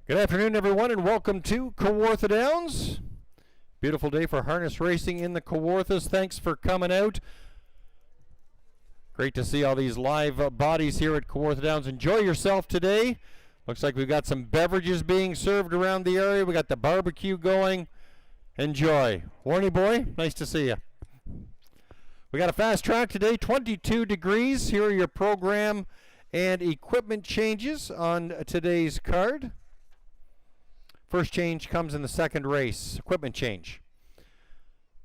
Good afternoon, everyone, and welcome to Kawartha Downs. Beautiful day for harness racing in the Kawarthas. Thanks for coming out. Great to see all these live bodies here at Kawartha Downs. Enjoy yourself today. Looks like we've got some beverages being served around the area. We got the barbecue going. Enjoy. Warnie boy, nice to see you. We got a fast track today, 22 degrees. Here are your program and equipment changes on today's card. First change comes in the second race. Equipment change.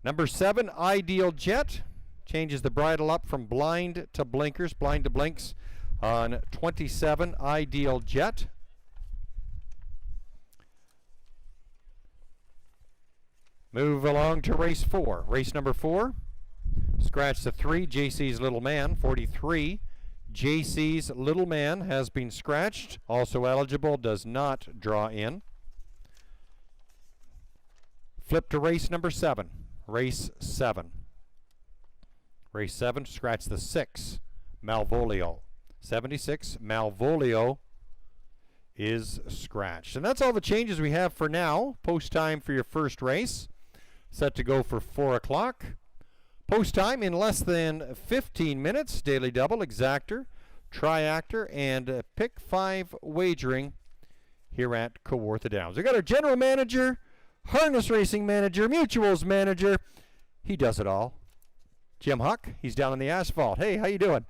Number 7, Ideal Jet. Changes the bridle up from blind to blinkers, blind to blinks on 27, Ideal Jet. Move along to race 4. Race number 4. Scratch the 3, JC's Little Man, 43. JC's Little Man has been scratched. Also eligible, does not draw in. Flip to race number 7. Race 7. Race 7, scratch the 6, Malvolio. 76, Malvolio is scratched. And that's all the changes we have for now. Post time for your first race. Set to go for 4 o'clock. Post time in less than 15 minutes. Daily double, exactor, triactor, and pick 5 wagering here at Kawartha Downs. We got our general manager, harness racing manager, mutuals manager. He does it all. Jim Huck, he's down on the asphalt. Hey, how you doing?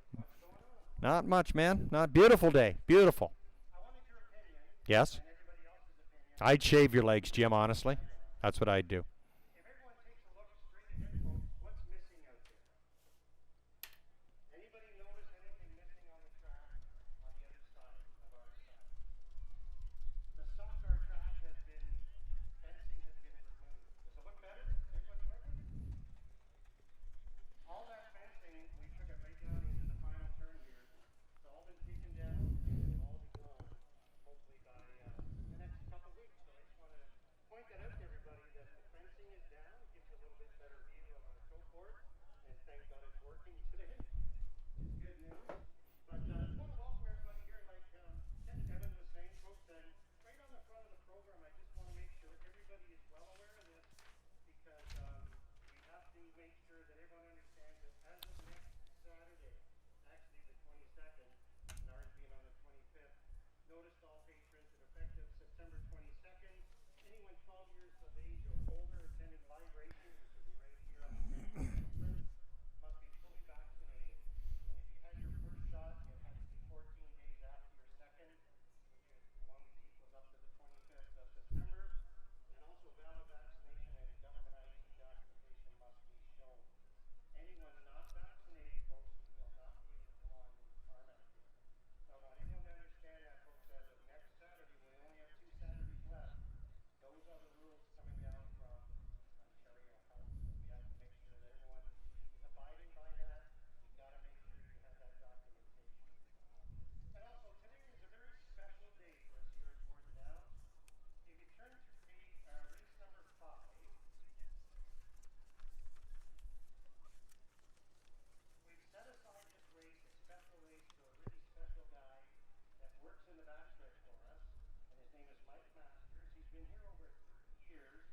Not much, man. Not beautiful day. Beautiful. I wanted your opinion. Yes? And everybody else's opinion. I'd shave your legs, Jim, honestly. That's what I'd do. If everyone takes a look straight ahead, folks, what's missing out there? Anybody notice anything missing on the track on the other side of our side? The stock car track has been, fencing has been removed. Does it look better? Everybody like it? All that fencing, we took it right down into the final turn here. It's all been taken down and it'll all be gone, hopefully by the next couple weeks. So I just want to point that out to everybody that the fencing is down. It gives you a little bit better view of our show board. And thank God it's working today. It's good news. But I just want to welcome everybody here. Like Evan was saying, folks, and right on the front of the program, I just want to make sure everybody is well aware of this because we have to make sure that everyone understands that as of next Saturday, actually the 22nd, and ours being on the 25th, notice to all patrons that effective September 22nd, anyone 12 years of age or older attending live racing, which will be right here on the ground, must be fully vaccinated. And if you had your first shot, it has to be 14 days after your second, which is as long as it equals up to the 25th of September. And also valid vaccination and government ID documentation must be shown. Anyone not vaccinated, folks, will not be able to go on tarmac here. So I want everyone to understand that, folks, as of next Saturday, we only have 2 Saturdays left. Those are the rules coming down from Ontario Health. So we have to make sure that everyone is abiding by that. You've got to make sure you have that documentation. And also, today is a very special day for us here at Kawartha Downs. If you turn to race number 5, we've set aside this race, a special race, to a really special guy that works in the backstretch for us, and his name is Mike Masters. He's been here over 30 years,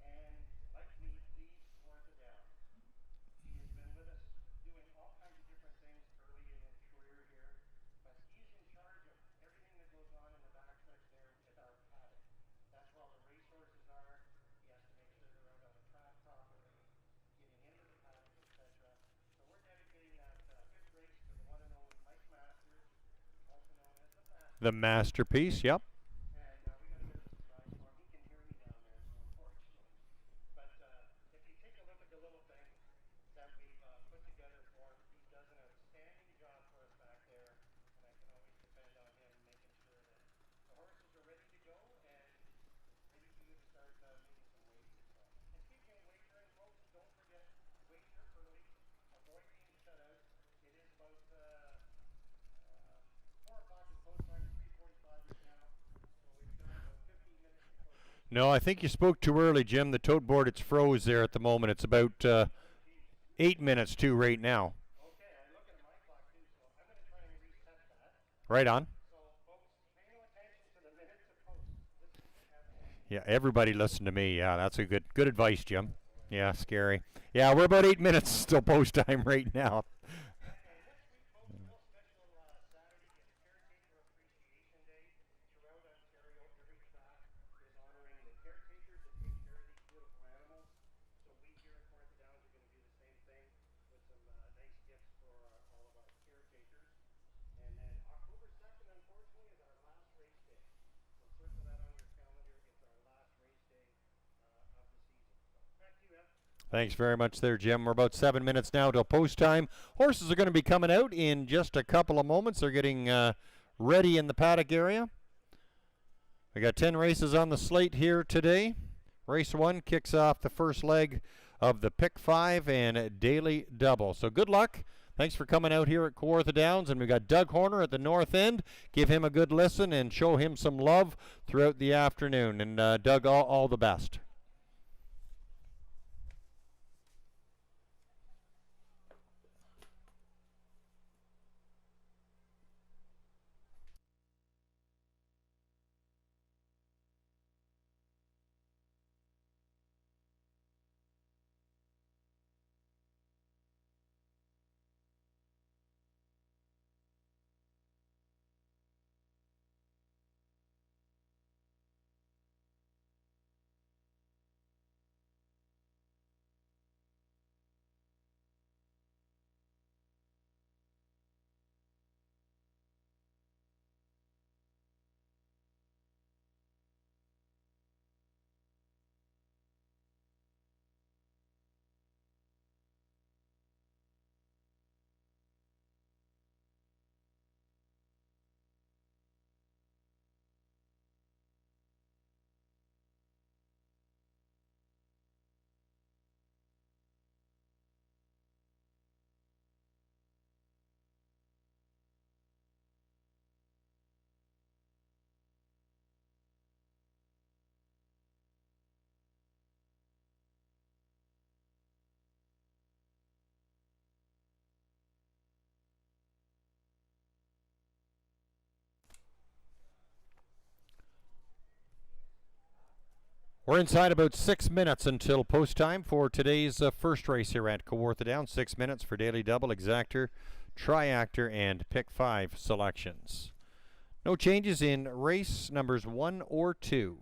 and like me, leads Kawartha Downs. He has been with us doing all kinds of different things early in his career here, but he's in charge of everything that goes on in the backstretch there with our paddock. That's where all the racehorses are. He has to make sure they're out on the track properly, getting into the paddock, etc. So we're dedicating that 5th race to the one and only Mike Masters, also known as the Master. The masterpiece, yep. And we got a bit of a surprise for him. He can hear me down there, so unfortunately. But if you take a look at the little thing that we've put together for him, he does an outstanding job for us back there, and I can always depend on him making sure that the horses are ready to go and ready for you to start making some wagers. So, and speaking of wagering, folks, don't forget, wager early, avoid being shut out. It is about 4 o'clock is post time, 3:45 right now, so we've got about 15 minutes before the race. No, I think you spoke too early, Jim. The tote board, it's froze there at the moment. It's about 8 minutes to right now. Okay, I look at my clock too, so I'm going to try and reset that. Right on. So, folks, pay no attention to the minutes of post. Yeah, everybody listen to me. Yeah, that's a good advice, Jim. Yeah, scary. Yeah, we're about 8 minutes till post time right now. And next week, folks, a real special Saturday is Caretaker Appreciation Day. Throughout Ontario, every track is honoring the caretakers that take care of these beautiful animals. So we here at Kawartha Downs are going to do the same thing with some nice gifts for all of our caretakers. And then October 2nd, unfortunately, is our last race day. So circle that on your calendar. It's our last race day of the season. So back to you, Ev. Thanks very much there, Jim. We're about 7 minutes now till post time. Horses are going to be coming out in just a couple of moments. They're getting ready in the paddock area. We got 10 races on the slate here today. Race 1 kicks off the first leg of the Pick 5 and Daily Double. So good luck. Thanks for coming out here at Kawartha Downs. And we've got Doug Horner at the north end. Give him a good listen and show him some love throughout the afternoon. And Doug, all the best. We're inside about 6 minutes until post time for today's first race here at Kawartha Downs. 6 minutes for Daily Double, Exactor, Triactor, and Pick 5 selections. No changes in race numbers 1 or 2.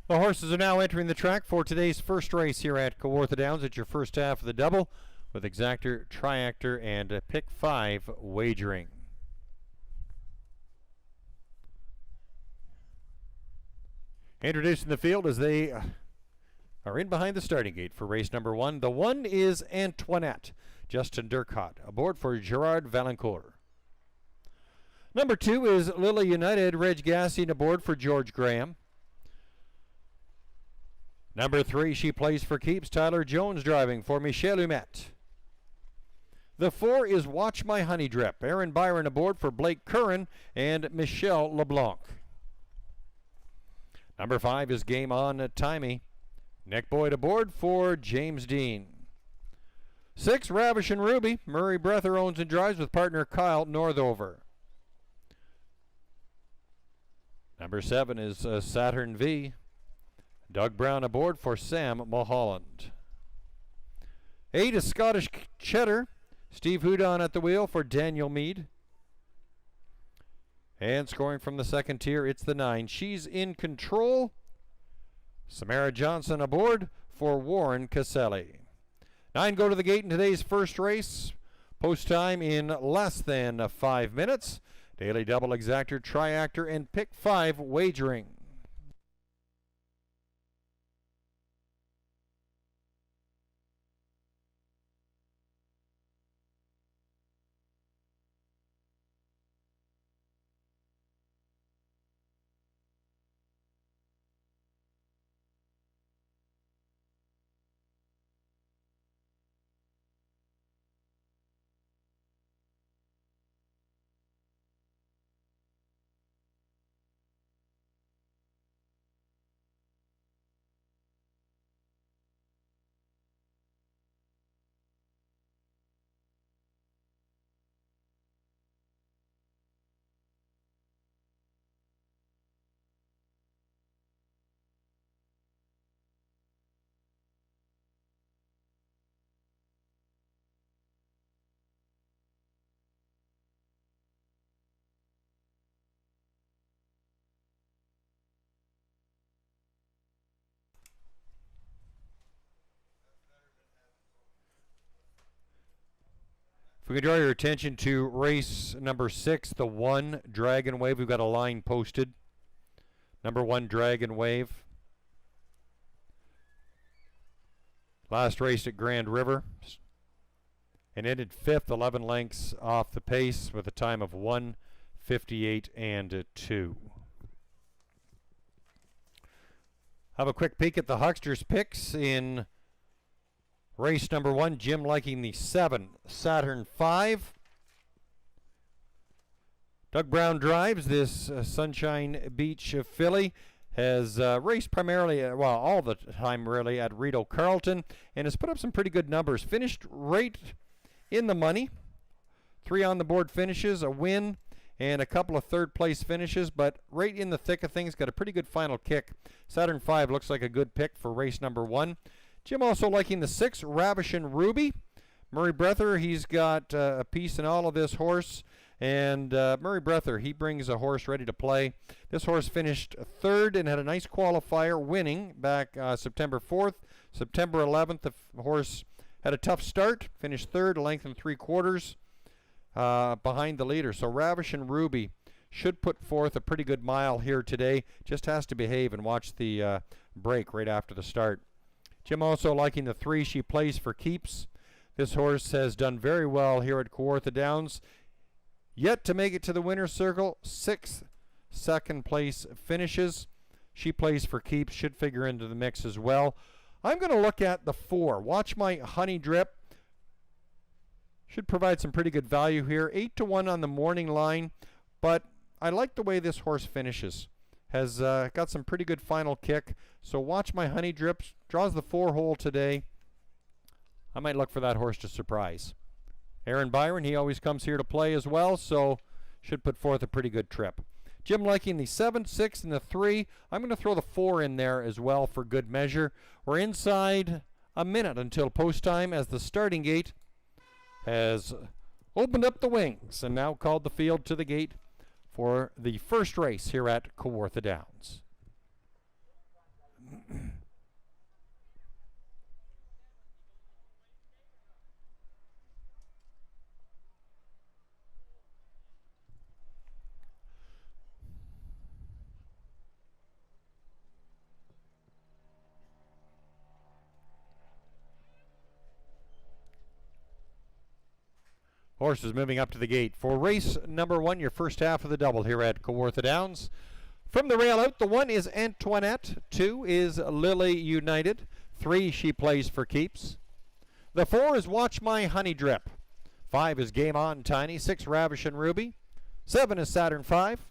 The horses are now entering the track for today's first race here at Kawartha Downs. It's your first half of the double with Exactor, Triactor, and Pick 5 wagering. Introducing the field as they are in behind the starting gate for race number 1. The 1 is Antoinette, Justin Durcott, aboard for Gerard Valancourt. Number 2 is Lily United, Reg Gassing aboard for George Graham. Number 3, She Plays for Keeps, Tyler Jones driving for Michel Humet. The 4 is Watch My Honey Drip, Aaron Byron aboard for Blake Curran and Michelle LeBlanc. Number 5 is Game On Timey, Nick Boyd aboard for James Dean. 6, Ravish and Ruby, Murray Breather owns and drives with partner Kyle Northover. Number 7 is Saturn V, Doug Brown aboard for Sam Mulholland. 8 is Scottish Cheddar, Steve Houdon at the wheel for Daniel Meade. And scoring from the second tier, it's the 9, She's in Control, Samara Johnson aboard for Warren Caselli. 9 go to the gate in today's first race. Post time in less than 5 minutes. Daily double exactor, triactor, and pick 5 wagering. If we can draw your attention to race number 6, the 1 Dragon Wave. We've got a line posted. Number 1 Dragon Wave. Last race at Grand River. And ended 5th, 11 lengths off the pace with a time of 1:58 and 2. Have a quick peek at the Hucksters picks in race number 1, Jim liking the 7 Saturn 5. Doug Brown drives this Sunshine Beach filly. Has raced primarily, well, all the time really, at Rito Carlton, and has put up some pretty good numbers. Finished right in the money. 3 on the board finishes, a win, and a couple of third place finishes, but right in the thick of things. Got a pretty good final kick. Saturn 5 looks like a good pick for race number 1. Jim also liking the 6, Ravish and Ruby. Murray Breather, he's got a piece in all of this horse. And Murray Breather, he brings a horse ready to play. This horse finished 3rd and had a nice qualifier, winning back September 4th. September 11th, the horse had a tough start. Finished 3rd, a length and 3/4 behind the leader. So Ravish and Ruby should put forth a pretty good mile here today. Just has to behave and watch the break right after the start. Jim also liking the 3, She Plays for Keeps. This horse has done very well here at Kawartha Downs. Yet to make it to the winner's circle, 6 second place finishes. She Plays for Keeps, should figure into the mix as well. I'm going to look at the 4. Watch My Honey Drip. Should provide some pretty good value here. 8-1 on the morning line, but I like the way this horse finishes. Has got some pretty good final kick. So Watch My Honey Drip. Draws the 4 hole today. I might look for that horse to surprise. Aaron Byron, he always comes here to play as well, so should put forth a pretty good trip. Jim liking the 7, 6, and the 3. I'm going to throw the 4 in there as well for good measure. We're inside a minute until post time as the starting gate has opened up the wings and now called the field to the gate for the first race here at Kawartha Downs. Horses moving up to the gate for race number 1, your first half of the double here at Kawartha Downs. From the rail out, the 1 is Antoinette, 2 is Lily United, 3 She Plays for Keeps. The 4 is Watch My Honey Drip, 5 is Game On Tiny, 6 Ravish and Ruby, 7 is Saturn 5.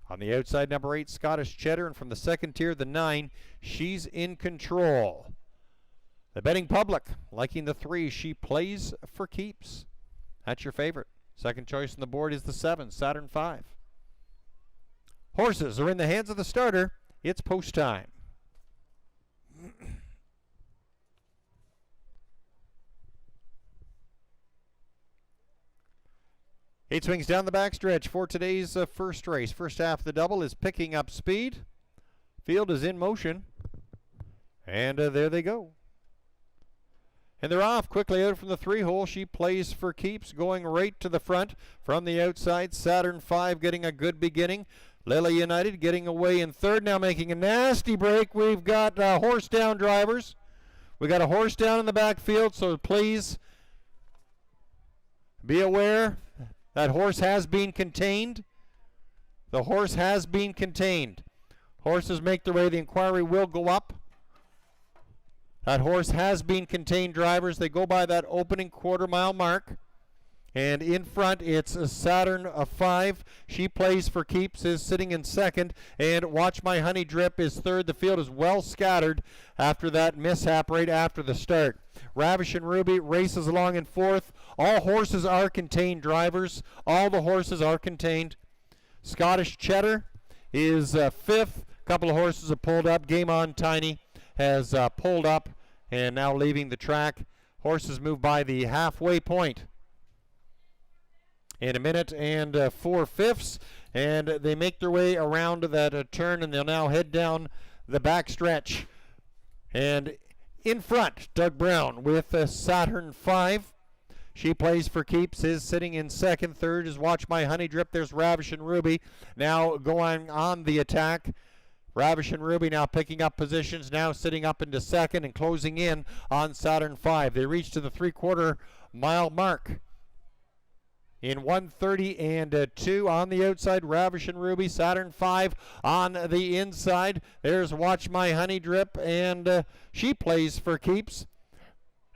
On the outside, number 8 Scottish Cheddar, and from the second tier, the 9 She's in Control. The betting public liking the 3 She Plays for Keeps. That's your favorite. Second choice on the board is the 7 Saturn 5. Horses are in the hands of the starter. It's post time. Eight swings down the backstretch for today's first race. First half of the double is picking up speed. Field is in motion. And there they go. And they're off quickly out from the 3-hole. She Plays for Keeps, going right to the front. From the outside, Saturn 5 getting a good beginning. Lily United getting away in third, now making a nasty break. We've got horse down drivers. We got a horse down in the backfield, so please be aware that horse has been contained. The horse has been contained. Horses make their way. The inquiry will go up. That horse has been contained, drivers. They go by that opening quarter-mile mark. And in front, it's a Saturn 5. She Plays for Keeps is sitting in second. And Watch My Honey Drip is third. The field is well scattered after that mishap right after the start. Ravish and Ruby races along in fourth. All horses are contained, drivers. All the horses are contained. Scottish Cheddar is fifth. A couple of horses have pulled up. Game On Tiny has pulled up and now leaving the track. Horses move by the halfway point in a minute and 4/5, and they make their way around that turn, and they'll now head down the back stretch. And in front, Doug Brown with Saturn 5. She Plays for Keeps is sitting in second. Third is Watch My Honey Drip. There's Ravish and Ruby now going on the attack. Ravish and Ruby now picking up positions, now sitting up into second and closing in on Saturn 5. They reach to the 3/4 mile mark in 1:30 and 2 on the outside. Ravish and Ruby, Saturn 5 on the inside. There's Watch My Honey Drip, and She Plays for Keeps.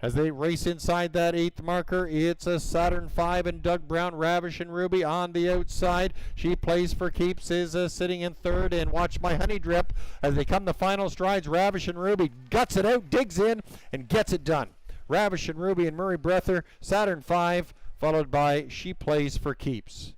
As they race inside that 8th marker, it's a Saturn 5 and Doug Brown. Ravish and Ruby on the outside. She Plays for Keeps is sitting in third, and Watch My Honey Drip as they come the final strides. Ravish and Ruby guts it out, digs in, and gets it done. Ravish and Ruby and Murray Breather, Saturn 5, followed by She Plays for Keeps.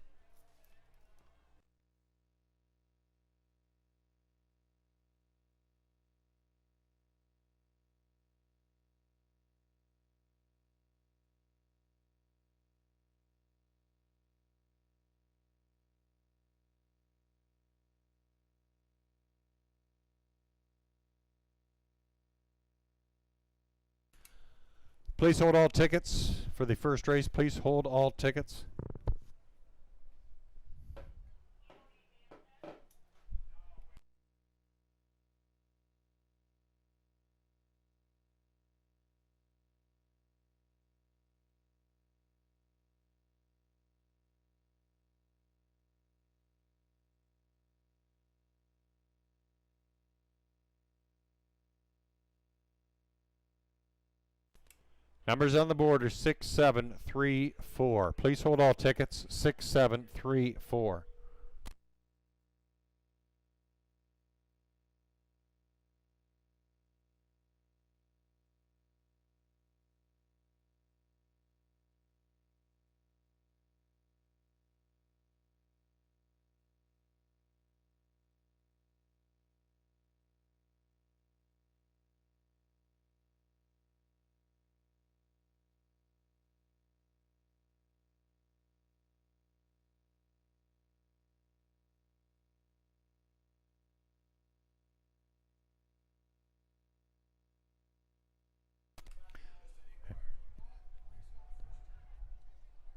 Please hold all tickets for the first race. Please hold all tickets. Numbers on the board are 6, 7, 3, 4. Please hold all tickets. 6, 7, 3, 4.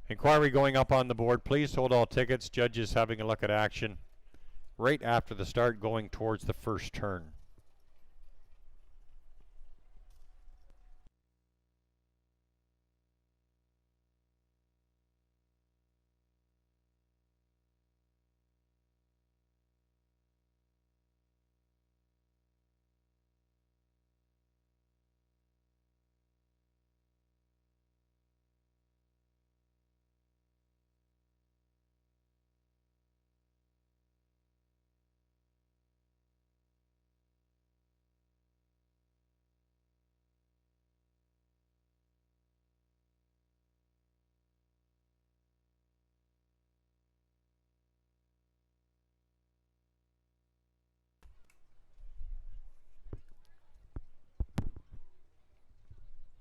Inquiry going up on the board. Please hold all tickets. Judges having a look at action right after the start, going towards the first turn.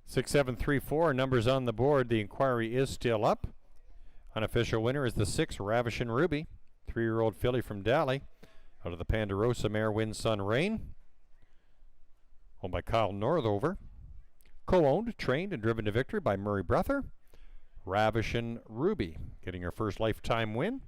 6734, numbers on the board. The inquiry is still up. Unofficial winner is the 6, Ravishing Ruby. 3-year-old filly from Daly. Out of the Ponderosa mare, Wind, Sun, Rain. Owned by Kyle Northover. Co-owned, trained, and driven to victory by Murray Breather. Ravishing Ruby getting her first lifetime win.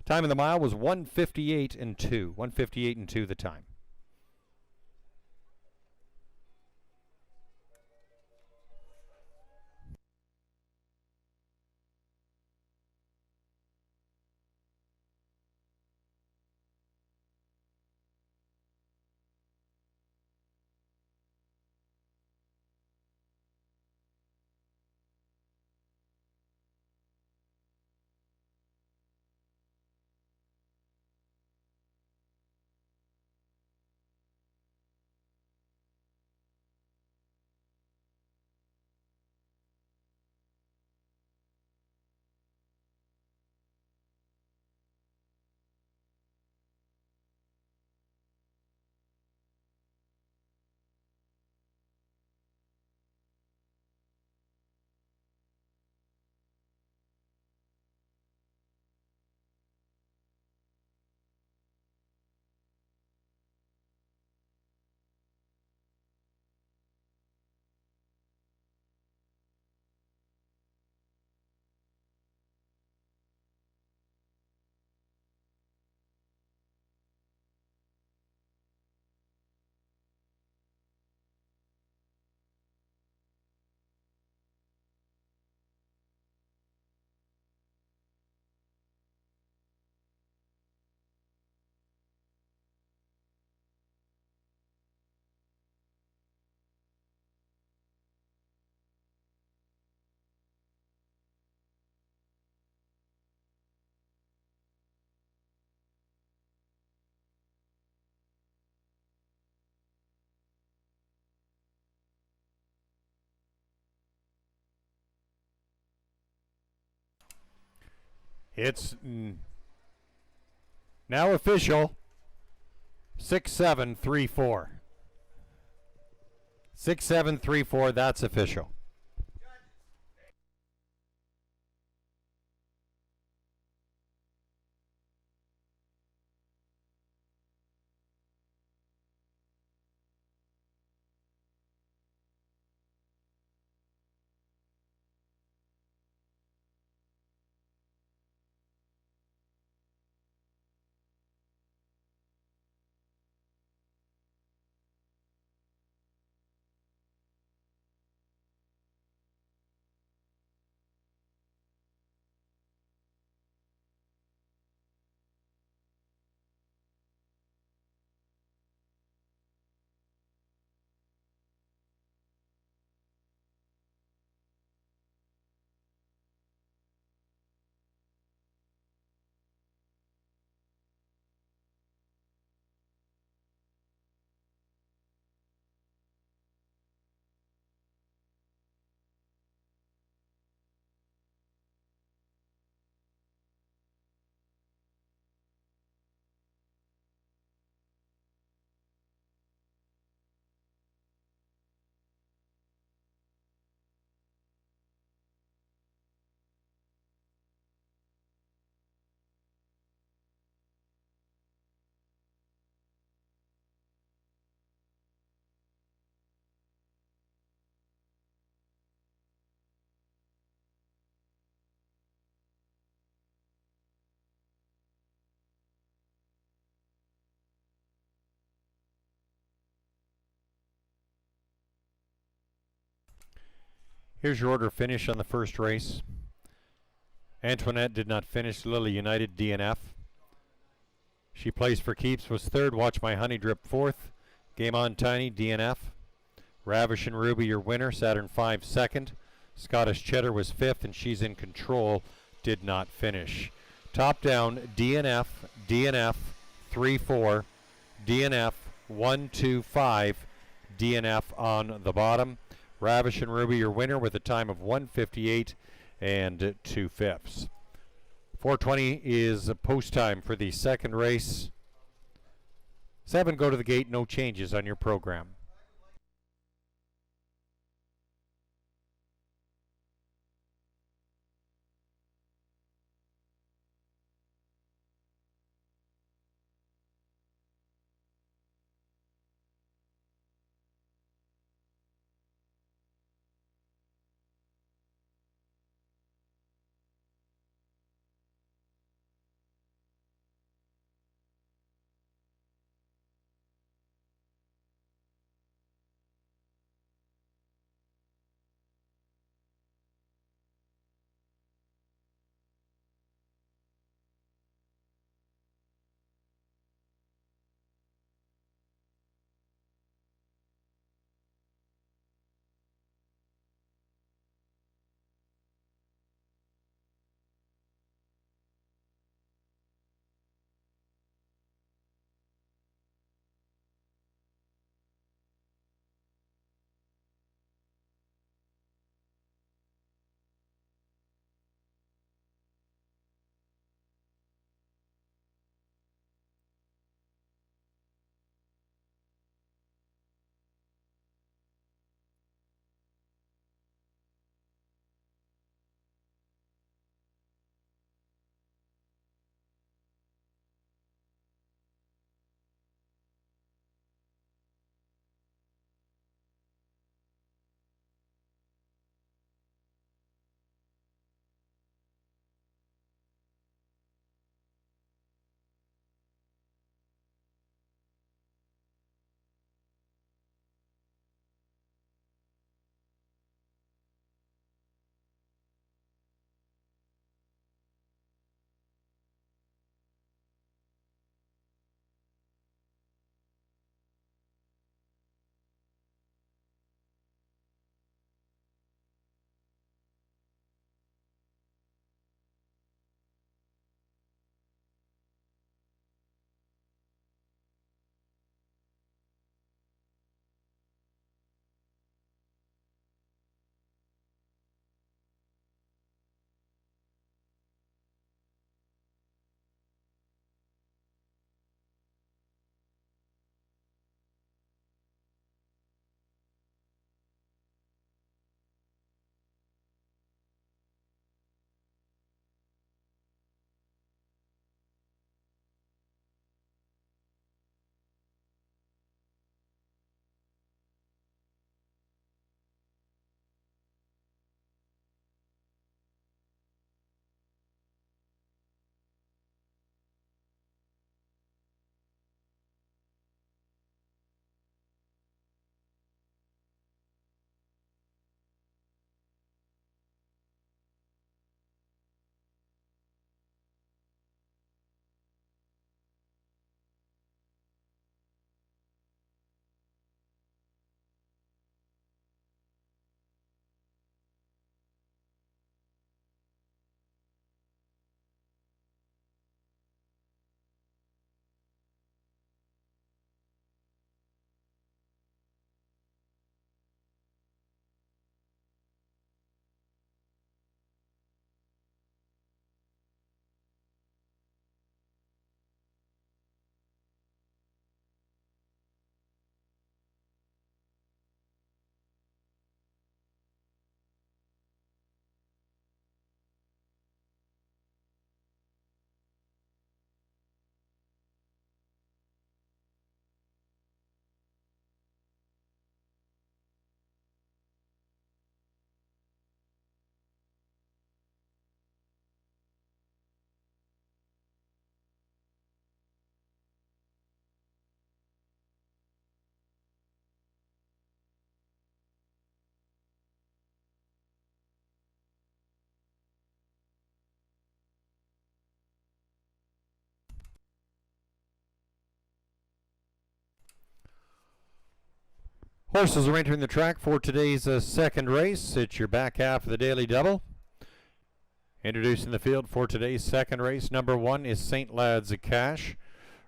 Time of the mile was 1:58 and 2. 1:58 and 2 the time. It's now official. 6-7-3-4. 6-7-3-4, that's official. Here's your order finish on the first race. Antoinette did not finish. Lily United, DNF. She plays for keeps, was third. Watch My Honey Drip, fourth. Game On Tiny, DNF. Ravishing Ruby, your winner. Saturn 5, second. Scottish Cheddar was 5th, and She's in Control did not finish. Top down, DNF, DNF, 3-4, DNF, 1-2-5, DNF on the bottom. Ravish and Ruby, your winner, with a time of 1:58 and 2/5. 4:20 is post time for the second race. 7 go to the gate, no changes on your program. Horses are entering the track for today's second race. It's your back half of the daily double. Introducing the field for today's second race. Number 1 is St. Lad's Cash.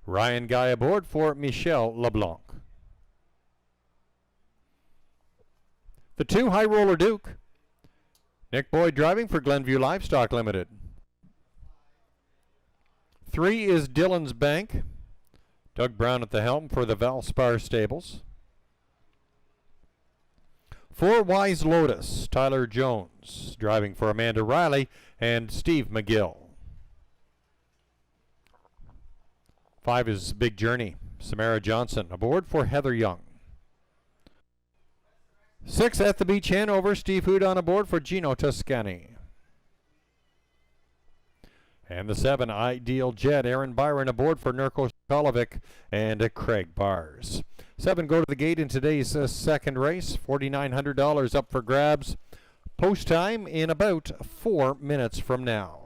Ryan Guy aboard for Michel LeBlanc. The 2, High Roller Duke. Nick Boyd driving for Glenview Livestock Limited. 3 is Dillon's Bank. Doug Brown at the helm for the Valspar Stables. 4, Wise Lotus. Tyler Jones driving for Amanda Riley and Steve McGill. 5 is Big Journey. Samara Johnson aboard for Heather Young. 6 at the Beach Hanover. Steve Houdon aboard for Gino Toscani. And the 7, Ideal Jet. Aaron Byron aboard for Nurko Kolovic and Craig Bars. 7 go to the gate in today's second race. $4,900 up for grabs. Post time in about 4 minutes from now.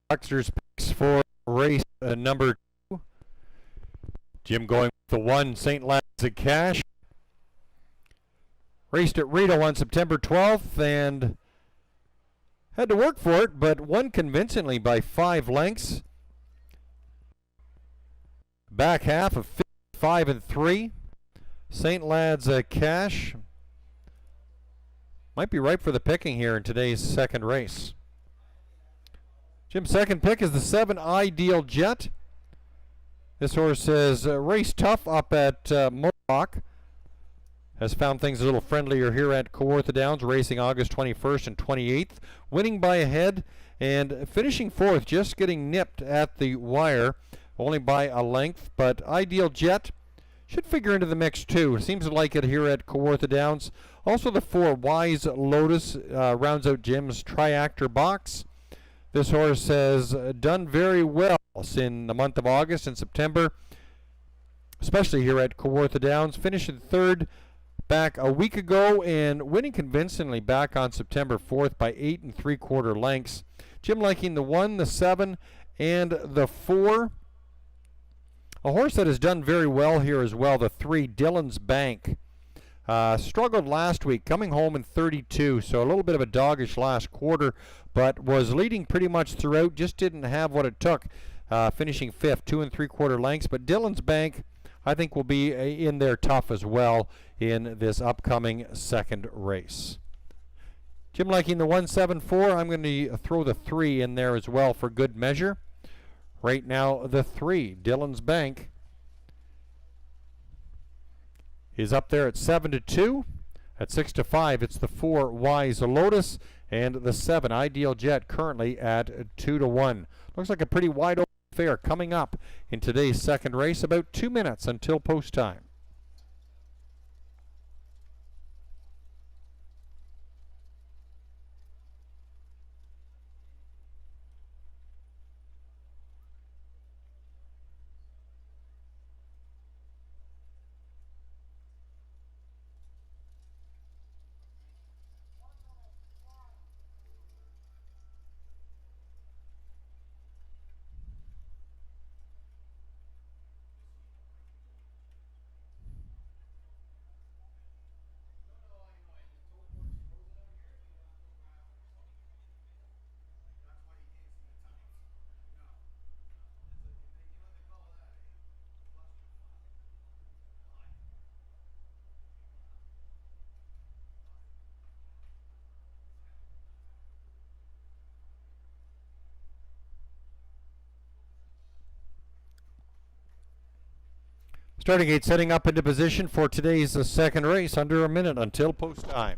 Boxers picks for race number 2. Jim going with the 1, St. Lad's Cash. Raced at Rito on September 12th and had to work for it, but won convincingly by 5 lengths. Back half of 5 and 3. St. Lad's Cash might be ripe for the picking here in today's second race. Jim's second pick is the 7, Ideal Jet. This horse is raced tough up at Mohawk. Has found things a little friendlier here at Kawartha Downs, racing August 21st and 28th. Winning by a head and finishing 4th, just getting nipped at the wire, only by a length. But Ideal Jet should figure into the mix too. Seems to like it here at Kawartha Downs. Also the 4, Wise Lotus, rounds out Jim's triactor box. This horse has done very well in the month of August and September, especially here at Kawartha Downs. Finishing 3rd back a week ago and winning convincingly back on September 4th by 8 3/4 lengths. Jim liking the 1, the 7, and the 4. A horse that has done very well here as well, the 3, Dillon's Bank. Struggled last week, coming home in 32, so a little bit of a doggish last quarter, but was leading pretty much throughout, just didn't have what it took, finishing 5th, 2 3/4 lengths. But Dillon's Bank, I think, will be in there tough as well in this upcoming second race. Jim liking the 1, 7, 4. I'm going to throw the 3 in there as well for good measure. Right now, the 3, Dillon's Bank, is up there at 7-2. At 6-5, it's the 4, Wise Lotus, and the 7, Ideal Jet, currently at 2-1. Looks like a pretty wide open affair coming up in today's second race. About 2 minutes until post time. Starting gate setting up into position for today's second race. Under a minute until post time.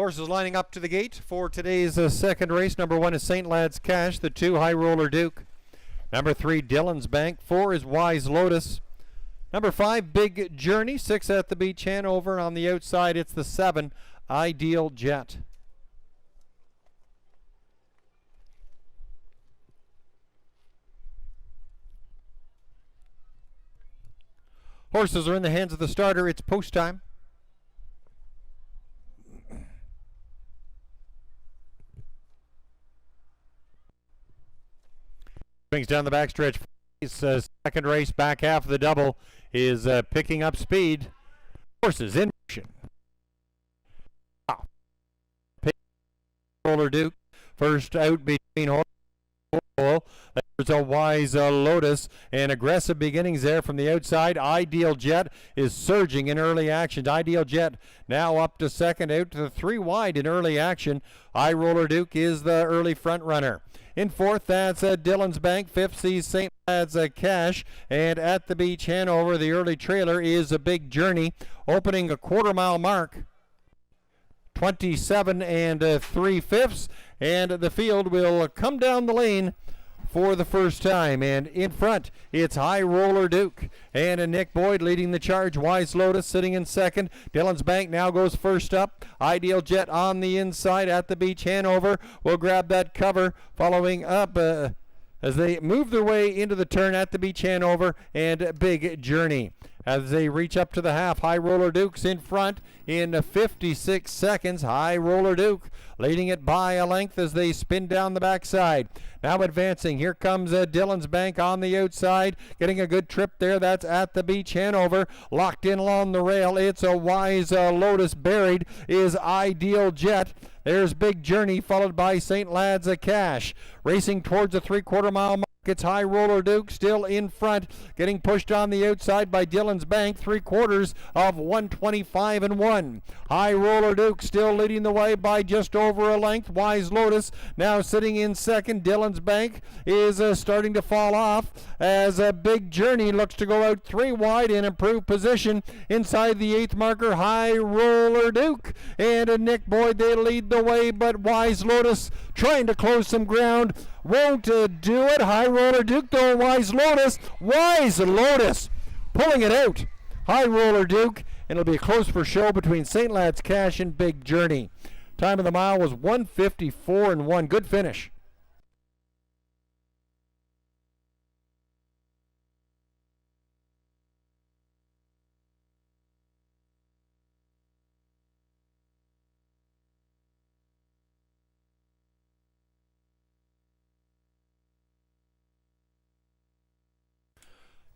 Horses lining up to the gate for today's second race. Number 1 is St. Lad's Cash. The 2, High Roller Duke. Number 3, Dillon's Bank. 4 is Wise Lotus. Number 5, Big Journey. 6 at the Beach Hanover. On the outside, it's the 7, Ideal Jet. Horses are in the hands of the starter. It's post time. Brings down the backstretch. His second race, back half of the double, is picking up speed. Horses in motion. Roller Duke. First out between horses. There's a Wise Lotus, and aggressive beginnings there from the outside. Ideal Jet is surging in early action. Ideal Jet now up to second, out to 3 wide in early action. High Roller Duke is the early front runner. In fourth, that's Dillon's Bank. Fifth sees St. Lad's Cash. And at the Beach Hanover, the early trailer is a Big Journey, opening a quarter-mile mark. 27 and 3/5, and the field will come down the lane for the first time. And in front, it's High Roller Duke and Nick Boyd leading the charge. Wise Lotus sitting in second. Dillon's Bank now goes first up. Ideal Jet on the inside at the Beach Hanover will grab that cover, following up as they move their way into the turn at the Beach Hanover and Big Journey. As they reach up to the half, High Roller Duke's in front in 56 seconds. High Roller Duke leading it by a length as they spin down the backside. Now advancing, here comes Dillon's Bank on the outside, getting a good trip there. That's at the Beach Hanover, locked in along the rail. It's a Wise Lotus. Buried is Ideal Jet. There's Big Journey, followed by St. Lad's Cash. Racing towards the 3/4 mile mark. It's High Roller Duke still in front, getting pushed on the outside by Dillon's Bank. 3/4 of 125 and 1. High Roller Duke still leading the way by just over a length. Wise Lotus now sitting in second. Dillon's Bank is starting to fall off as a Big Journey looks to go out 3 wide in improved position inside the 8th marker. High Roller Duke and Nick Boyd, they lead the way, but Wise Lotus trying to close some ground won't do it. High Roller Duke though. Wise Lotus pulling it out. High Roller Duke, and it'll be a close for show between St. Lad's Cash and Big Journey. Time of the mile was 1:54 and 1. Good finish.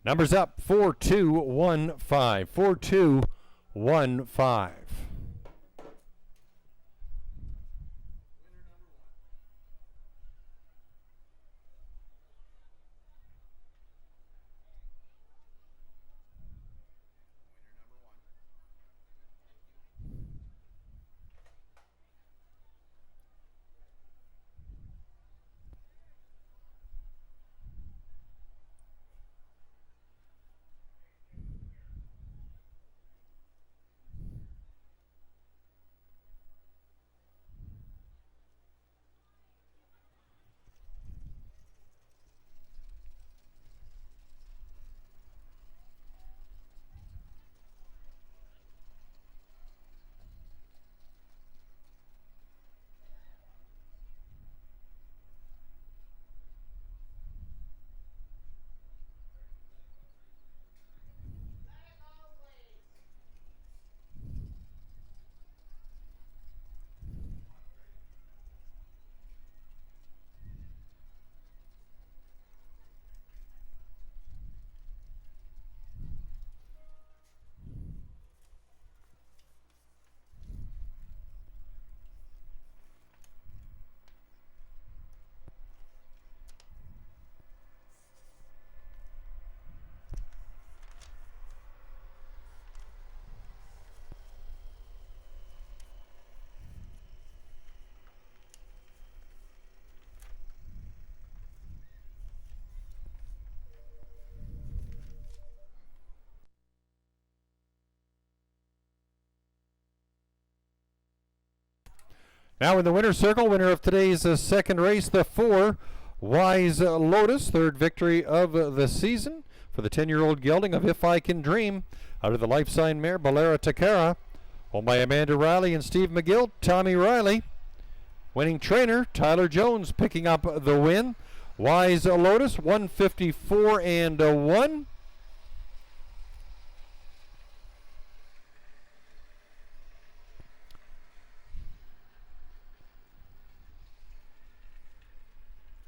Numbers up, 4-2-1-5. 4-2-1-5. Now in the winner's circle, winner of today's second race, the 4, Wise Lotus, third victory of the season for the 10-year-old gelding of If I Can Dream, out of the life sign mare Balera Takara, owned by Amanda Riley and Steve McGill. Tommy Riley, winning trainer Tyler Jones picking up the win. Wise Lotus 154 and 1.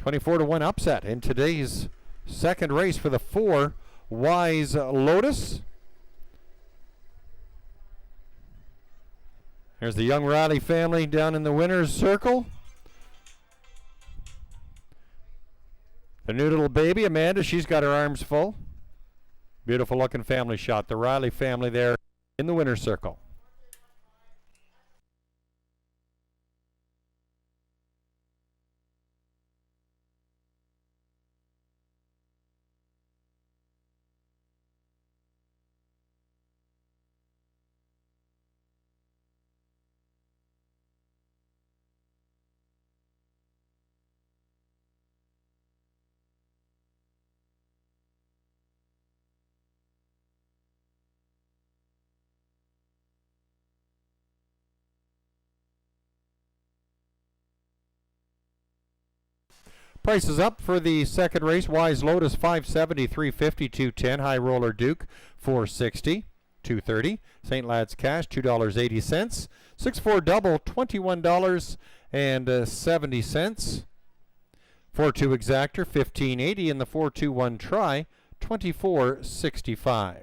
$24-1 upset in today's second race for the 4, Wise Lotus. Here's the young Riley family down in the winner's circle. The new little baby, Amanda, she's got her arms full. Beautiful looking family shot. The Riley family there in the winner's circle. Prices up for the second race. Wise Lotus 570, 350, 210. High Roller Duke 460, 230. St. Lad's Cash $2.80. 6-4 Double $21.70. 4-2 Exactor $15.80, and the 4-2-1 Try $24.65.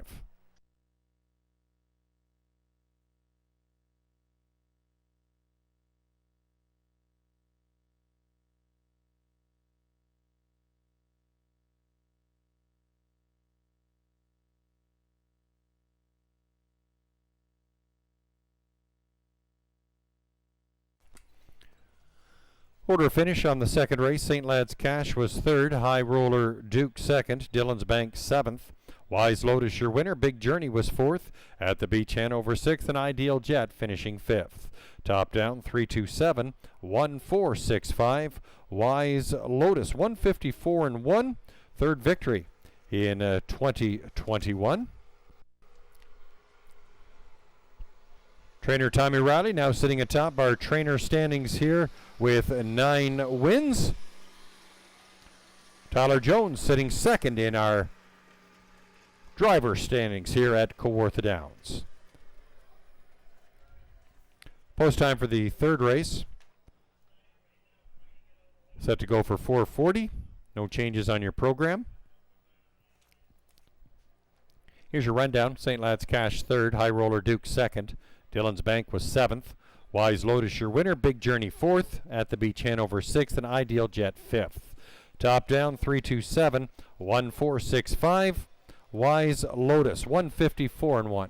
Order finish on the second race. St. Lad's Cash was third. High Roller Duke second. Dillon's Bank seventh. Wise Lotus your winner. Big Journey was fourth. At the Beach Hanover sixth. And Ideal Jet finishing fifth. Top down 327 1465. Wise Lotus 154 and 1. Third victory in 2021. Trainer Tommy Riley now sitting atop our trainer standings here with 9 wins. Tyler Jones sitting second in our driver standings here at Kawartha Downs. Post time for the third race. Set to go for 4:40. No changes on your program. Here's your rundown. St. Lad's Cash third. High Roller Duke second. Dillon's Bank was seventh. Wise Lotus your winner. Big Journey fourth. At the Beach Hanover sixth. And Ideal Jet fifth. Top down 327 1465. Wise Lotus 154 and 1.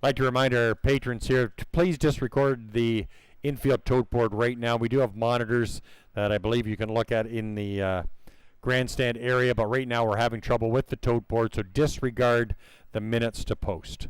I'd like to remind our patrons here to please disregard the infield tote board right now. We do have monitors that I believe you can look at in the grandstand area, but right now we're having trouble with the tote board, so disregard the minutes to post.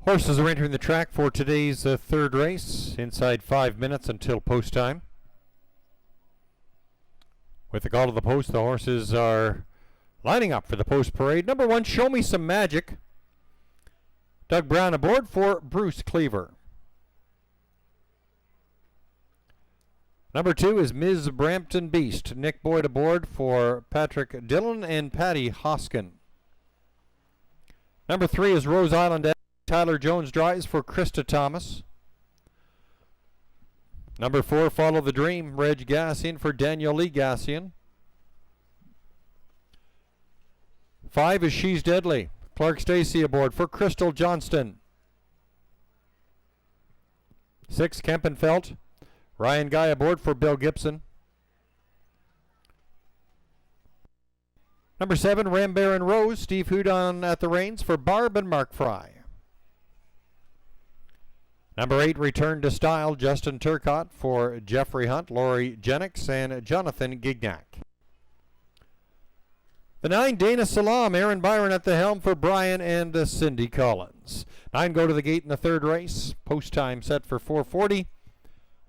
Horses are entering the track for today's third race. Inside 5 minutes until post time. With the call to the post, the horses are lining up for the post parade. Number 1, Show Me Some Magic. Doug Brown aboard for Bruce Cleaver. Number 2 is Ms. Brampton Beast. Nick Boyd aboard for Patrick Dillon and Patty Hoskin. Number 3 is Rose Island. Tyler Jones drives for Krista Thomas. Number 4, Follow the Dream. Reg Gassian for Daniel Lee Gassian. 5 is She's Deadly. Clark Stacy aboard for Crystal Johnston. 6, Kempenfelt. Ryan Guy aboard for Bill Gibson. Number 7, Rambaron Rose. Steve Houdon at the reins for Barb and Mark Fry. Number 8, Return to Style. Justin Turcott for Jeffrey Hunt, Laurie Jennings, and Jonathan Gignac. The 9, Dana Salam. Aaron Byron at the helm for Brian and Cindy Collins. 9 go to the gate in the third race. Post time set for 4:40.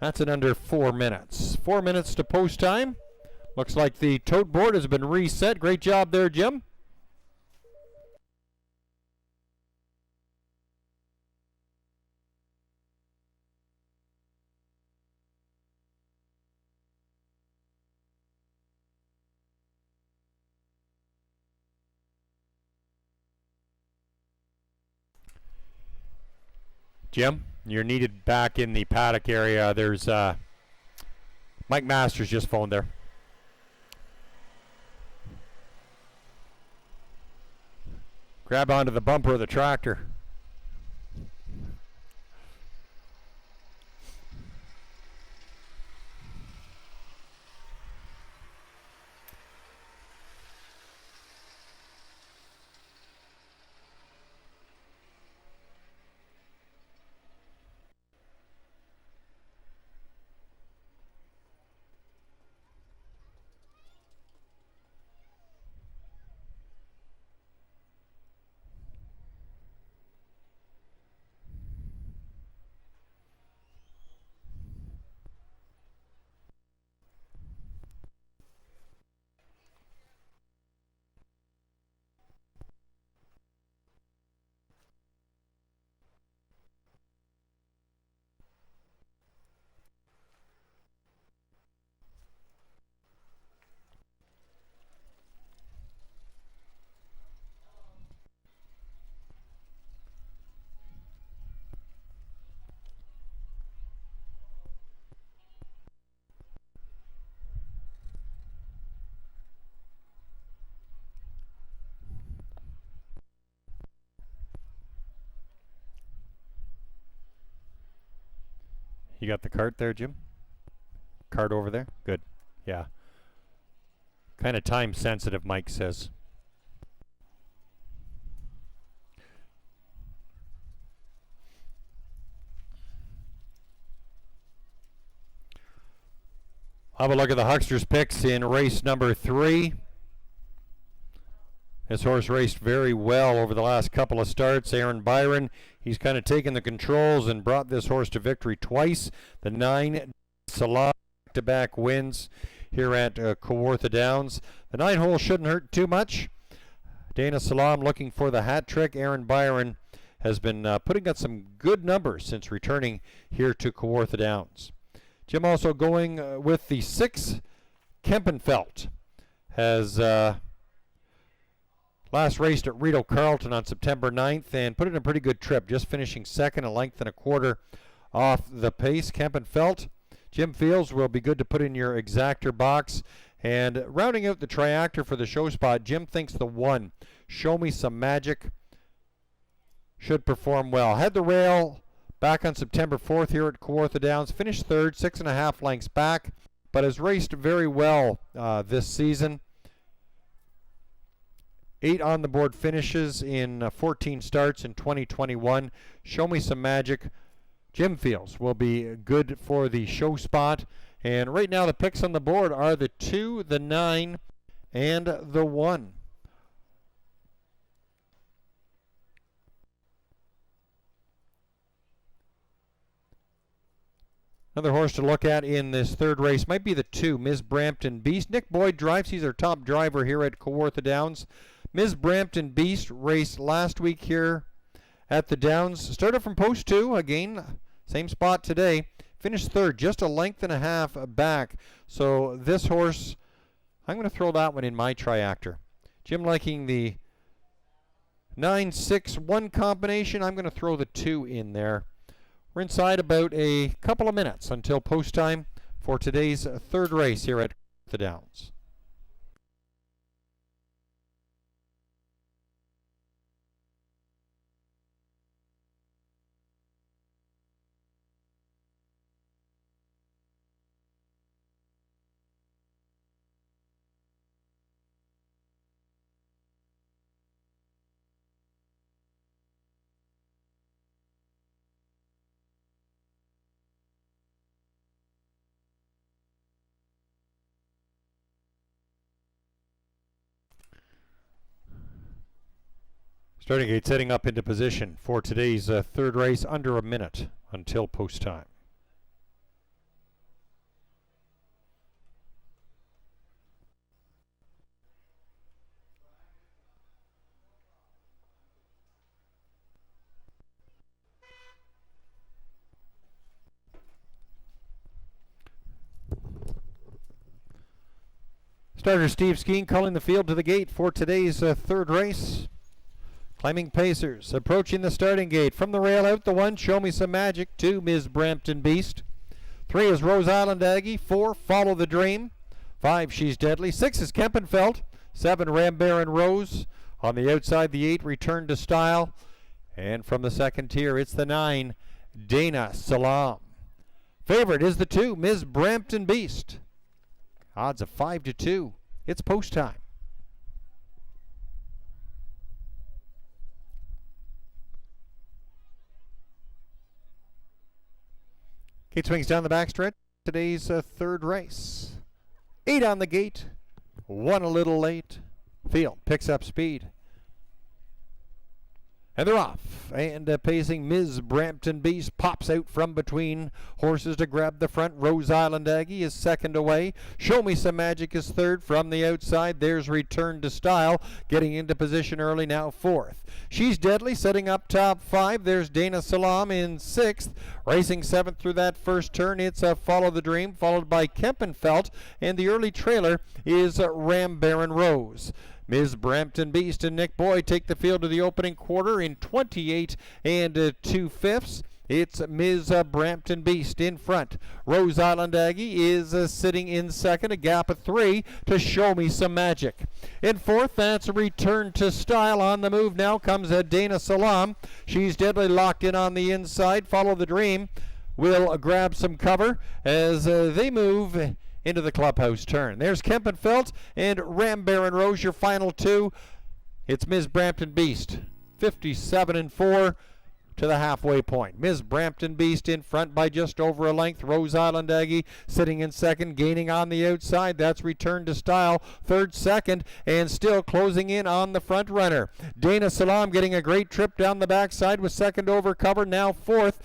That's in under 4 minutes. 4 minutes to post time. Looks like the tote board has been reset. Great job there, Jim. Jim, you're needed back in the paddock area. There's Mike Masters just phoned there. Grab onto the bumper of the tractor. You got the cart there, Jim? Cart over there? Good. Yeah. Kind of time sensitive, Mike says. Have a look at the Hucksters picks in race number 3. This horse raced very well over the last couple of starts. Aaron Byron, he's kind of taken the controls and brought this horse to victory twice. The 9, Salah, back-to-back wins here at Kawartha Downs. The 9 hole shouldn't hurt too much. Dana Salam looking for the hat trick. Aaron Byron has been putting up some good numbers since returning here to Kawartha Downs. Jim also going with the 6, Kempenfelt. Has last raced at Rito Carlton on September 9th and put in a pretty good trip, just finishing second, a length and a quarter off the pace. Kempenfelt, Jim Fields will be good to put in your exactor box. And rounding out the triactor for the show spot, Jim thinks the 1, Show Me Some Magic, should perform well. Had the rail back on September 4th here at Kawartha Downs, finished third, 6.5 lengths back, but has raced very well this season. 8 on the board finishes in 14 starts in 2021. Show Me Some Magic. Jim Fields will be good for the show spot. And right now the picks on the board are the 2, the 9, and the 1. Another horse to look at in this third race might be the 2, Ms. Brampton Beast. Nick Boyd drives. He's our top driver here at Kawartha Downs. Ms. Brampton Beast raced last week here at the Downs. Started from post 2. Again, same spot today. Finished third, just a length and a half back. So this horse, I'm going to throw that one in my triactor. Jim liking the 9-6-1 combination. I'm going to throw the 2 in there. We're inside about a couple of minutes until post time for today's third race here at the Downs. Starting gate setting up into position for today's third race, under a minute until post time. Starter Steve Skeen calling the field to the gate for today's third race. Climbing Pacers, approaching the starting gate. From the rail out the 1, Show Me Some Magic. 2, Ms. Brampton Beast. 3 is Rose Island Aggie. 4, Follow the Dream. 5, She's Deadly. 6 is Kempenfeld. 7, Rambaron Rose. On the outside, the 8, Return to Style. And from the second tier, it's the 9, Dana Salam. Favorite is the 2, Ms. Brampton Beast. Odds of 5-2. It's post time. Gate swings down the backstretch. Today's third race. 8 on the gate. 1 a little late. Field picks up speed. And they're off. And pacing, Ms. Brampton Beast pops out from between horses to grab the front. Rose Island Aggie is second away. Show Me Some Magic is third from the outside. There's Return to Style getting into position early, now fourth. She's Deadly setting up top 5. There's Dana Salam in sixth. Racing seventh through that first turn, it's Follow the Dream, followed by Kempenfeld. And the early trailer is Rambaron Rose. Ms. Brampton Beast and Nick Boyd take the field to the opening quarter in 28 2/5. It's Ms. Brampton Beast in front. Rose Island Aggie is sitting in second, a gap of 3 to Show Me Some Magic. In fourth, that's Return to Style. On the move now comes Dana Salam. She's Deadly locked in on the inside. Follow the Dream will grab some cover as they move into the clubhouse turn. There's Kempenfeld and Rambaron Rose, your final 2. It's Ms. Brampton Beast, 57-4 to the halfway point. Ms. Brampton Beast in front by just over a length. Rose Island Aggie sitting in second, gaining on the outside. That's Return to Style, third, second, and still closing in on the front runner. Dana Salam getting a great trip down the backside with second over cover, now fourth.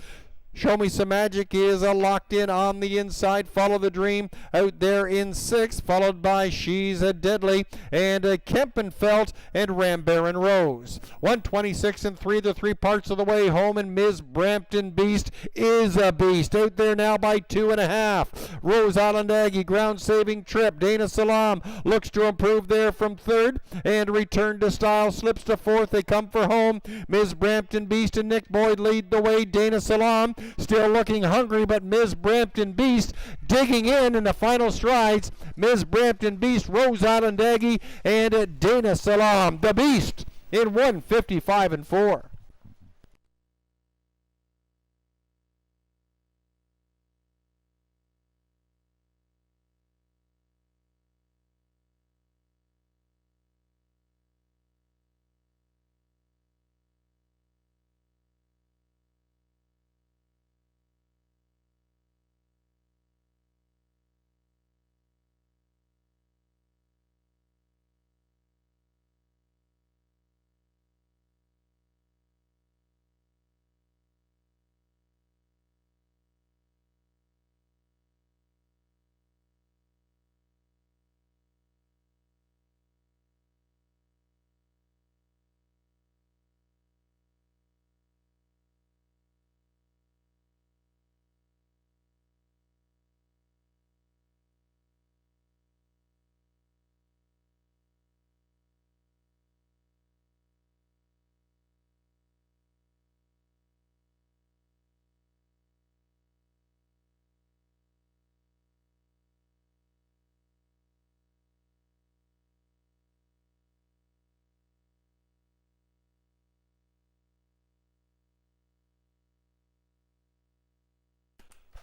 Show Me Some Magic is locked in on the inside. Follow the Dream out there in sixth, followed by She's Deadly and Kempenfeld and Rambaron Rose. 126-3, the 3 parts of the way home, and Ms. Brampton Beast is a beast. Out there now by 2.5. Rose Island Aggie, ground-saving trip. Dana Salam looks to improve there from third, and Return to Style slips to fourth. They come for home. Ms. Brampton Beast and Nick Boyd lead the way. Dana Salam still looking hungry, but Ms. Brampton Beast digging in the final strides. Ms. Brampton Beast, Rose Island Aggie, and Dana Salam, the Beast, in 155-4.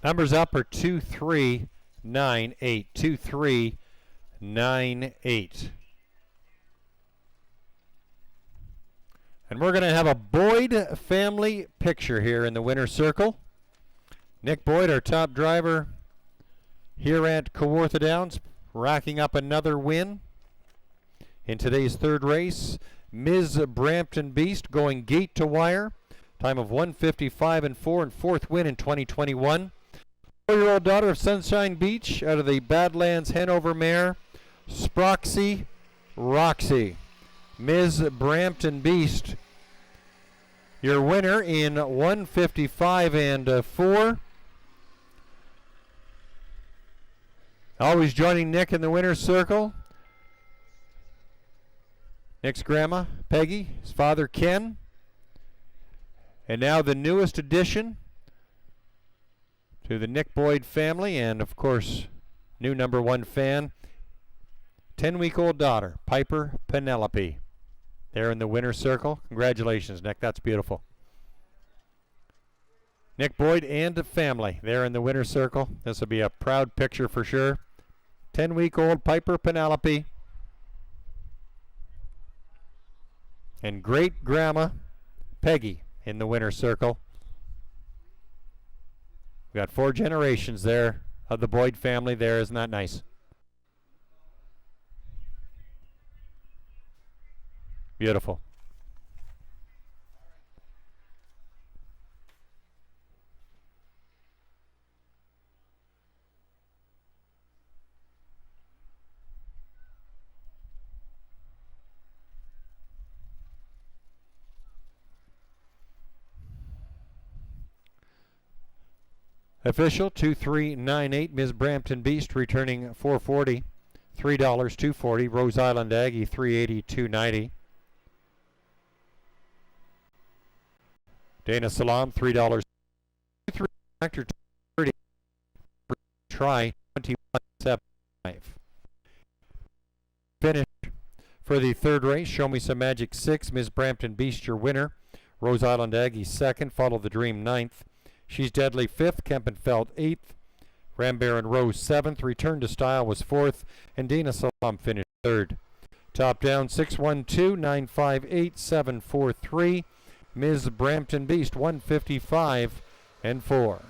Numbers up are 2398. 2398. And we're going to have a Boyd family picture here in the winner's circle. Nick Boyd, our top driver here at Kawartha Downs, racking up another win in today's third race. Ms. Brampton Beast going gate to wire. Time of 1:55 and 4, and fourth win in 2021. 4-year-old daughter of Sunshine Beach out of the Badlands Hanover mare, Sproxy Roxy. Ms. Brampton Beast, your winner in 1:55 and 4. Always joining Nick in the winner's circle. Nick's grandma, Peggy, his father, Ken. And now the newest addition to the Nick Boyd family, and of course, new number 1 fan, 10-week-old daughter, Piper Penelope. There in the winner's circle. Congratulations, Nick. That's beautiful. Nick Boyd and the family there in the winner's circle. This will be a proud picture for sure. 10-week-old Piper Penelope and great-grandma Peggy in the winner's circle. We got 4 generations there of the Boyd family there. Isn't that nice? Beautiful. Official 2398, Ms. Brampton Beast returning 440, $3 240. Rose Island Aggie 380 290. Dana Salam $3. 3 factor 30. Try 21.75. Finish for the third race. Show Me Some Magic 6. Ms. Brampton Beast your winner. Rose Island Aggie second. Follow the Dream 9th. She's Deadly 5th, Kempenfeld 8th, Rambaron Rose 7th, Return to Style was 4th, and Dana Salam finished 3rd. Top down 612-958-743, Ms. Brampton Beast 1:55 and 4.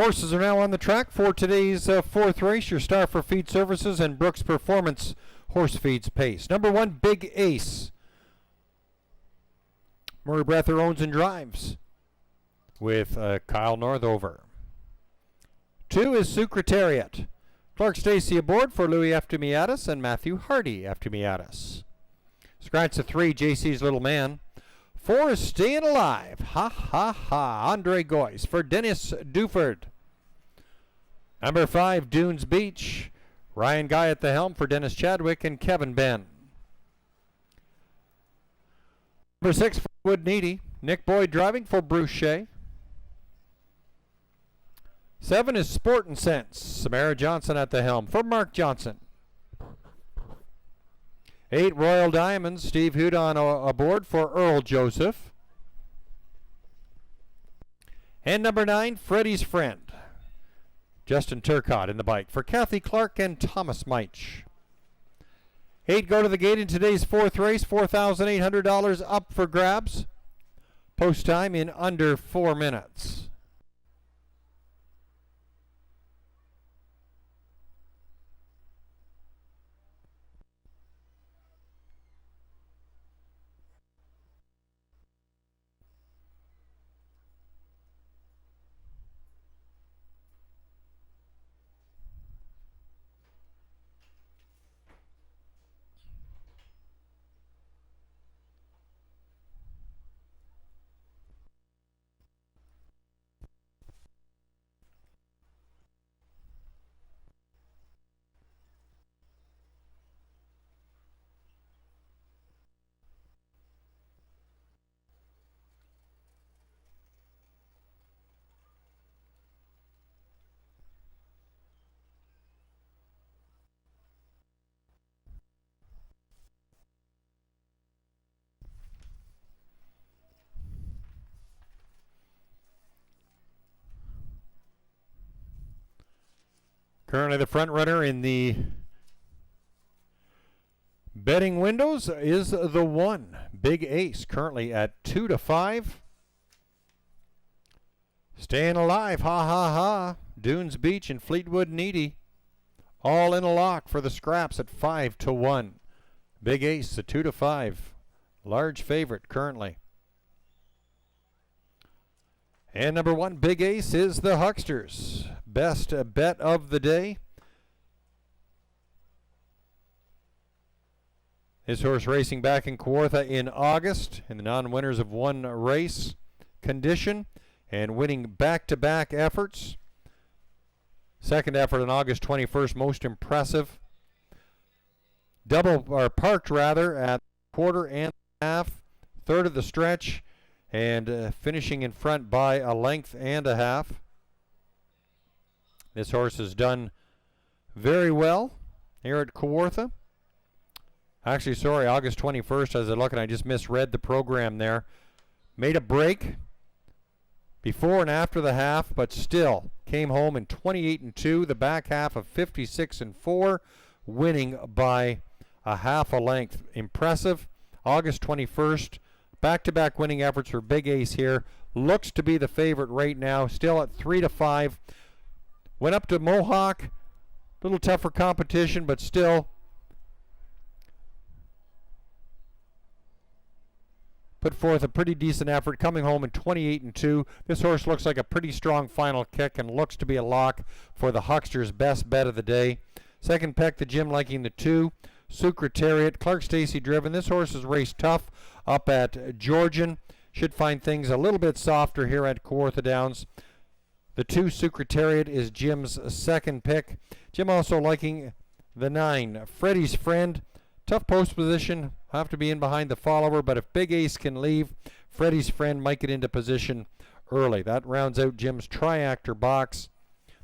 Horses are now on the track for today's fourth race. Your star for feed services and Brooks Performance Horse Feeds Pace. Number 1, Big Ace. Murray Breather owns and drives with Kyle Northover. 2 is Secretariat. Clark Stacy aboard for Louis Eftimiadis and Matthew Hardy Eftimiadis. Scratch the 3, JC's Little Man. 4 is Staying Alive. Ha ha ha. Andre Goyce for Dennis Duford. Number 5, Dunes Beach. Ryan Guy at the helm for Dennis Chadwick and Kevin Ben. Number 6, Wood Needy. Nick Boyd driving for Bruce Shea. 7 is Sport and Sense. Samara Johnson at the helm for Mark Johnson. 8, Royal Diamonds. Steve Hudon aboard for Earl Joseph. And number 9, Freddie's Friend. Justin Turcott in the bike for Kathy Clark and Thomas Meich. 8 go to the gate in today's fourth race. $4,800 up for grabs. Post time in under 4 minutes. Currently the front runner in the betting windows is the 1, Big Ace, currently at 2-5. Staying Alive, ha ha ha. Dunes Beach and Fleetwood Needy, all in a lock for the scraps at 5-1. Big Ace, a 2-5, large favorite currently. And number 1, Big Ace, is the Hucksters. Best bet of the day. This horse racing back in Kawartha in August in the non-winners of 1 race condition and winning back-to-back efforts. Second effort on August 21st, most impressive. Parked rather at quarter and half, third of the stretch, and finishing in front by a length and a half. This horse has done very well here at Kawartha. Actually, sorry, August 21st, as I look, and I just misread the program there. Made a break before and after the half, but still came home in 28-2, the back half of 56-4, winning by a half a length. Impressive. August 21st, back-to-back winning efforts for Big Ace here. Looks to be the favorite right now, still at 3-5. Went up to Mohawk, a little tougher competition, but still put forth a pretty decent effort, coming home in 28-2. This horse looks like a pretty strong final kick and looks to be a lock for the Hucksters' best bet of the day. Second peck, the Jim liking the 2. Secretariat, Clark Stacy driven. This horse is raced tough up at Georgian. Should find things a little bit softer here at Kawartha Downs. The 2, Secretariat, is Jim's second pick. Jim also liking the 9, Freddie's Friend. Tough post position, have to be in behind the follower, but if Big Ace can leave, Freddie's Friend might get into position early. That rounds out Jim's triactor box.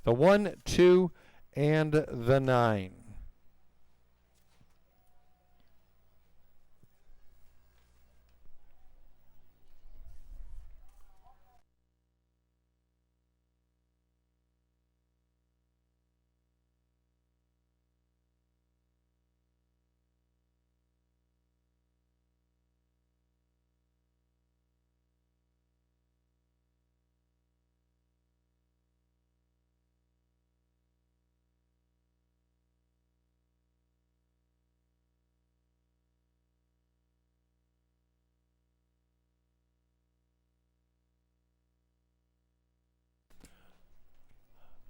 The 1, 2, and the 9.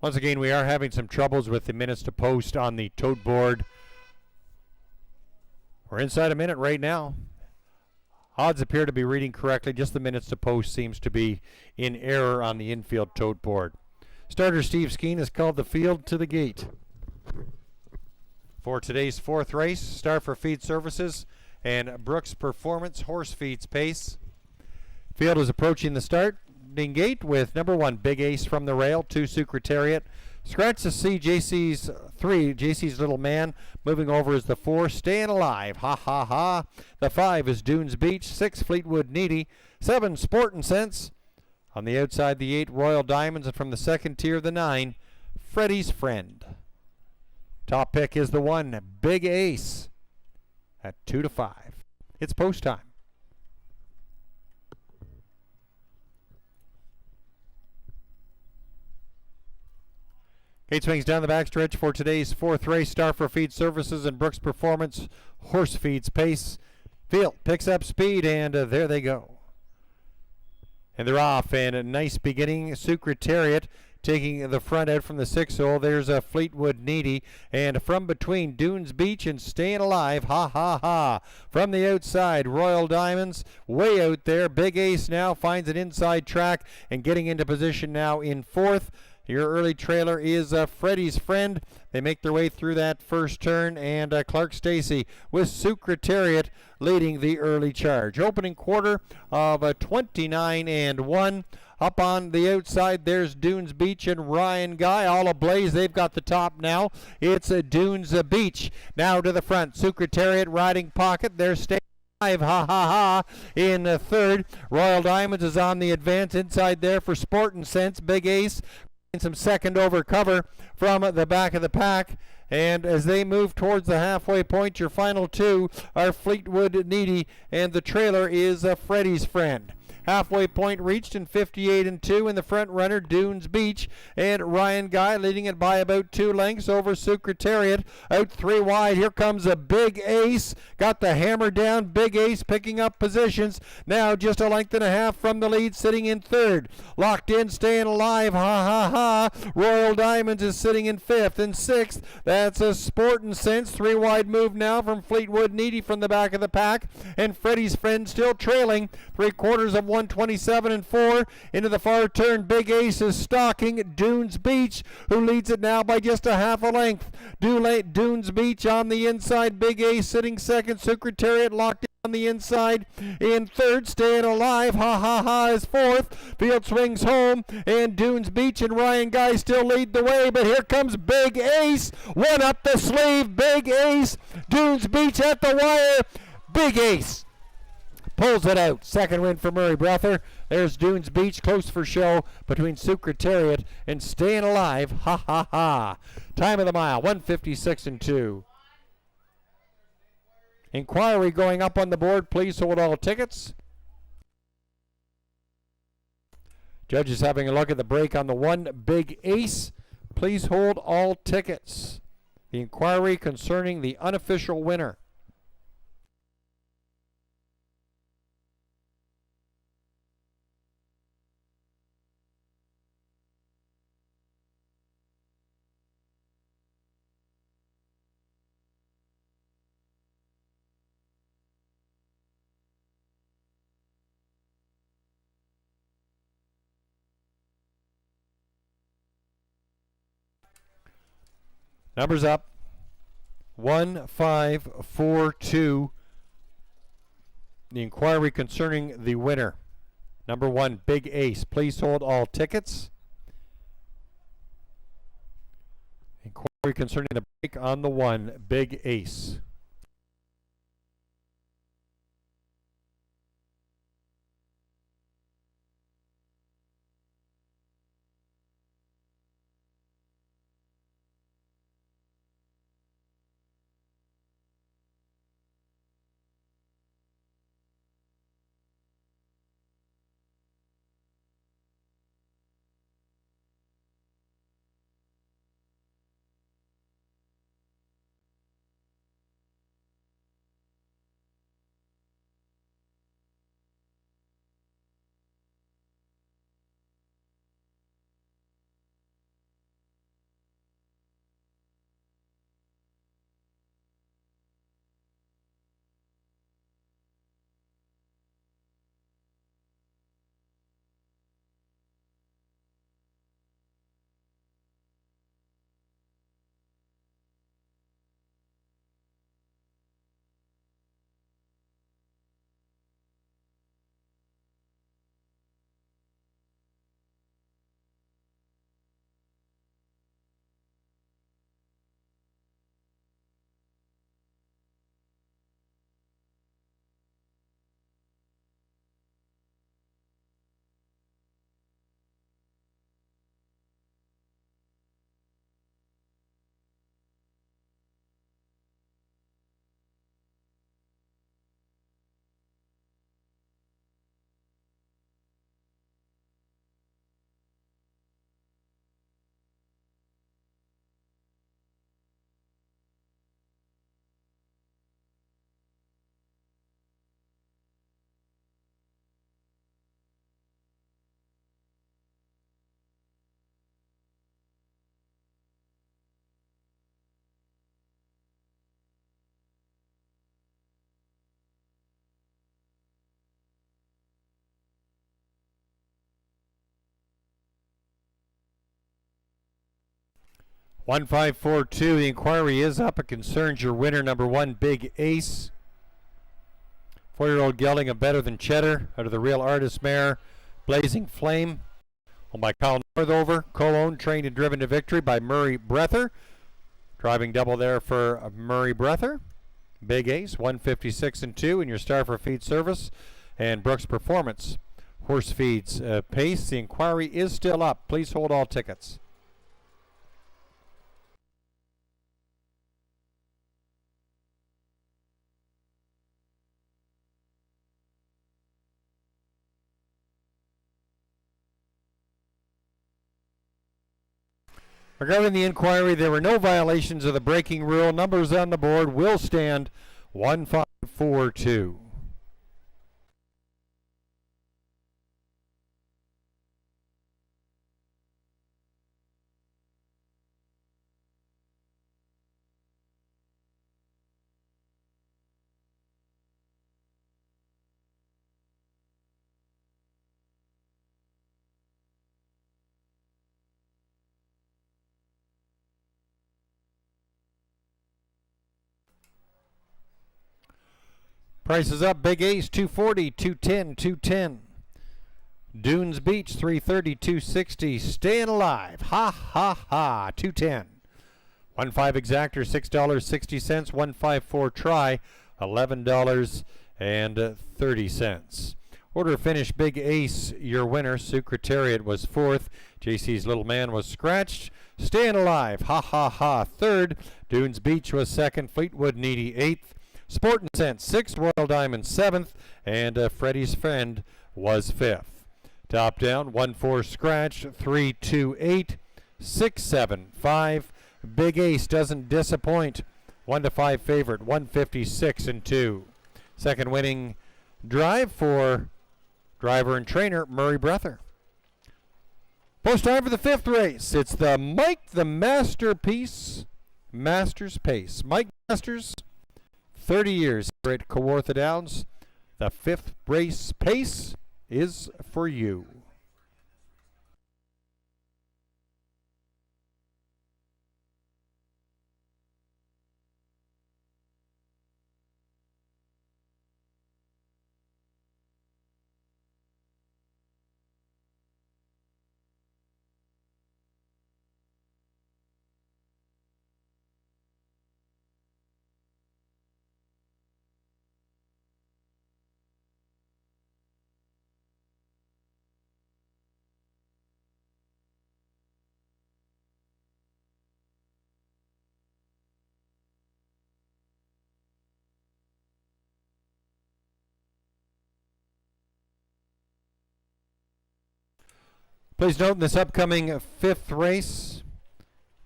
Once again, we are having some troubles with the minutes to post on the tote board. We're inside a minute right now. Odds appear to be reading correctly. Just the minutes to post seems to be in error on the infield tote board. Starter Steve Skeen has called the field to the gate. For today's fourth race, Star for Feed Services and Brooks Performance Horse Feeds Pace. Field is approaching the starting gate with number 1, Big Ace from the rail, 2, Secretariat. Scratch to see JC's 3, JC's Little Man. Moving over is the 4, Staying Alive, ha ha ha. The 5 is Dunes Beach, 6, Fleetwood Needy, 7, Sportin' Sense. On the outside, the 8, Royal Diamonds, and from the second tier, the 9, Freddie's Friend. Top pick is the 1, Big Ace, at 2 to 5. It's post time. Gate swings down the backstretch for today's fourth race. Star for Feed Services and Brooks Performance Horse Feeds Pace. Field picks up speed, and there they go. And they're off, and a nice beginning. Secretariat taking the front out from the 6 hole. There's a Fleetwood Needy, and from between Dunes Beach and Staying Alive, ha ha ha. From the outside, Royal Diamonds way out there. Big Ace now finds an inside track and getting into position now in 4th. Your early trailer is Freddie's Friend. They make their way through that first turn, and Clark Stacy with Secretariat leading the early charge. Opening quarter of 29-1. Up on the outside, there's Dunes Beach and Ryan Guy, all ablaze. They've got the top now. It's Dunes Beach now to the front. Secretariat riding pocket. They're staying alive, ha ha ha, in 3rd. Royal Diamonds is on the advance inside there for Sportin' Sense. Big Ace some second over cover from the back of the pack, and as they move towards the halfway point, your final 2 are Fleetwood Needy, and the trailer is Freddie's Friend. Halfway point reached in 58-2 in the front runner, Dunes Beach, and Ryan Guy leading it by about 2 lengths over Secretariat. Out 3 wide, here comes a Big Ace. Got the hammer down, Big Ace picking up positions. Now just a length and a half from the lead, sitting in 3rd. Locked in, Staying Alive, ha ha ha. Royal Diamonds is sitting in 5th and 6th. That's a Sportin' Sense. 3 wide move now from Fleetwood Needy from the back of the pack, and Freddie's Friend still trailing. 3/4 of 127-4 into the far turn. Big Ace is stalking Dunes Beach, who leads it now by just a half a length. Dunes Beach on the inside. Big Ace sitting second. Secretariat locked in on the inside in 3rd. Staying Alive, ha ha ha, is 4th. Field swings home, and Dunes Beach and Ryan Guy still lead the way, but here comes Big Ace. One up the sleeve. Big Ace. Dunes Beach at the wire. Big Ace pulls it out. Second win for Murray Breather. There's Dunes Beach, close for show between Secretariat and Staying Alive. Ha ha ha. Time of the mile, 156-2. Inquiry going up on the board. Please hold all tickets. Judges having a look at the break on the 1, Big Ace. Please hold all tickets. The inquiry concerning the unofficial winner. Numbers up. 1, 5, 4, 2. The inquiry concerning the winner. Number 1, Big Ace. Please hold all tickets. Inquiry concerning the break on the 1, Big Ace. 1542. The inquiry is up. It concerns your winner, number 1, Big Ace. 4-year-old gelding of Better Than Cheddar out of the Real Artist mare, Blazing Flame. Owned by Kyle Northover. Co-owned, trained, and driven to victory by Murray Breather. Driving double there for Murray Breather. Big Ace, 156 and 2, and your star for feed service. And Brooks Performance horse feeds pace. The inquiry is still up. Please hold all tickets. Regarding the inquiry, there were no violations of the breaking rule. Numbers on the board will stand 1542. Prices up. Big Ace 240, 210, 210. Dunes Beach 330, 260. Staying Alive, ha ha ha, 210. 1.5 exactor, $6.60. 154 try, $11.30. Order finish. Big Ace, your winner. Secretariat was 4th. JC's Little Man was scratched. Staying Alive, ha ha ha, 3rd. Dunes Beach was 2nd. Fleetwood Needy 8th. Sportin' Sense 6th, Royal Diamond 7th, and Freddie's Friend was 5th. Top down, 1-4 scratch, 3-2-8, 6-7-5. Big Ace doesn't disappoint. 1-5 favorite, 156 and 2. Second winning drive for driver and trainer Murray Breather. Post time for the 5th race. It's the Mike the Masterpiece Masters Pace. Mike Masters, 30 years here at Kawartha Downs. The 5th race pace is for you. Please note in this upcoming 5th race,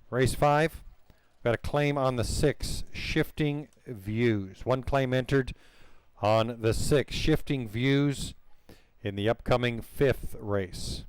race 5, got a claim on the 6, Shifting Views. One claim entered on the 6, Shifting Views, in the upcoming 5th race.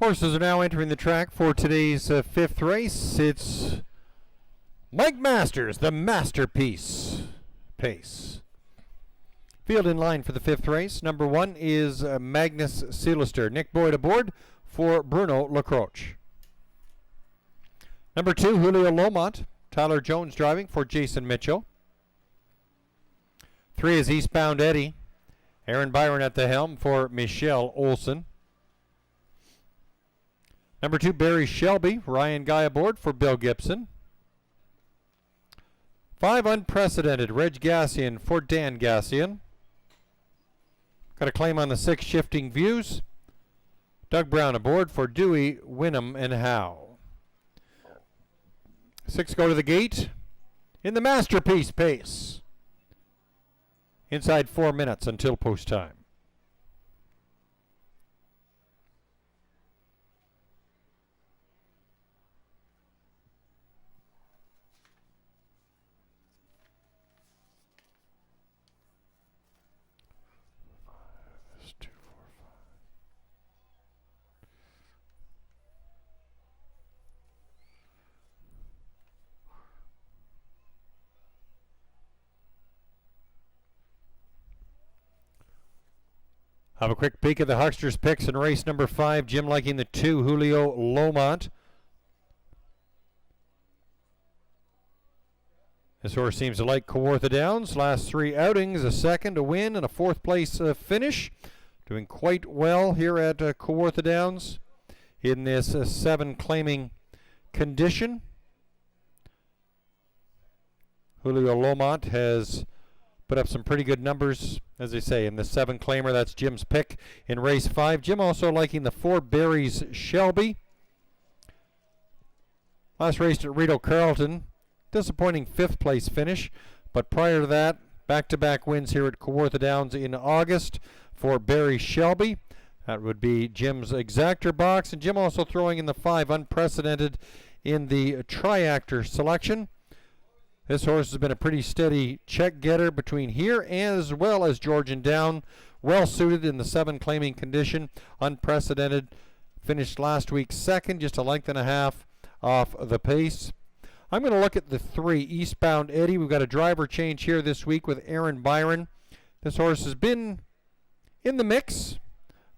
Horses are now entering the track for today's fifth race. It's Mike Masters, the Masterpiece Pace. Field in line for the fifth race. Number 1 is Magnus Seelister. Nick Boyd aboard for Bruno Lacroix. Number 2, Julio Lomont. Tyler Jones driving for Jason Mitchell. 3 is Eastbound Eddie. Aaron Byron at the helm for Michelle Olson. Number 2, Barry Shelby. Ryan Guy aboard for Bill Gibson. 5, Unprecedented. Reg Gassian for Dan Gassian. Got a claim on the 6, Shifting Views. Doug Brown aboard for Dewey, Wynnum, and Howe. 6 go to the gate in the Masterpiece Pace. Inside 4 minutes until post time. Have a quick peek at the Hucksters picks in race number 5. Jim liking the 2, Julio Lomont. This horse seems to like Kawartha Downs. Last 3 outings, a second, a win, and a 4th place finish. Doing quite well here at Kawartha Downs in this 7 claiming condition. Julio Lomont has put up some pretty good numbers, as they say, in the 7 claimer. That's Jim's pick in race 5. Jim also liking the 4, Barry's Shelby. Last race at Rito Carlton, disappointing 5th place finish, but prior to that, back-to-back wins here at Kawartha Downs in August for Barry Shelby. That would be Jim's exactor box, and Jim also throwing in the 5, Unprecedented, in the triactor selection. This horse has been a pretty steady check getter between here as well as Georgian Down. Well suited in the 7 claiming condition. Unprecedented finished last week 2nd, just a length and a half off the pace. I'm going to look at the 3, Eastbound Eddie. We've got a driver change here this week with Aaron Byron. This horse has been in the mix,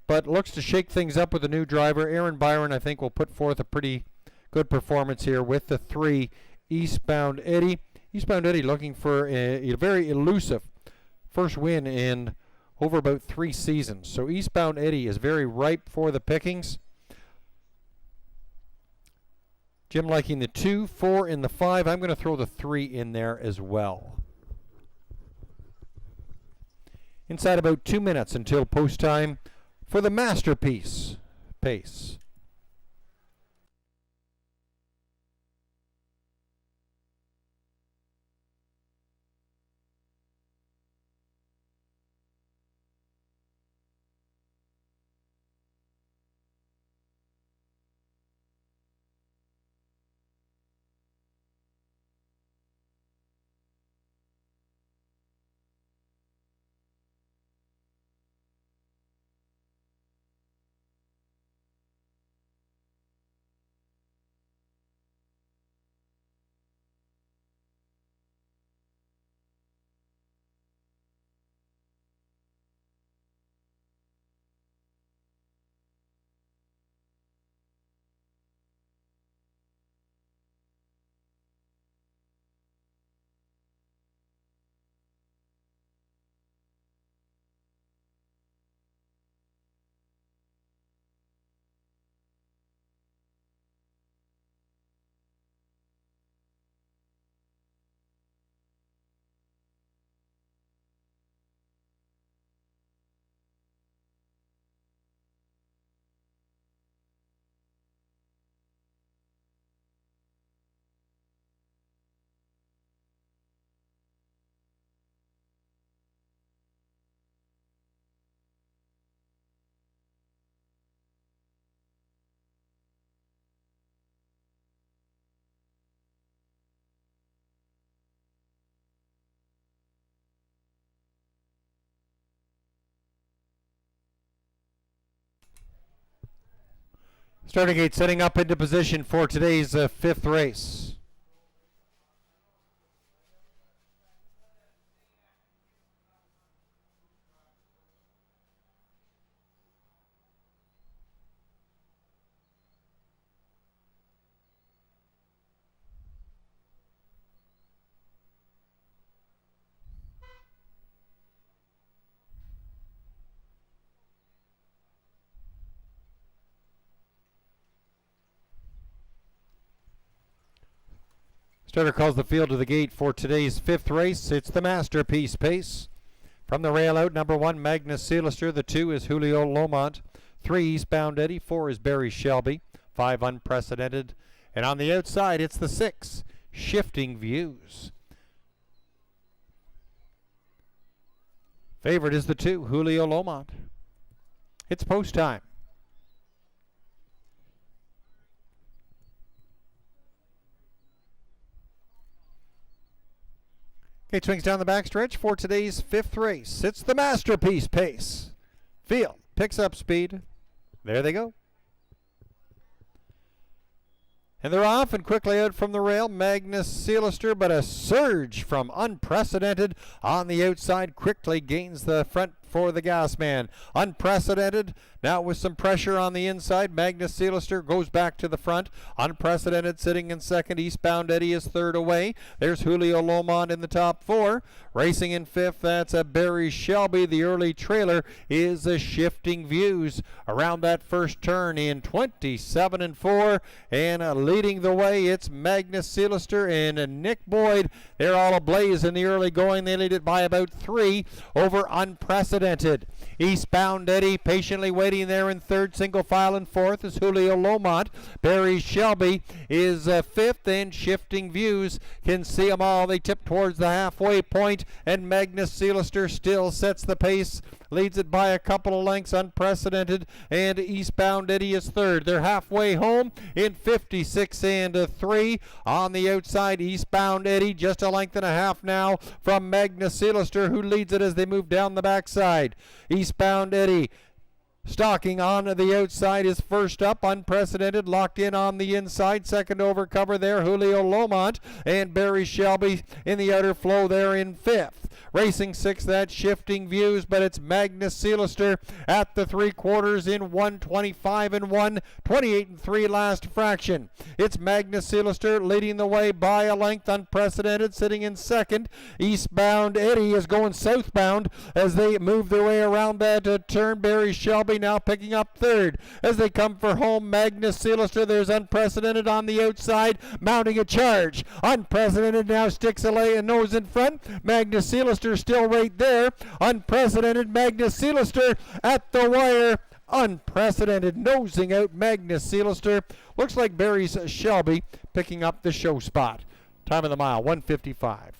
but looks to shake things up with a new driver. Aaron Byron, I think, will put forth a pretty good performance here with the 3, Eastbound Eddie. Eastbound Eddie looking for a very elusive first win in over about 3 seasons. So Eastbound Eddie is very ripe for the pickings. Jim liking the 2, 4, and the 5. I'm going to throw the 3 in there as well. Inside about 2 minutes until post time for the Masterpiece Pace. Starting gate setting up into position for today's fifth race. Starter calls the field to the gate for today's fifth race. It's the Masterpiece Pace. From the rail out, number 1, Magnus Seelister. The 2 is Julio Lomont. 3, Eastbound Eddie. 4 is Barry Shelby. 5, Unprecedented. And on the outside, it's the 6, Shifting Views. Favorite is the 2, Julio Lomont. It's post time. Gate swings down the backstretch for today's fifth race. It's the Masterpiece Pace. Field picks up speed. There they go. And they're off and quickly out from the rail. Magnus Seelister, but a surge from Unprecedented on the outside quickly gains the front for the gas man. Unprecedented now with some pressure on the inside. Magnus Seelister goes back to the front. Unprecedented sitting in second. Eastbound Eddie is third away. There's Julio Lomont in the top 4. Racing in fifth, that's a Barry Shelby. The early trailer is a Shifting Views around that first turn in 27 and 4. And leading the way, it's Magnus Seelister and Nick Boyd. They're all ablaze in the early going. They lead it by about 3 over Unprecedented. Eastbound Eddie patiently waiting there in third. Single file in fourth is Julio Lomont. Barry Shelby is fifth, and Shifting Views can see them all. They tip towards the halfway point, and Magnus Seelister still sets the pace. Leads it by a couple of lengths. Unprecedented and Eastbound Eddie is third. They're halfway home in 56 and 3. On the outside, Eastbound Eddie just a length and a half now from Magnus Seelister, who leads it as they move down the backside. Eastbound Eddie stalking on the outside is first up. Unprecedented locked in on the inside. Second over cover there, Julio Lomont, and Barry Shelby in the outer flow there in fifth. Racing sixth, that's Shifting Views, but it's Magnus Seelister at the 3/4 in 1:25 and 1, 28 and 3 last fraction. It's Magnus Seelister leading the way by a length. Unprecedented sitting in second. Eastbound Eddie is going southbound as they move their way around that turn. Barry Shelby now picking up third as they come for home. Magnus Seelister, there's Unprecedented on the outside, mounting a charge. Unprecedented now sticks a nose in front. Magnus Seelister still right there. Unprecedented, Magnus Seelister at the wire. Unprecedented nosing out Magnus Seelister. Looks like Barry Shelby picking up the show spot. Time of the mile, 1:55.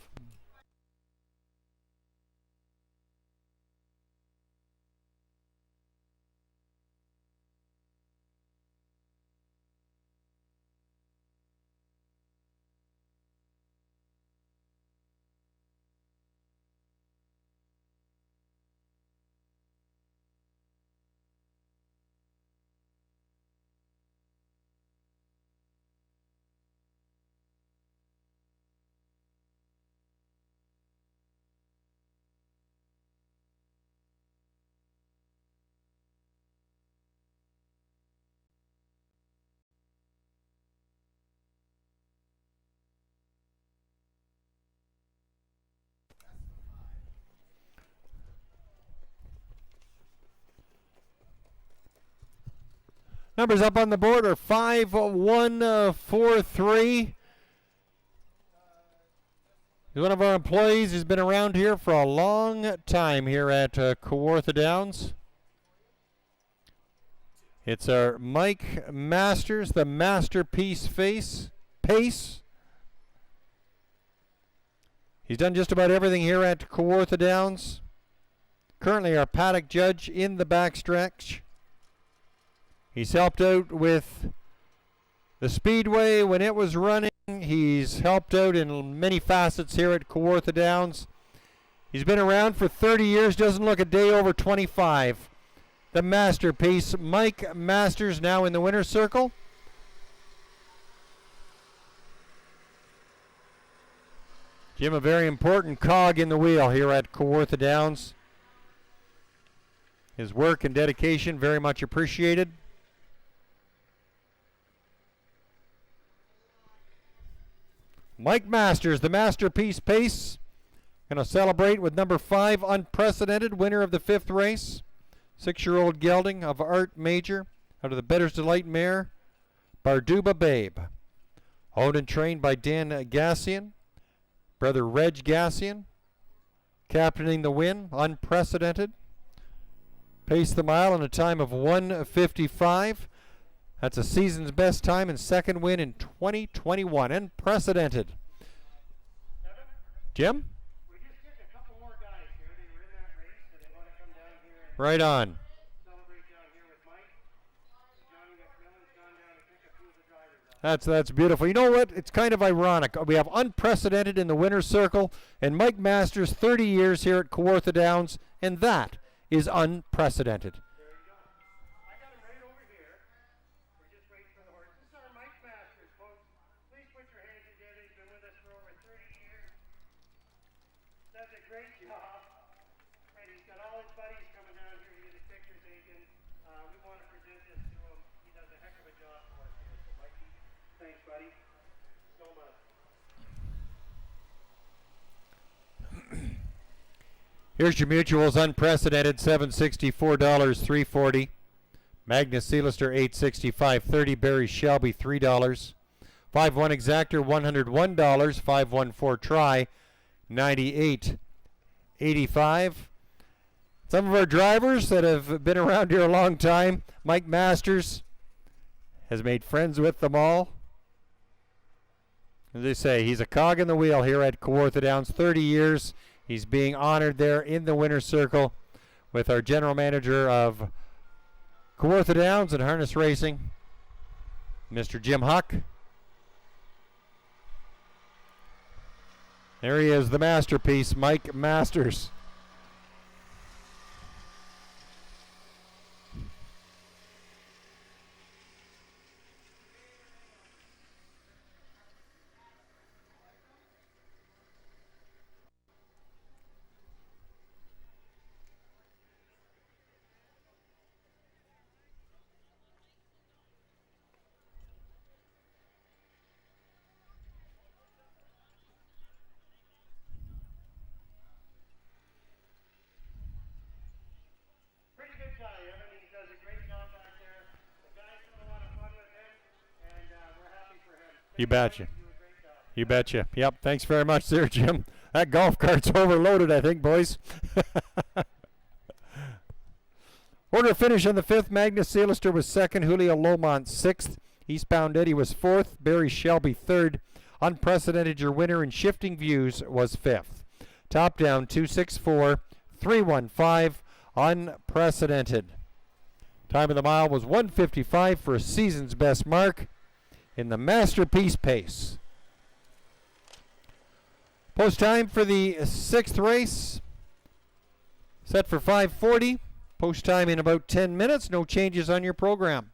Numbers up on the board are 5, 1, 4, 3. He's one of our employees. He's been around here for a long time here at Kawartha Downs. It's our Mike Masters, the Masterpiece Pace. He's done just about everything here at Kawartha Downs. Currently our paddock judge in the backstretch. He's helped out with the Speedway when it was running. He's helped out in many facets here at Kawartha Downs. He's been around for 30 years, doesn't look a day over 25. the masterpiece, Mike Masters, now in the winner's circle. Jim, a very important cog in the wheel here at Kawartha Downs. His work and dedication very much appreciated. Mike Masters, the masterpiece pace. Going to celebrate with number 5, Unprecedented, winner of the 5th race. 6-year-old gelding of Art Major out of the Better's Delight mare, Barduba Babe. Owned and trained by Dan Gassian, brother Reg Gassian. Captaining the win, Unprecedented. Paced the mile in a time of 1:55. That's a season's best time and second win in 2021. Unprecedented. Jim? We just get a couple more guys here. They were in that race, and they want to come down here and Right on. celebrate down here with Mike. Johnny McMillan's gone down to pick a few of the drivers up. That's beautiful. You know what? It's kind of ironic. We have Unprecedented in the winner's circle and Mike Masters, 30 years here at Kawartha Downs, and that is unprecedented. There you go. I got him right over here. We're just waiting for the horse. This is our Mike Masters, folks. Please put your hands together. He's been with us for over 30 years. Does a great job. And he's got all his buddies coming down here to get his picture taken. We want to present this to him. He does a heck of a job for us here. So, Mikey, thanks, buddy. So much. Here's your mutuals. Unprecedented, $764, $340. Magnus Sealister, $865.30. Barry Shelby, $3. 5-1 Exactor, $101. 5-1-4 Try, $98.85. Some of our drivers that have been around here a long time. Mike Masters has made friends with them all. As they say, he's a cog in the wheel here at Kawartha Downs. 30 years. He's being honored there in the winner's circle with our general manager of Kawartha Downs and Harness Racing, Mr. Jim Huck. There he is, the masterpiece, Mike Masters. Pretty good guy, Evan. He does a great job back there. The guys have a lot of fun with him, and we're happy for him. You betcha. You do a great job. You betcha. Yep, thanks very much there, Jim. That golf cart's overloaded, I think, boys. Order finish on the 5th. Magnus Sealister was 2nd. Julio Lomont 6th. Eastbound Eddie was 4th. Barry Shelby 3rd. Unprecedented, your winner in Shifting Views, was 5th. Top down 264, 315. Unprecedented. Time of the mile was 1:55 for a season's best mark in the masterpiece pace. Post time for the 6th race, set for 5:40. Post time in about 10 minutes. No changes on your program.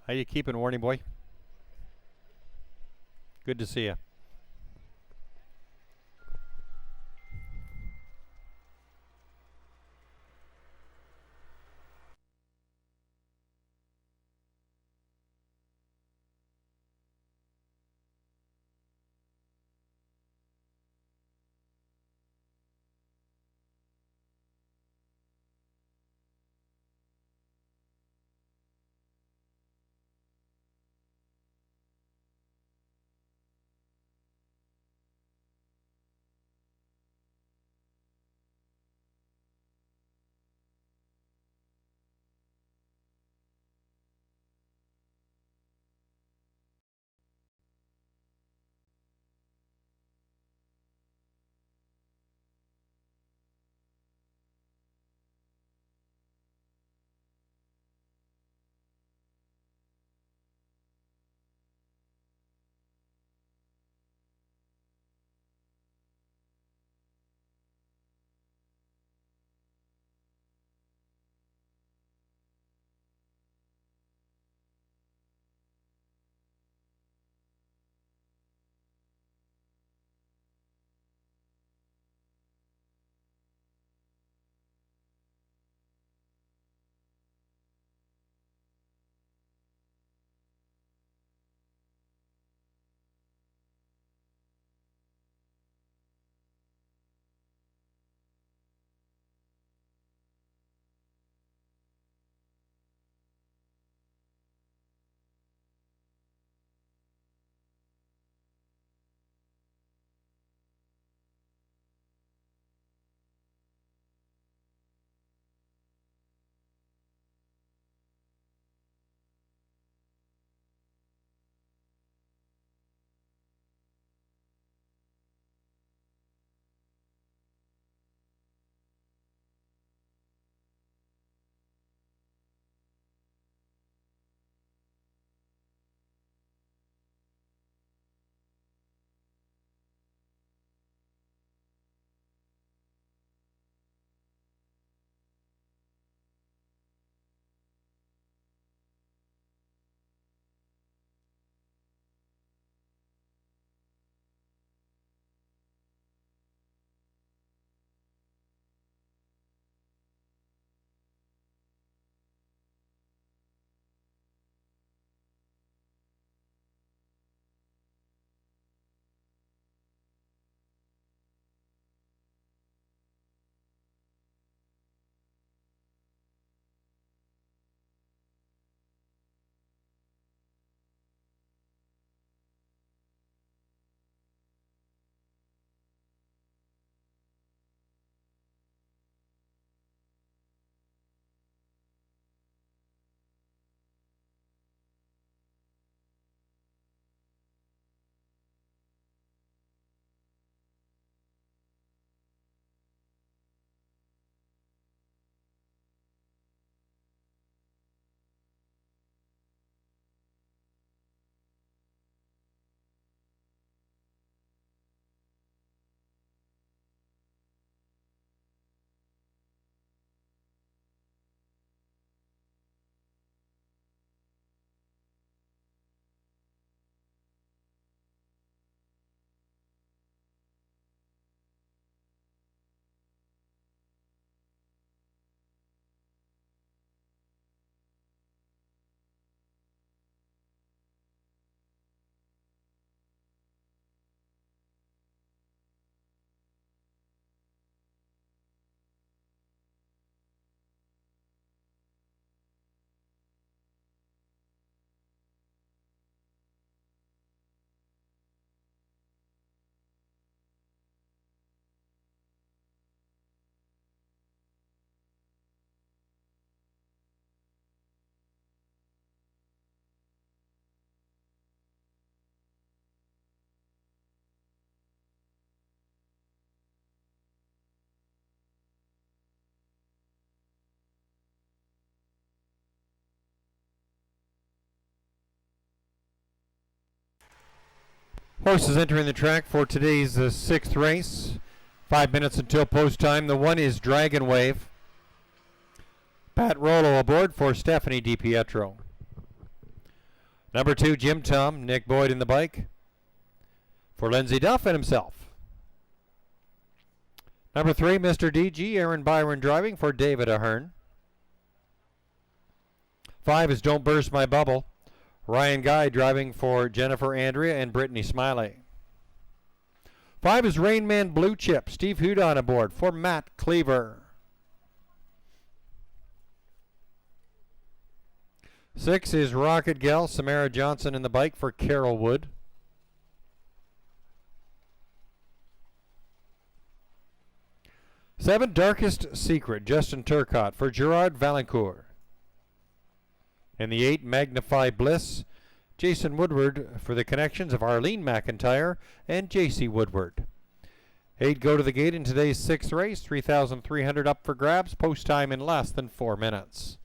How you keeping, Warning Boy? Good to see you. Horses entering the track for today's sixth race. 5 minutes until post time. The one is Dragon Wave. Pat Rollo aboard for Stephanie DiPietro. Number 2, Jim Tom, Nick Boyd in the bike for Lindsey Duff and himself. Number 3, Mr. DG, Aaron Byron driving for David Ahern. 5 is Don't Burst My Bubble, Ryan Guy driving for Jennifer Andrea and Brittany Smiley. 5 is Rainman Blue Chip, Steve Hudon aboard for Matt Cleaver. 6 is Rocket Gal, Samara Johnson in the bike for Carol Wood. 7, Darkest Secret, Justin Turcott for Gerard Valancourt. And the 8, Magnify Bliss, Jason Woodward for the connections of Arlene McIntyre and JC Woodward. 8 go to the gate in today's 6th race, 3,300 up for grabs, post time in less than 4 minutes.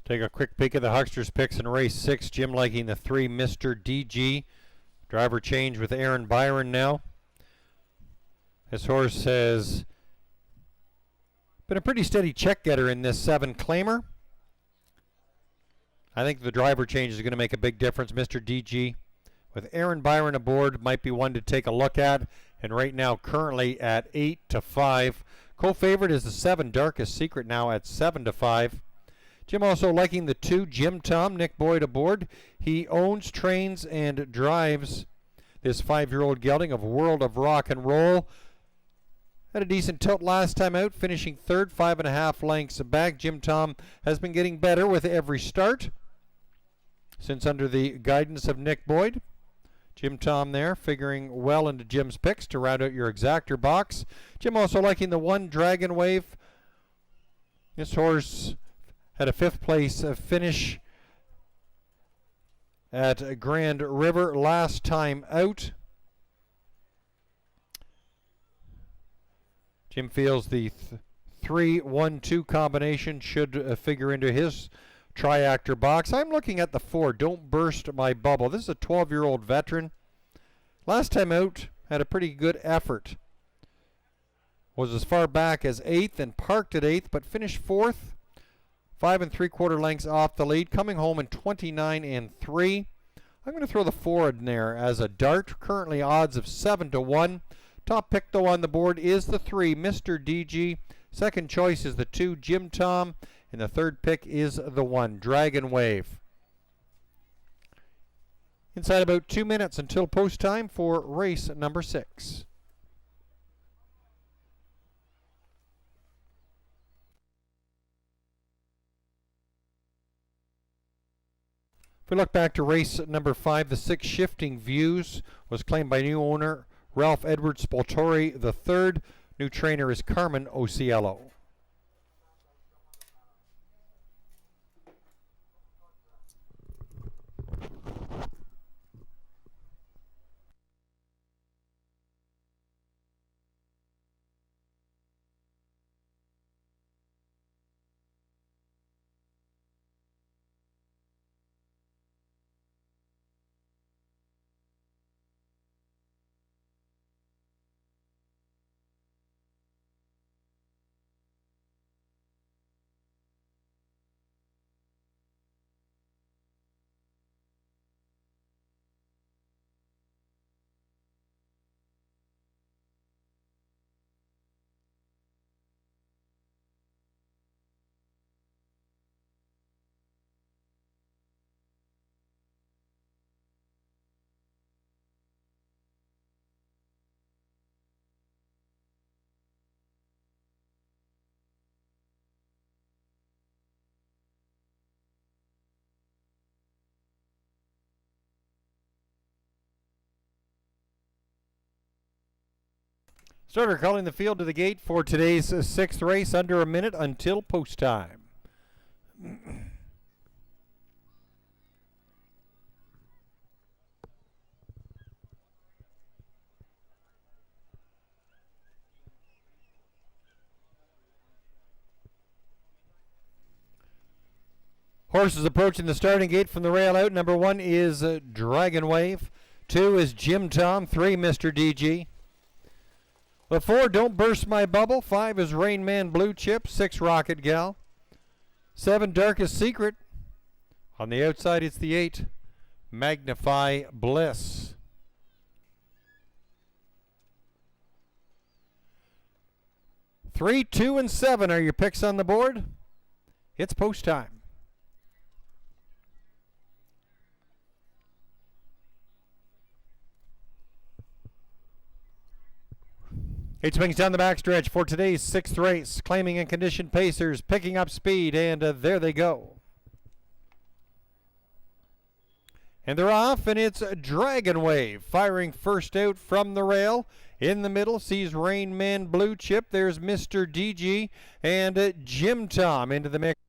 Take a quick peek at the Hucksters picks in race 6. Jim liking the 3, Mr. DG. Driver change with Aaron Byron now. This horse has been a pretty steady check getter in this 7 claimer. I think the driver change is going to make a big difference. Mr. DG with Aaron Byron aboard might be one to take a look at. And right now currently at 8-5. Co-favorite is the 7, Darkest Secret, now at 7-5. Jim also liking the 2, Jim Tom, Nick Boyd aboard. He owns, trains, and drives this 5-year-old gelding of World of Rock and Roll. Had a decent tilt last time out, finishing 3rd, 5.5 lengths back. Jim Tom has been getting better with every start since under the guidance of Nick Boyd. Jim Tom there, figuring well into Jim's picks to round out your exactor box. Jim also liking the 1, Dragon Wave. This horse had a 5th place finish at Grand River last time out. Jim feels the 3-1-2 combination should figure into his triactor box. I'm looking at the 4, Don't Burst My Bubble. This is a 12-year-old veteran. Last time out, had a pretty good effort. Was as far back as 8th and parked at 8th, but finished 4th. 5 3/4 lengths off the lead, coming home in 29-3. I'm going to throw the 4 in there as a dart. Currently odds of 7-1. Top pick though on the board is the 3, Mr. DG. Second choice is the 2, Jim Tom. And the 3rd pick is the 1, Dragon Wave. Inside about 2 minutes until post time for race number 6. If we look back to race number 5, the 6, Shifting Views, was claimed by new owner Ralph Edward Spoltori III. New trainer is Carmen Ociello. Starter calling the field to the gate for today's sixth race, under a minute until post time. Horses approaching the starting gate from the rail out. Number 1 is Dragon Wave. 2 is Jim Tom. 3, Mr. DG. The 4, Don't Burst My Bubble. 5 is Rain Man Blue Chip. 6, Rocket Gal. 7, Darkest Secret. On the outside, it's the 8, Magnify Bliss. Three, 2, and 7 are your picks on the board. It's post time. Eight swings down the backstretch for today's sixth race. Claiming and conditioned pacers, picking up speed, and there they go. And they're off, and it's Dragon Wave firing first out from the rail. In the middle sees Rain Man Blue Chip. There's Mr. DG and Jim Tom into the mix.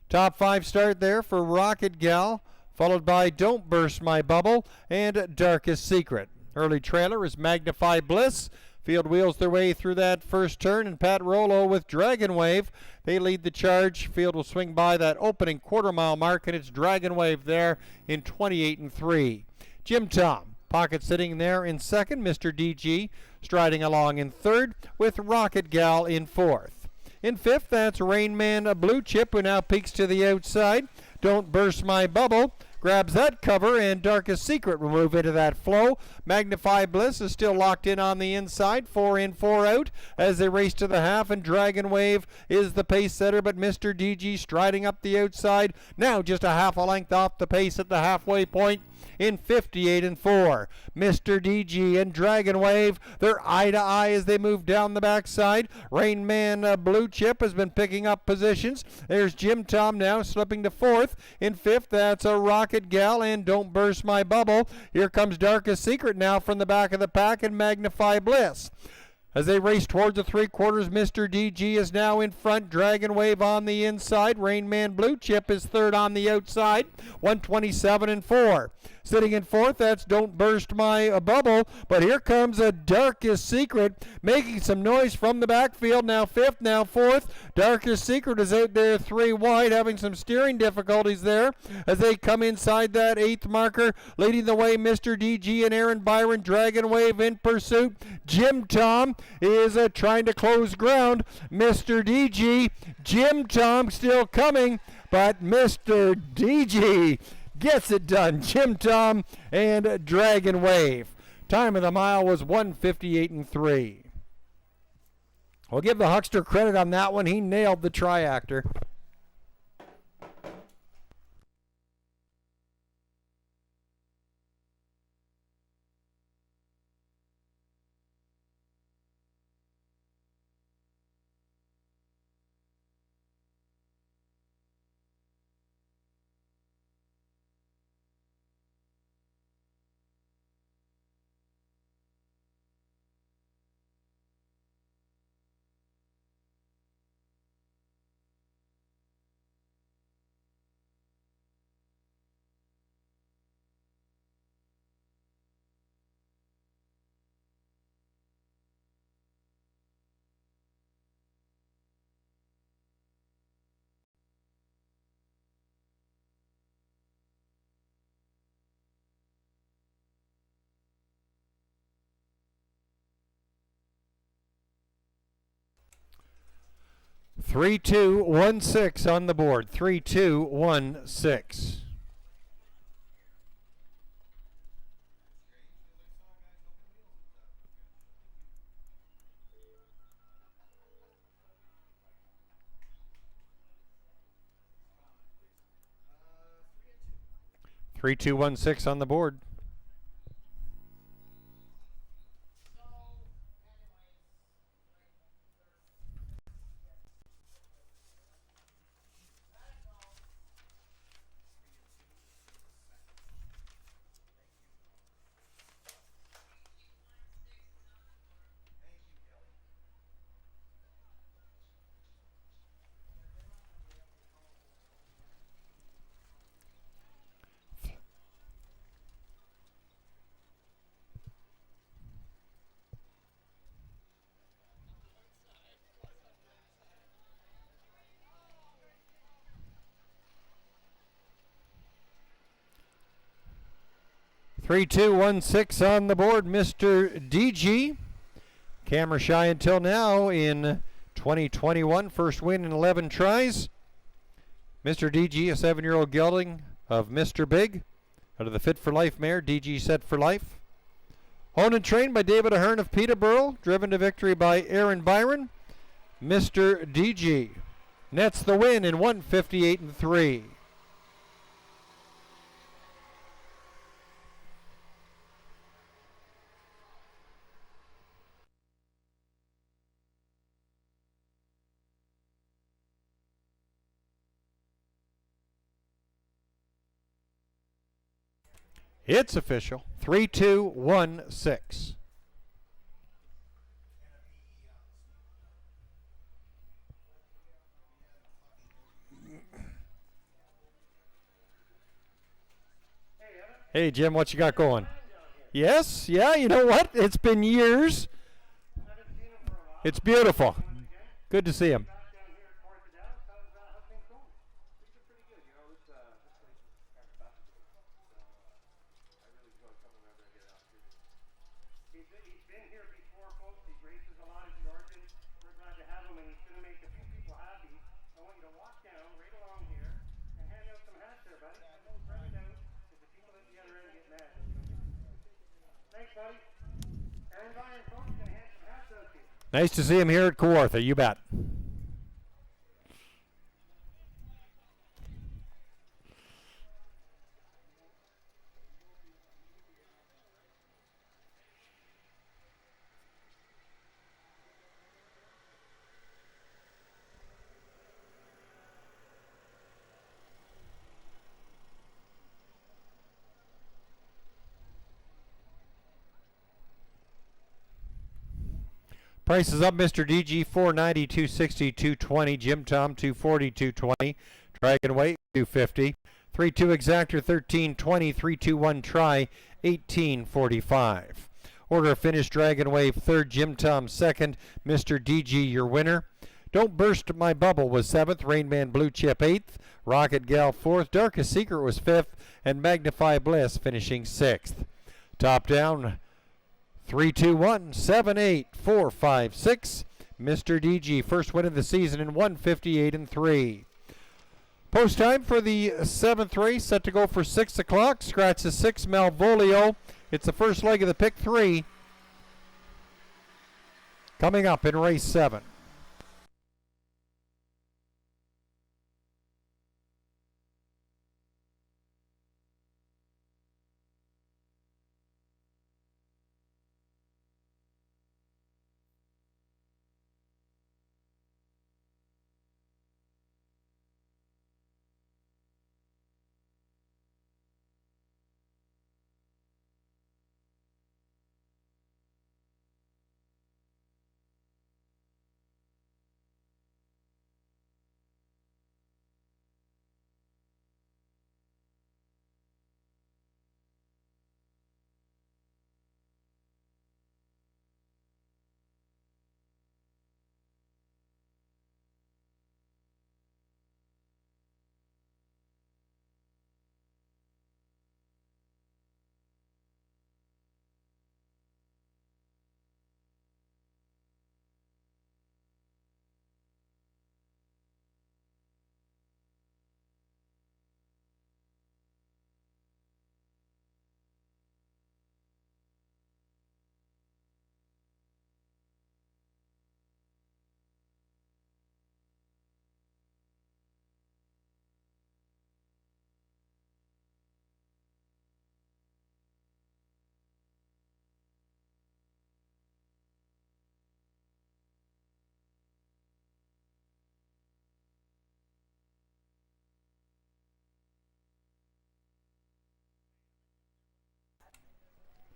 Top 5 start there for Rocket Gal, followed by Don't Burst My Bubble and Darkest Secret. Early trailer is Magnify Bliss. Field wheels their way through that first turn, and Pat Rollo with Dragon Wave. They lead the charge. Field will swing by that opening quarter-mile mark, and it's Dragon Wave there in 28 and 3. Jim Tom, pocket sitting there in second. Mr. DG striding along in third, with Rocket Gal in fourth. In fifth, that's Rain Man Blue Chip, who now peeks to the outside. Don't Burst My Bubble grabs that cover, and Darkest Secret will move into that flow. Magnify Bliss is still locked in on the inside. 4 in, 4 out as they race to the half, and Dragon Wave is the pace setter, but Mr. DG striding up the outside. Now just a half a length off the pace at the halfway point in 58 and 4. Mr. DG and Dragon Wave, they're eye to eye as they move down the backside. Rain Man Blue Chip has been picking up positions. There's Jim Tom now slipping to fourth. In fifth, that's a Rocket Gal and Don't Burst My Bubble. Here comes Darkest Secret now from the back of the pack, and Magnify Bliss. As they race towards the three-quarters, Mr. DG is now in front. Dragon Wave on the inside. Rain Man Blue Chip is third on the outside. 127 and 4. Sitting in fourth, that's Don't Burst My Bubble. But here comes a Darkest Secret making some noise from the backfield. Now fifth, now fourth. Darkest Secret is out there 3 wide, having some steering difficulties there as they come inside that 8th marker. Leading the way, Mr. DG and Aaron Byron. Dragon Wave in pursuit. Jim Tom is trying to close ground. Mr. DG, Jim Tom still coming, but Mr. DG gets it done. Jim Tom and Dragon Wave. Time of the mile was 1:58 and 3. We'll give the huckster credit on that one. He nailed the triactor. Three, 2, 1, 6 on the board. 3, 2, 1, 6. Three, 2, 1, 6 on the board. 3-2-1-6 on the board, Mr. DG. Camera shy until now in 2021. First win in 11 tries. Mr. DG, a 7-year-old gelding of Mr. Big. Out of the Fit for Life mare, DG Set for Life. Owned and trained by David Ahern of Peterborough. Driven to victory by Aaron Byron. Mr. DG nets the win in 158-3. It's official. 3-2-1-6. Hey, Jim, what you got going? Yes, yeah, you know what? It's been years. It's beautiful. Good to see him. He's been here before, folks. He races a lot in Georgia. We're glad to have him, and he's going to make a few people happy. I want you to walk down right along here and hand out some hats there, buddy. I know spread it out because the people at the other end get mad. Thanks, buddy. Aaron Byron, folks, going to hand some hats out to you. Nice to see him here at Kawartha, you bet. Prices up, Mr. DG, 490, 260, 220. Jim Tom, 240, 220. Dragon Weight, 250. 3-2 Exactor, 1320. 3-2-1 Try, 1845. Order of finish, Dragon Wave third, Jim Tom second, Mr. DG your winner. Don't Burst My Bubble was 7th, Rainman Blue Chip 8th, Rocket Gal 4th, Darkest Secret was 5th, and Magnify Bliss finishing 6th. Top down, 3-2-1, 7-8, 4-5-6. Mr. DG, first win of the season in 158-3. Post time for the 7th race, set to go for 6 o'clock. Scratch the 6, Malvolio. It's the first leg of the pick 3. Coming up in race 7.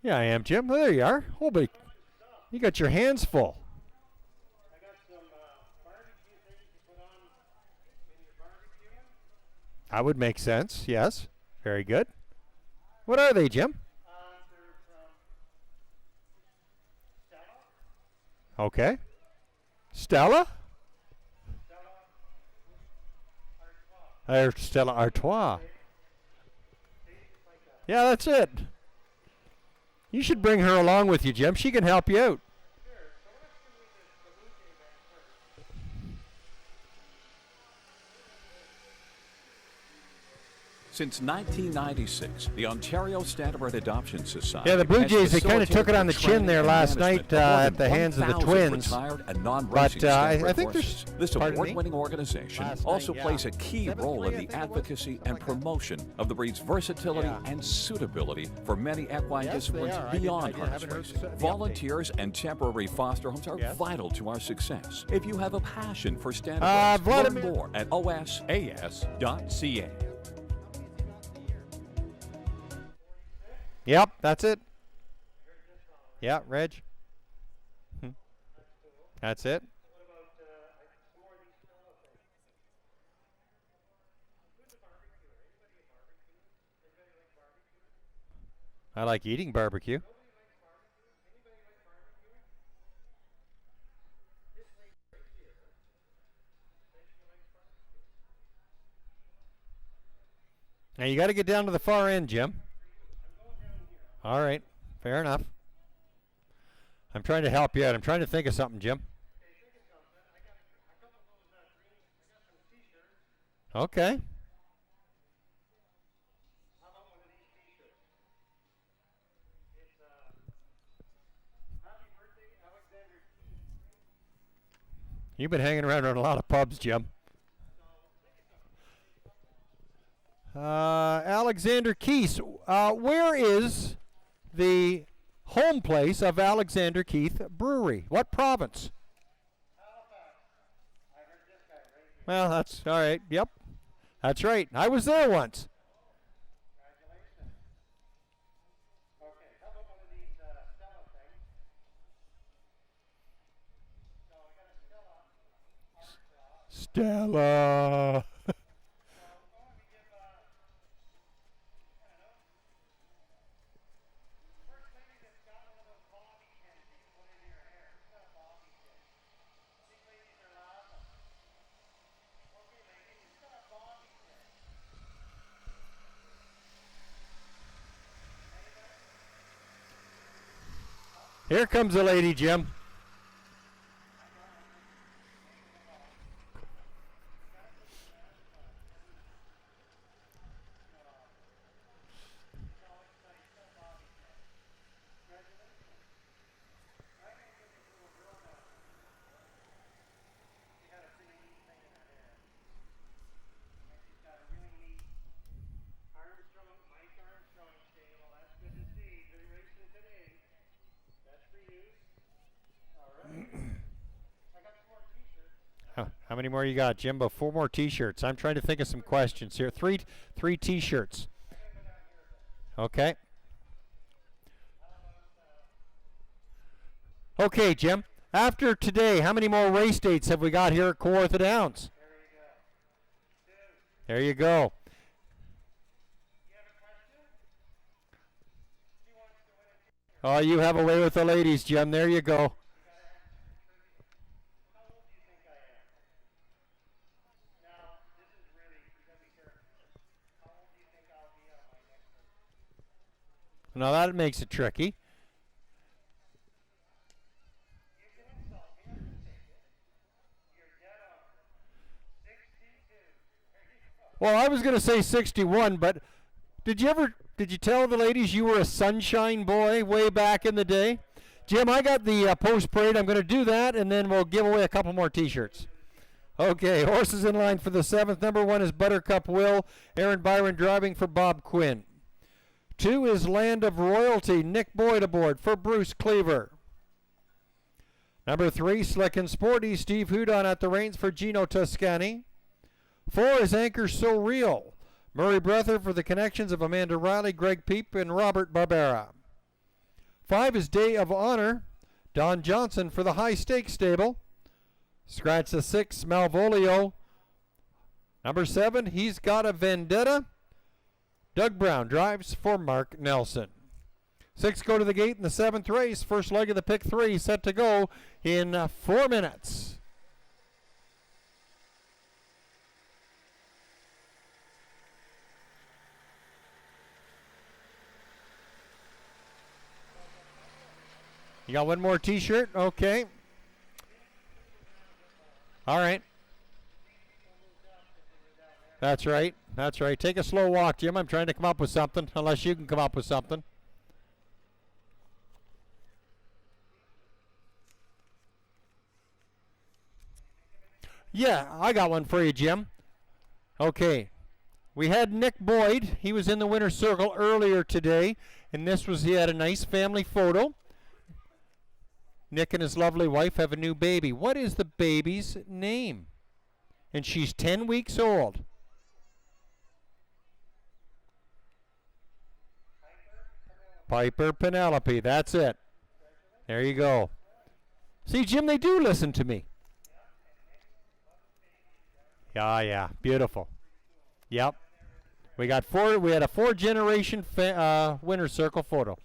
Yeah, I am, Jim. There you are. Oh, but you got your hands full. I got some barbecue things to put on in your barbecue. That would make sense, yes. Very good. What are they, Jim? They're from Stella. Okay. Stella? Stella Artois. Stella Artois. Yeah, that's it. You should bring her along with you, Jim. She can help you out. Sure. So let's do the Blue Jay event first. Since 1996, the Ontario Standard Adoption Society. Yeah, the Blue has Jays, they kind of took facilitated it on the chin training there and last management night of more at than the hands of the 1,000 Twins. retired and non-racing But I standard think horses. there's. This Pardon me? award-winning organization Last also night, plays yeah. a key 7-3, role I in the think it was, advocacy something and like that. promotion of the breed's versatility Yeah. and suitability for many equine Yes, they disciplines are. I didn't- beyond I harness haven't heard racing. the update. Volunteers and temporary foster homes are Yes. vital to our success. If you have a passion for standard learn Vladimir. more at osas.ca. Yep, that's it. Yeah, Reg. That's it. What about some more of these Stella things? Who's a barbecuer? Anybody a barbecue? Anybody like barbecue? I like eating barbecue. Nobody likes barbecue? Anybody like barbecue? This lady right here says she likes barbecue. Now you got to get down to the far end, Jim. I'm going down here. All right, fair enough. I'm trying to help you out. I'm trying to think of something, Jim. Okay, think of something. I got a couple of those green. I got some T-shirts. Okay. How about one of these T-shirts? It's Happy Birthday, Alexander Keith. You've been hanging around a lot of pubs, Jim. Alexander Keith. Where is the home place of Alexander Keith Brewery? What province? Halifax. I heard this guy right here. Well, that's all right. Yep, that's right. I was there once. Congratulations. Okay, how about one of these Stella things? So I got a Stella heartthrob. Stella. So why don't we give, I don't know. First lady that's got one of those bobby pins you can put into your hair. Who's got a bobby pin? These ladies are laughing. Okay, ladies, who's got a bobby pin? Here comes a lady, Jim. She had a pretty neat thing in her hair. And she's got a really neat Armstrong, Mike Armstrong stable. That's good to see. Good racing today. That's for you. All right. I got some more T-shirts. How many more you got, Jimbo? 4 more T-shirts. I'm trying to think of some questions here. Three T-shirts. I gotta go down here a bit. Okay. How about, Okay, Jim. After today, how many more race dates have we got here at Kawartha Downs? there you go. Two. There you go. You have a question? She wants to win a T-shirt. Oh, you have a way with the ladies, Jim. There you go. You gotta answer some trivia. How old do you think I am? Now, this is really, you gotta be careful. How old do you think I'll be on my next birthday? Now that makes it tricky. You can insult me, I can take it. You're dead on. 62. There you go. Well, I was going to say 61, but did you tell the ladies you were a sunshine boy way back in the day? Jim, I got the post parade. I'm going to do that, and then we'll give away a couple more T-shirts. Okay, horses in line for the 7th. Number 1 is Buttercup Will. Aaron Byron driving for Bob Quinn. 2 is Land of Royalty. Nick Boyd aboard for Bruce Cleaver. Number 3, Slick and Sporty. Steve Houdon at the reins for Gino Toscani. 4 is Anchor So Real. Murray Breather for the connections of Amanda Riley, Greg Peep, and Robert Barbera. 5 is Day of Honor. Don Johnson for the High Stakes Stable. Scratch the 6, Malvolio. Number 7, He's Got a Vendetta. Doug Brown drives for Mark Nelson. 6 go to the gate in the 7th race. First leg of the pick 3 set to go in 4 minutes. You got one more T-shirt? Okay. All right. That's right. That's right. Take a slow walk, Jim. I'm trying to come up with something, unless you can come up with something. Yeah, I got one for you, Jim. Okay. We had Nick Boyd. He was in the winner's circle earlier today, and he had a nice family photo. Nick and his lovely wife have a new baby. What is the baby's name? And she's 10 weeks old. Piper Penelope. That's it. There you go. See, Jim, they do listen to me. Yeah. Beautiful. Yep. We had a 4-generation winner's circle photo.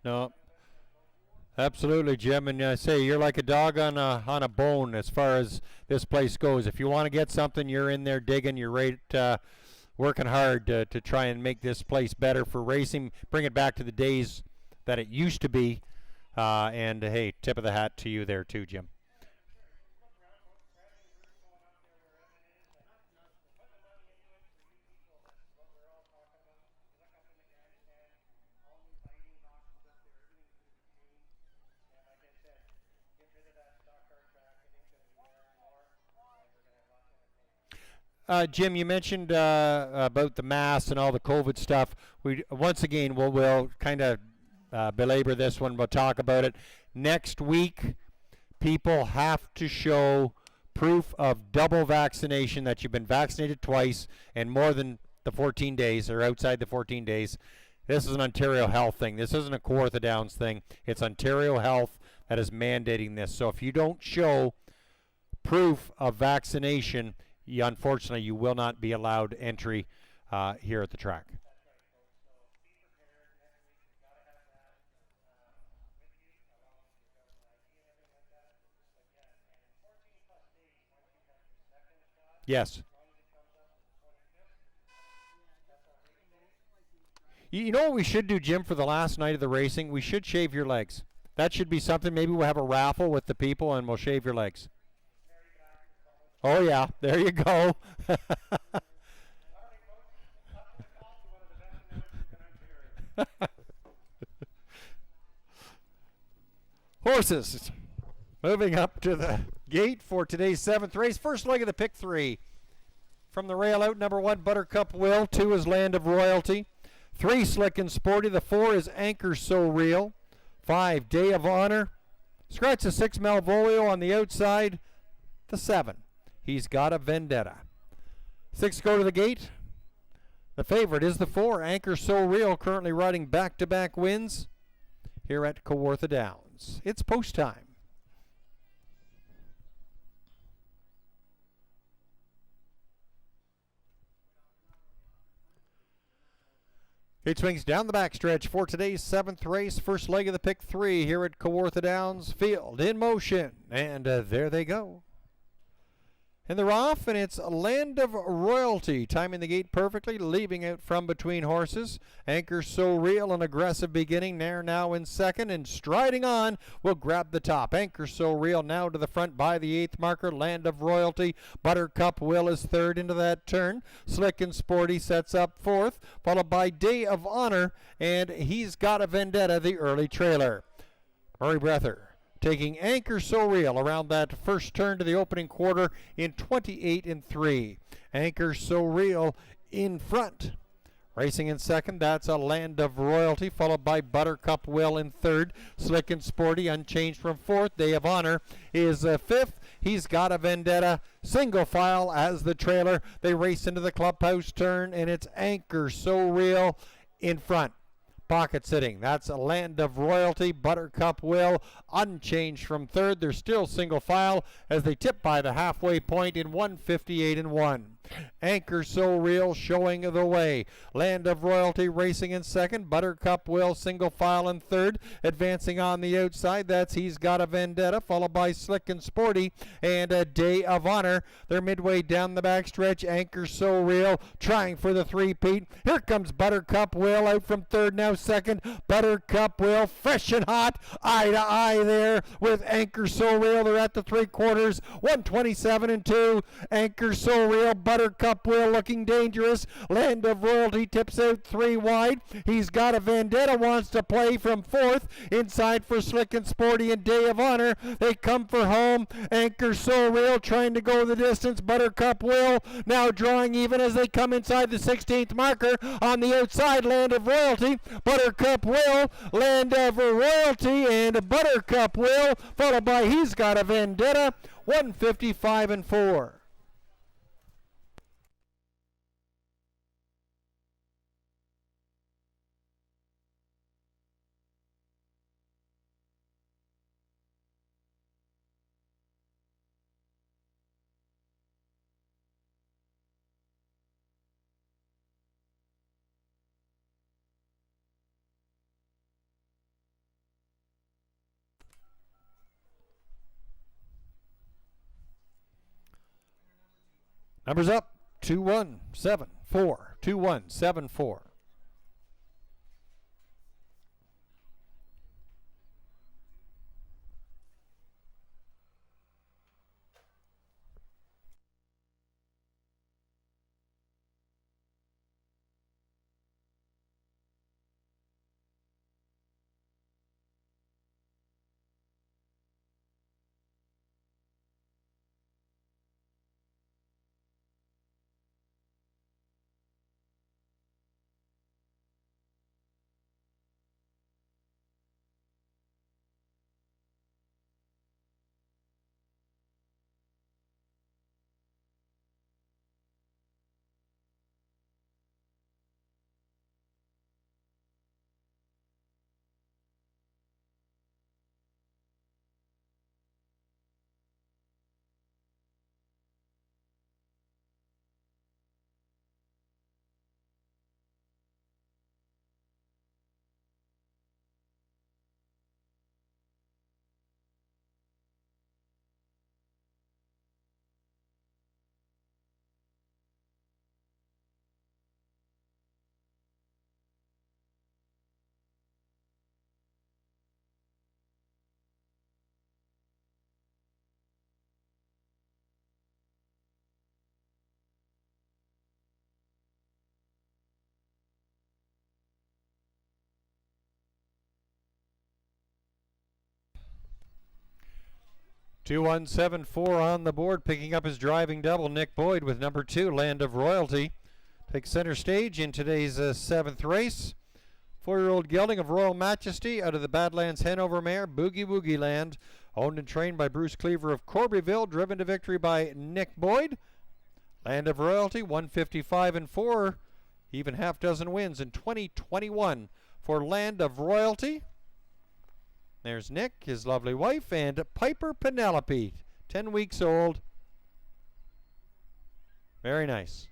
No, absolutely, Jim. And I say you're like a dog on a bone as far as this place goes. If you want to get something, you're in there digging. You're right, working hard to try and make this place better for racing. Bring it back to the days that it used to be. And hey, tip of the hat to you there too, Jim. Jim, you mentioned about the masks and all the COVID stuff. We once again we'll kind of belabor this one. We'll talk about it next week. People have to show proof of double vaccination, that you've been vaccinated twice and more than the 14 days or outside the 14 days. This is an Ontario Health thing. This isn't a Kawartha Downs thing. It's Ontario Health that is mandating this. So if you don't show proof of vaccination, unfortunately, you will not be allowed entry here at the track. Yes. You know what we should do, Jim, for the last night of the racing? We should shave your legs. That should be something. Maybe we'll have a raffle with the people and we'll shave your legs. Oh, yeah. There you go. Horses. Moving up to the gate for today's 7th race. First leg of the pick 3. From the rail out, number 1, Buttercup Will. 2 is Land of Royalty. 3, Slick and Sporty. The 4 is Anchor So Real. 5, Day of Honor. Scratch the 6, Malvolio on the outside. The 7, He's Got a Vendetta. 6 go to the gate. The favorite is the 4, Anchor So Real, currently riding back-to-back wins here at Kawartha Downs. It's post time. It swings down the backstretch for today's 7th race, first leg of the pick 3 here at Kawartha Downs Field. In motion, and there they go. And they're off, and it's Land of Royalty, timing the gate perfectly, leaving out from between horses. Anchor So Real, an aggressive beginning. They're now in second, and striding on will grab the top. Anchor So Real now to the front by the 8th marker. Land of Royalty. Buttercup Will is third into that turn. Slick and Sporty sets up fourth, followed by Day of Honor, and He's Got a Vendetta, the early trailer. Murray Breather taking Anchor So Real around that first turn to the opening quarter in 28 and 3. Anchor So Real in front. Racing in second, that's a Land of Royalty, followed by Buttercup Will in third. Slick and Sporty unchanged from fourth. Day of Honor is fifth. He's Got a Vendetta, single file as the trailer. They race into the clubhouse turn, and it's Anchor So Real in front. Pocket sitting, that's a Land of Royalty. Buttercup Will unchanged from third. They're still single file as they tip by the halfway point in 158 and 1. Anchor So Real showing the way. Land of Royalty racing in second. Buttercup Will single file in third. Advancing on the outside, that's He's Got a Vendetta, followed by Slick and Sporty and a Day of Honor. They're midway down the backstretch. Anchor So Real trying for the three-peat. Here comes Buttercup Will out from third, now second. Buttercup Will fresh and hot, eye to eye there with Anchor So Real. They're at the three-quarters, 127 and 2. Anchor So Real, Buttercup Will looking dangerous. Land of Royalty tips out 3 wide. He's Got a Vendetta, wants to play from fourth. Inside for Slick and Sporty and Day of Honor. They come for home. Anchor So Real trying to go the distance. Buttercup Will now drawing even as they come inside the 16th marker. On the outside, Land of Royalty. Buttercup Will, Land of Royalty, and Buttercup Will, followed by He's Got a Vendetta, 155 and 4. Numbers up, 2174, 2174. Two 174 on the board, picking up his driving double. Nick Boyd with number 2, Land of Royalty, takes center stage in today's 7th race. 4-year-old gelding of Royal Majesty out of the Badlands Hanover mare, Boogie Woogie Land, owned and trained by Bruce Cleaver of Corbyville, driven to victory by Nick Boyd. Land of Royalty, 155 and 4, even half dozen wins in 2021 for Land of Royalty. There's Nick, his lovely wife, and Piper Penelope, 10 weeks old. Very nice.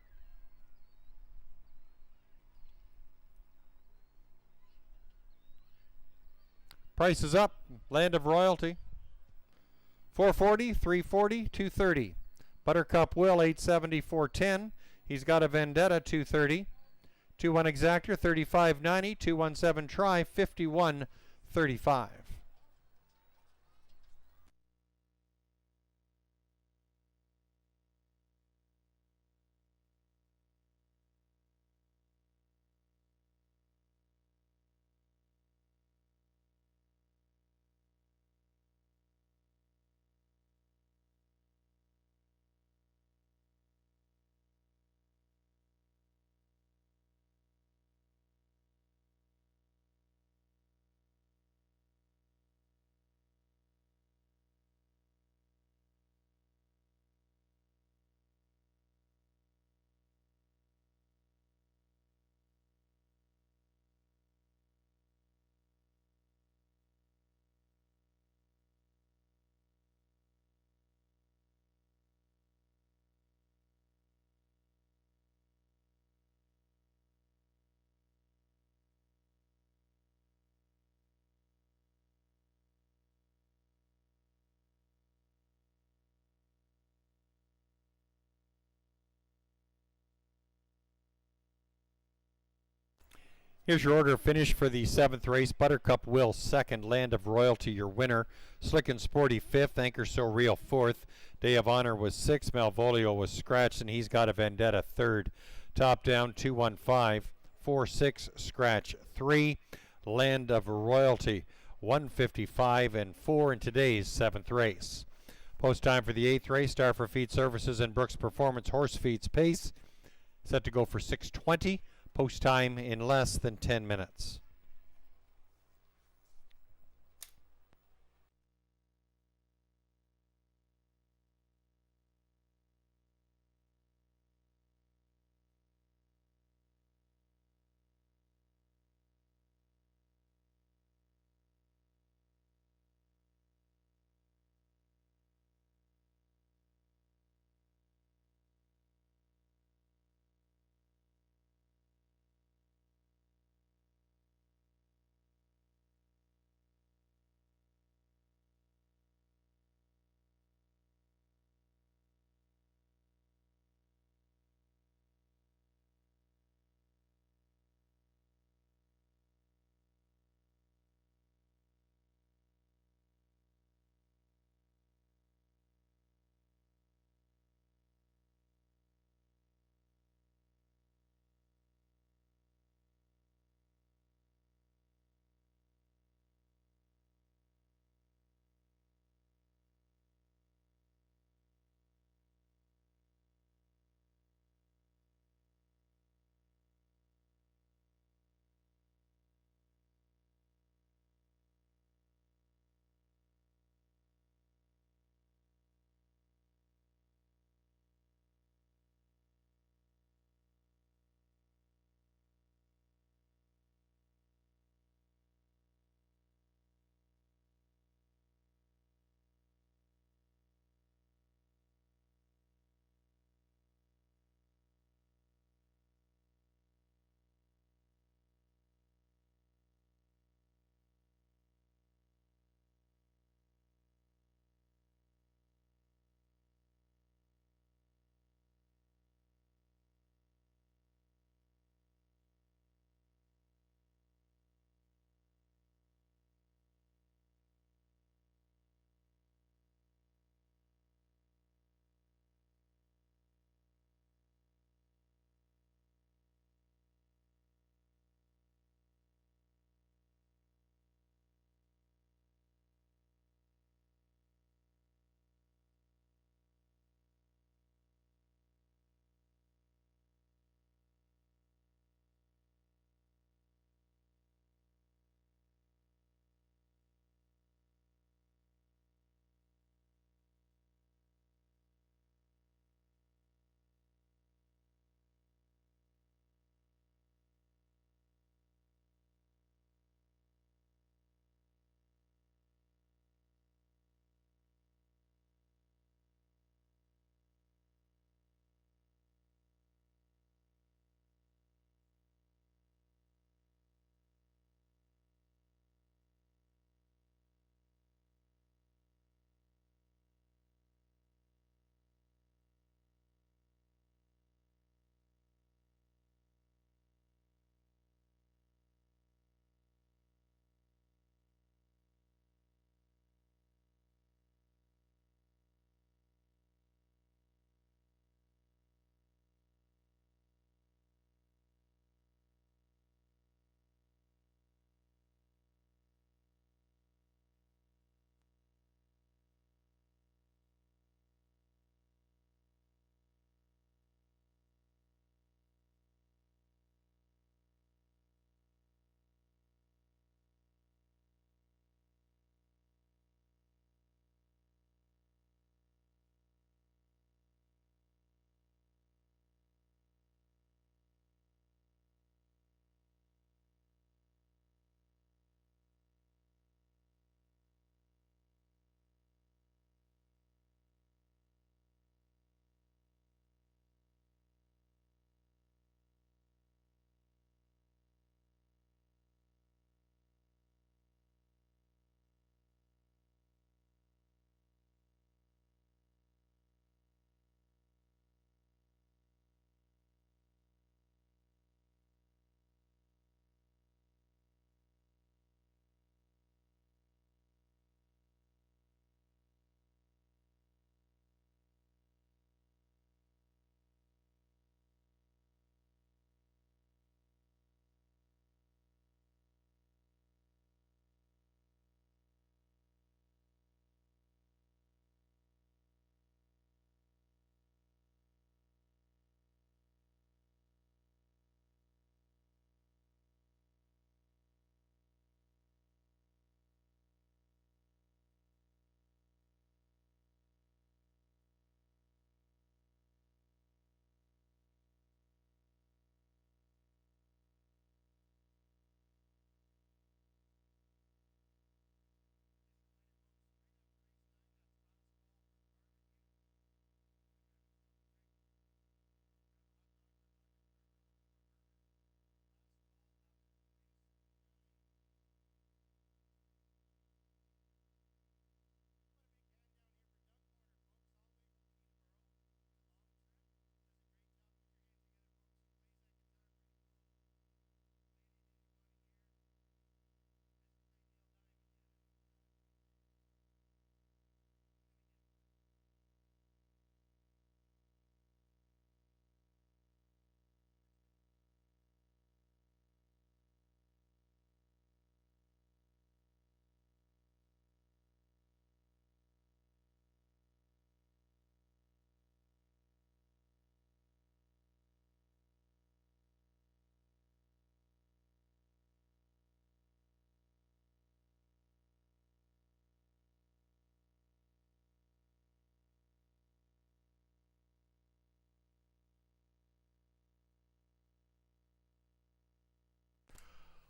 Price is up. Land of Royalty. 440, 340, 230. Buttercup Will 870, 410. He's got a Vendetta 230. 2-1 Exactor 35.90. 217 Try 51.35. Here's your order finished for the 7th race. Buttercup Will 2nd, Land of Royalty your winner. Slick and Sporty 5th, Anchor So Real 4th. Day of Honor was 6th, Malvolio was scratched, and he's got a Vendetta 3rd. Top down 215, 4-6, scratch 3. Land of Royalty 155 and 4 in today's 7th race. Post time for the 8th race. Star for Feed Services and Brooks Performance Horse Feeds Pace. Set to go for 6:20. Post time in less than 10 minutes.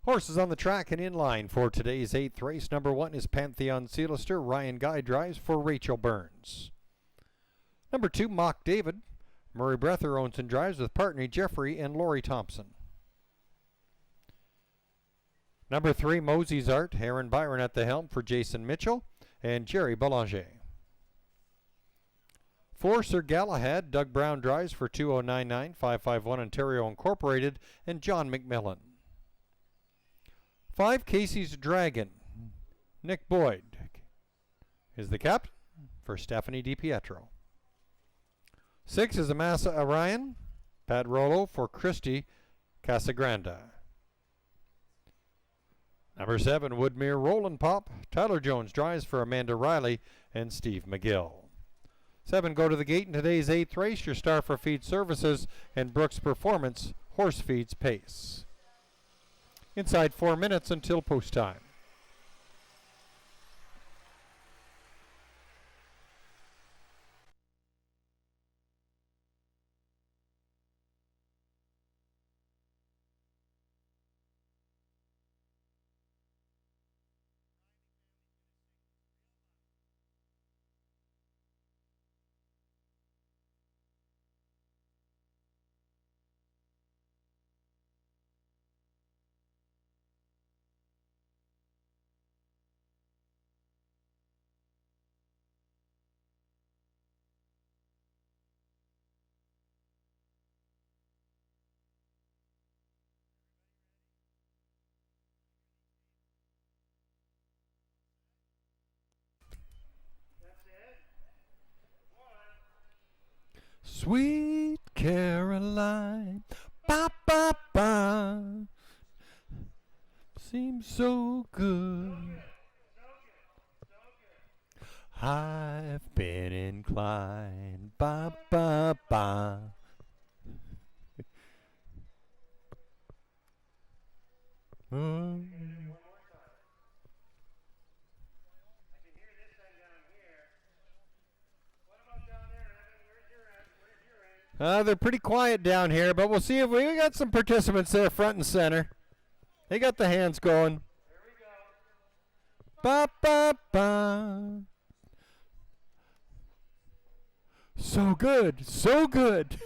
Horses on the track and in line for today's 8th race. Number 1 is Pantheon Sealister. Ryan Guy drives for Rachel Burns. Number 2, Mock David. Murray Breather owns and drives with partner Jeffrey and Lori Thompson. Number 3, Mosey's Art. Aaron Byron at the helm for Jason Mitchell and Jerry Belanger. 4, Sir Galahad. Doug Brown drives for 2099, 551 Ontario Incorporated and John McMillan. 5, Casey's Dragon. Nick Boyd is the captain for Stephanie DiPietro. 6 is Amasa Orion. Pat Rollo for Christy Casagranda. Number 7, Woodmere Roland Pop. Tyler Jones drives for Amanda Riley and Steve McGill. 7, go to the gate in today's 8th race. Your star for feed services and Brooks Performance Horse Feeds Pace. Inside 4 minutes until post time. Sweet Caroline, ba ba ba, seems so good. I've been inclined, ba ba ba. They're pretty quiet down here, but we'll see if we got some participants there front and center. They got the hands going. Ba ba ba. So good, so good.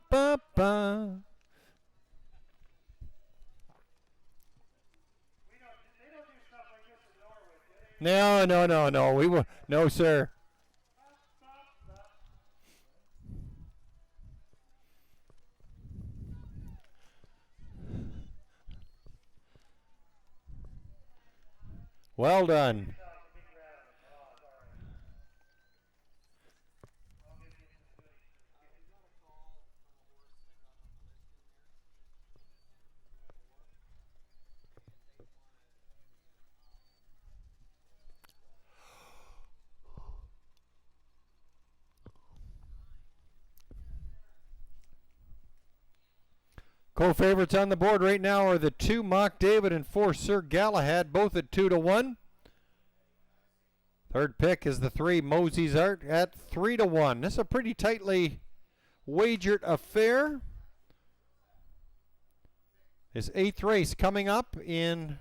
Ba ba. No. We will. No, sir. Well done. Co-favorites on the board right now are the 2 Mock David and 4 Sir Galahad, both at 2-1. Third pick is the 3 Mosey's Art at 3-1. This is a pretty tightly wagered affair. This 8th race coming up in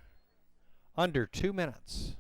under 2 minutes.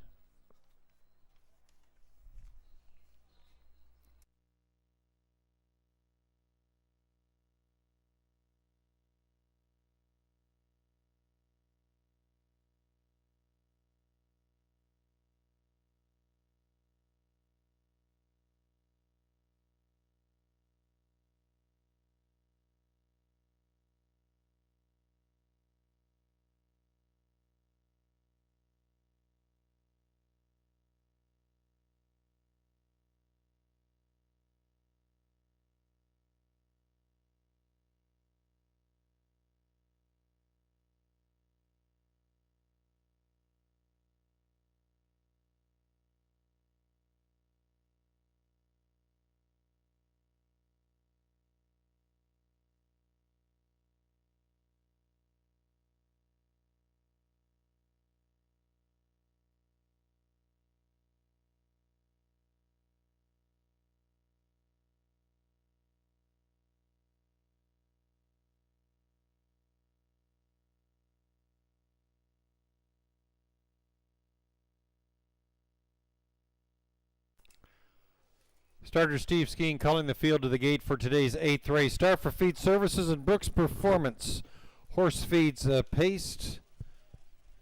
Starter Steve Skeen calling the field to the gate for today's 8th race. Start for Feed Services and Brooks Performance. Horse feeds paced.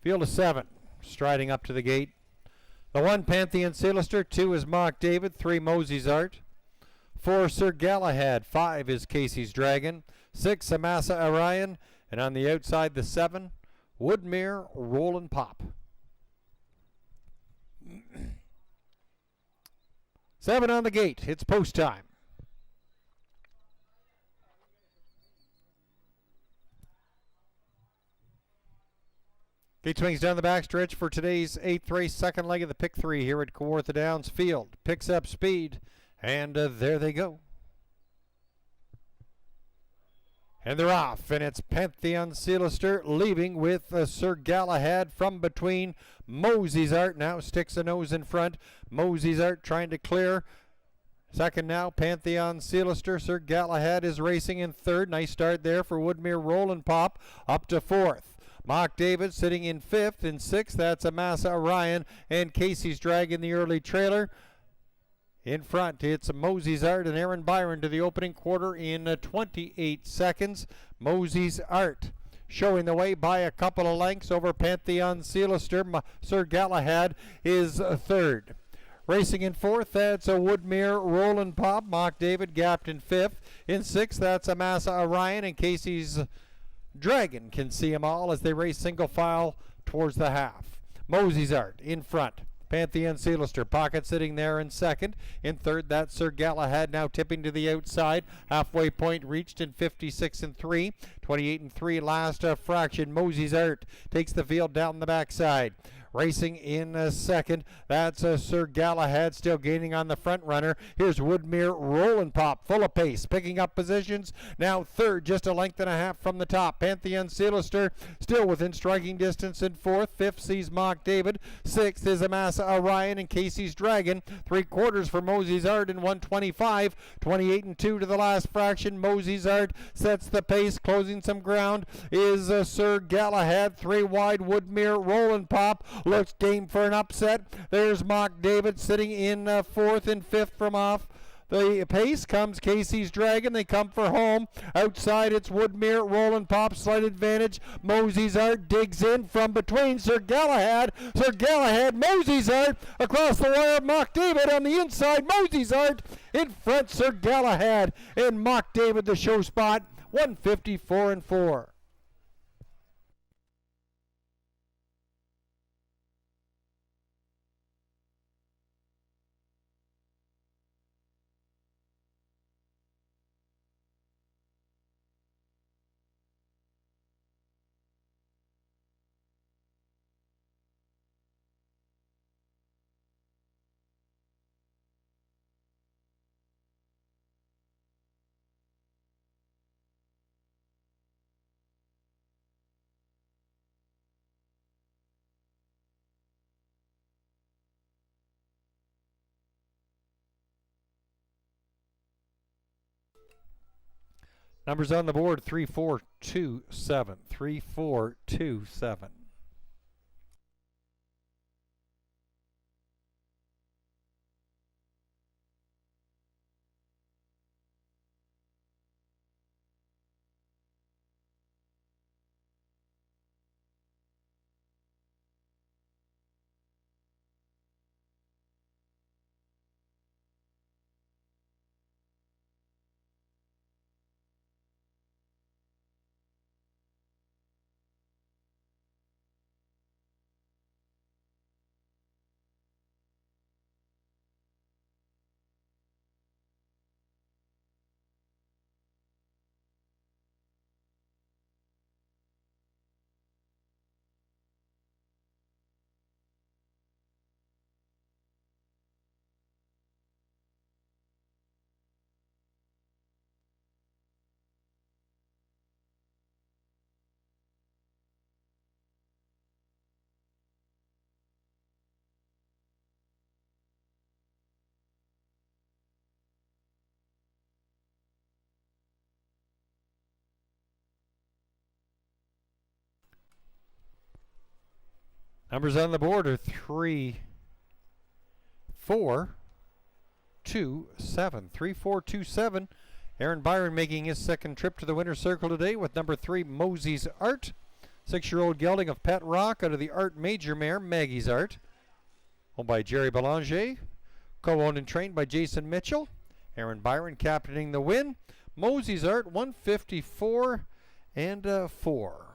Field of 7. Striding up to the gate. The 1, Pantheon Silister. 2 is Mock David. 3, Mosey's Art. 4, Sir Galahad. 5 is Casey's Dragon. 6, Amasa Orion. And on the outside, the 7, Woodmere Rollin' Pop. 7 on the gate. It's post time. Gate swings down the backstretch for today's 8th race, second leg of the pick 3 here at Kawartha Downs Field. Picks up speed, and there they go. And they're off, and it's Pantheon Silister leaving with Sir Galahad from between. Mosey's Art now sticks a nose in front. Mosey's Art trying to clear. Second now, Pantheon Silister. Sir Galahad is racing in third. Nice start there for Woodmere Rollin' Pop up to fourth. Mock David sitting in fifth. In sixth, that's Amasa Orion and Casey's Dragon, the early trailer. In front, it's Mosey's Art and Aaron Byron to the opening quarter in 28 seconds. Mosey's Art showing the way by a couple of lengths over Pantheon Silister. Sir Galahad is third. Racing in fourth, that's a Woodmere Rollin' Pop. Mock David gapped in fifth. In sixth, that's Amasa Orion and Casey's Dragon can see them all as they race single file towards the half. Mosey's Art in front. Pantheon Silister, Pocket sitting there in second. In third, that's Sir Galahad now tipping to the outside. Halfway point reached in 56 and 3. 28 and 3 last fraction. Mosey's Art takes the field down the backside. Racing in second, that's Sir Galahad still gaining on the front runner. Here's Woodmere Rollin' Pop, full of pace, picking up positions. Now third, just a length and a half from the top. Pantheon Silister still within striking distance in fourth. Fifth sees Mock David. Sixth is Amasa Orion and Casey's Dragon. 3/4 for Mosey's Art in 125. 28 and 2 to the last fraction. Mosey's Art sets the pace, closing some ground is Sir Galahad. 3 wide, Woodmere Rollin' Pop. Looks game for an upset. There's Mock David sitting in fourth and fifth from off the pace. Comes Casey's Dragon. They come for home. Outside, it's Woodmere Rollin' Pop. Slight advantage. Mosey's Art digs in from between Sir Galahad. Sir Galahad, Mosey's Art across the wire. Mock David on the inside. Mosey's Art in front. Sir Galahad and Mock David the show spot. 154 and 4. Numbers on the board: 3, 4, 2, 7. 3, 4, 2, 7. Numbers on the board are 3, 4, 3427. 3427. Aaron Byron making his second trip to the winner's circle today with number 3, Mosey's Art. 6-year-old gelding of Pet Rock out of the Art Major mare, Maggie's Art. Owned by Jerry Belanger. Co-owned and trained by Jason Mitchell. Aaron Byron captaining the win. Mosey's Art 154 and 4.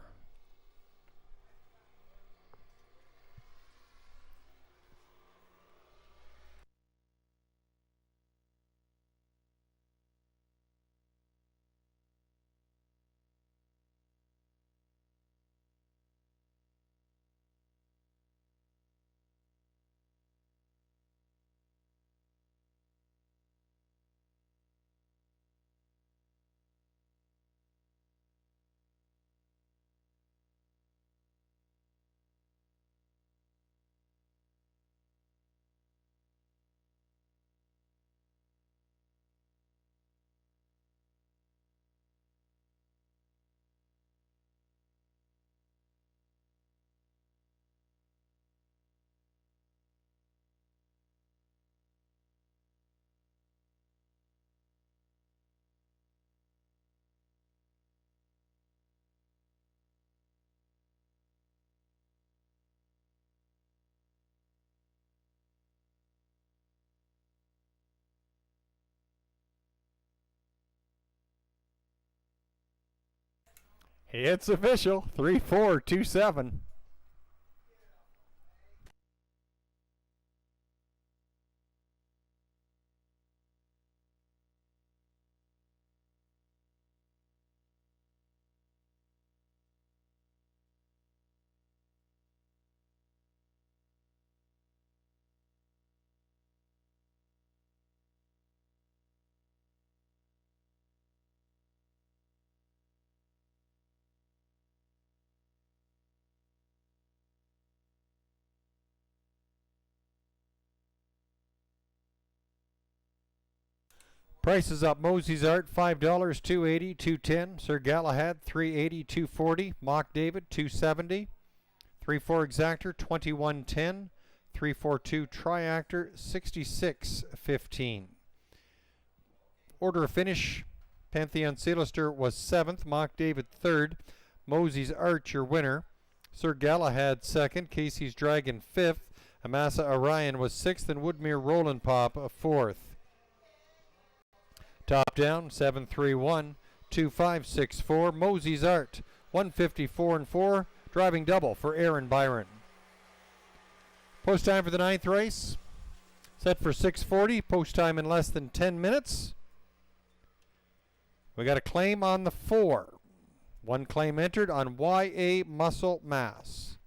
It's official. 3427. Prices up. Mosey's Art $5, $2.80, $2.10. Sir Galahad $3.80, $2.40. Mock David $2.70. 3-4 Exactor $21.10. 3-4-2 Triactor $66.15. Order of finish. Pantheon Sealister was 7th. Mock David 3rd. Mosey's Art your winner. Sir Galahad 2nd. Casey's Dragon 5th. Amasa Orion was 6th. And Woodmere Roland Pop 4th. Top down 731 2564. Mosey's Art 154 and 4. Driving double for Aaron Byron. Post time for the 9th race set for 6:40. Post time in less than 10 minutes. We got a claim on the 4. One claim entered on YA Muscle Mass.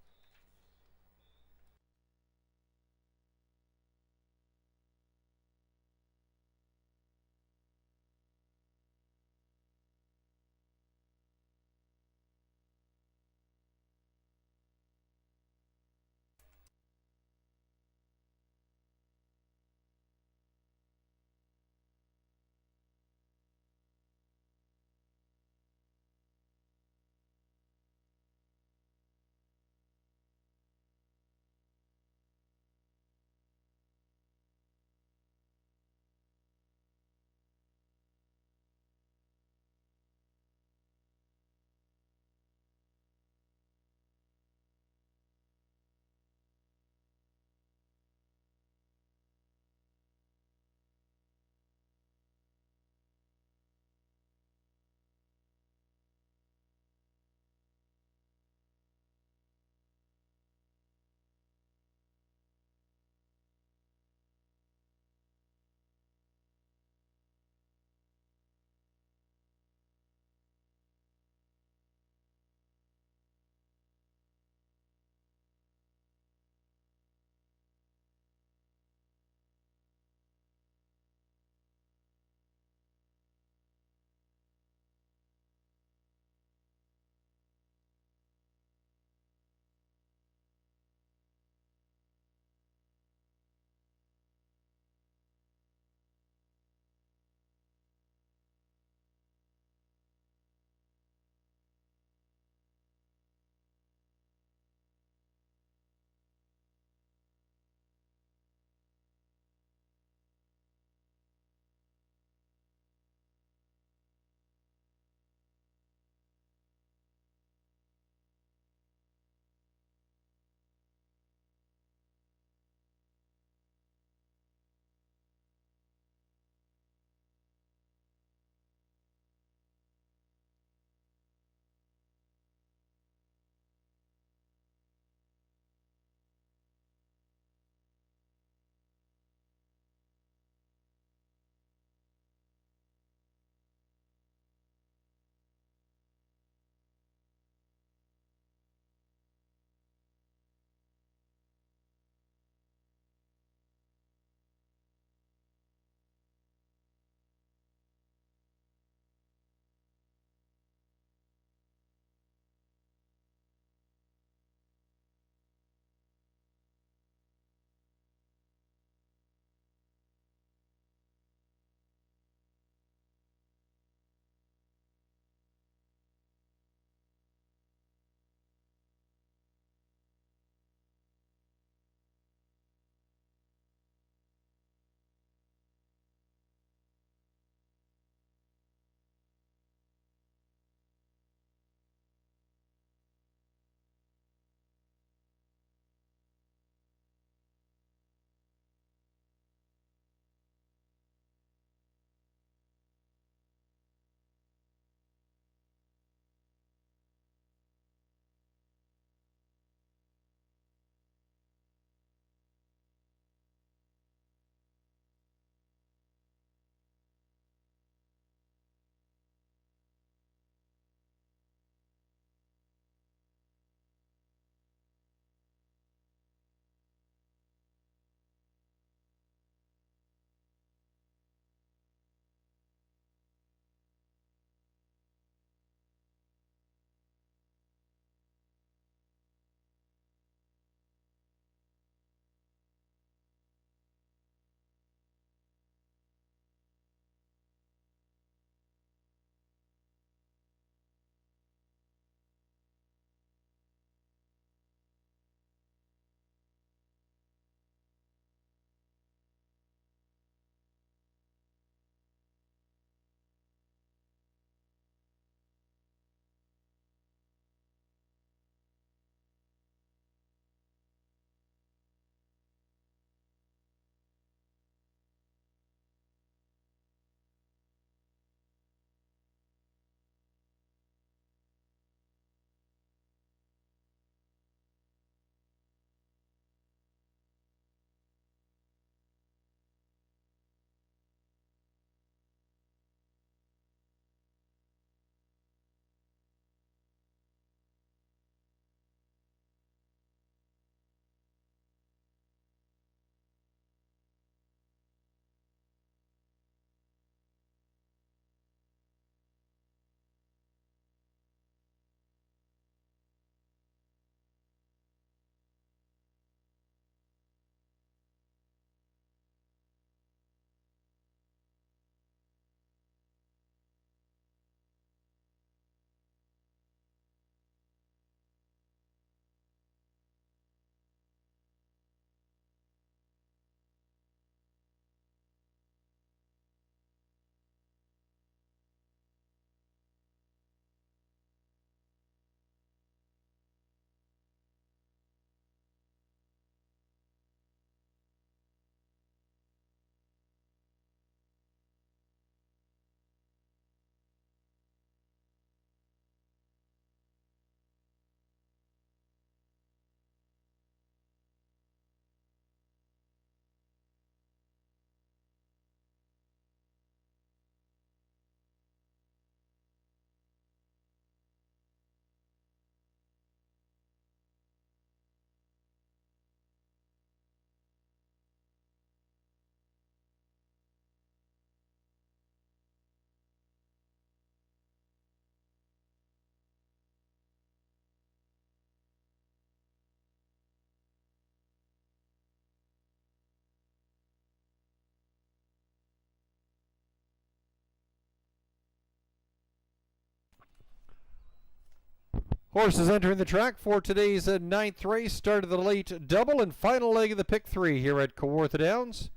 Horses entering the track for today's ninth race. Start of the late double and final leg of the pick 3 here at Kawartha Downs.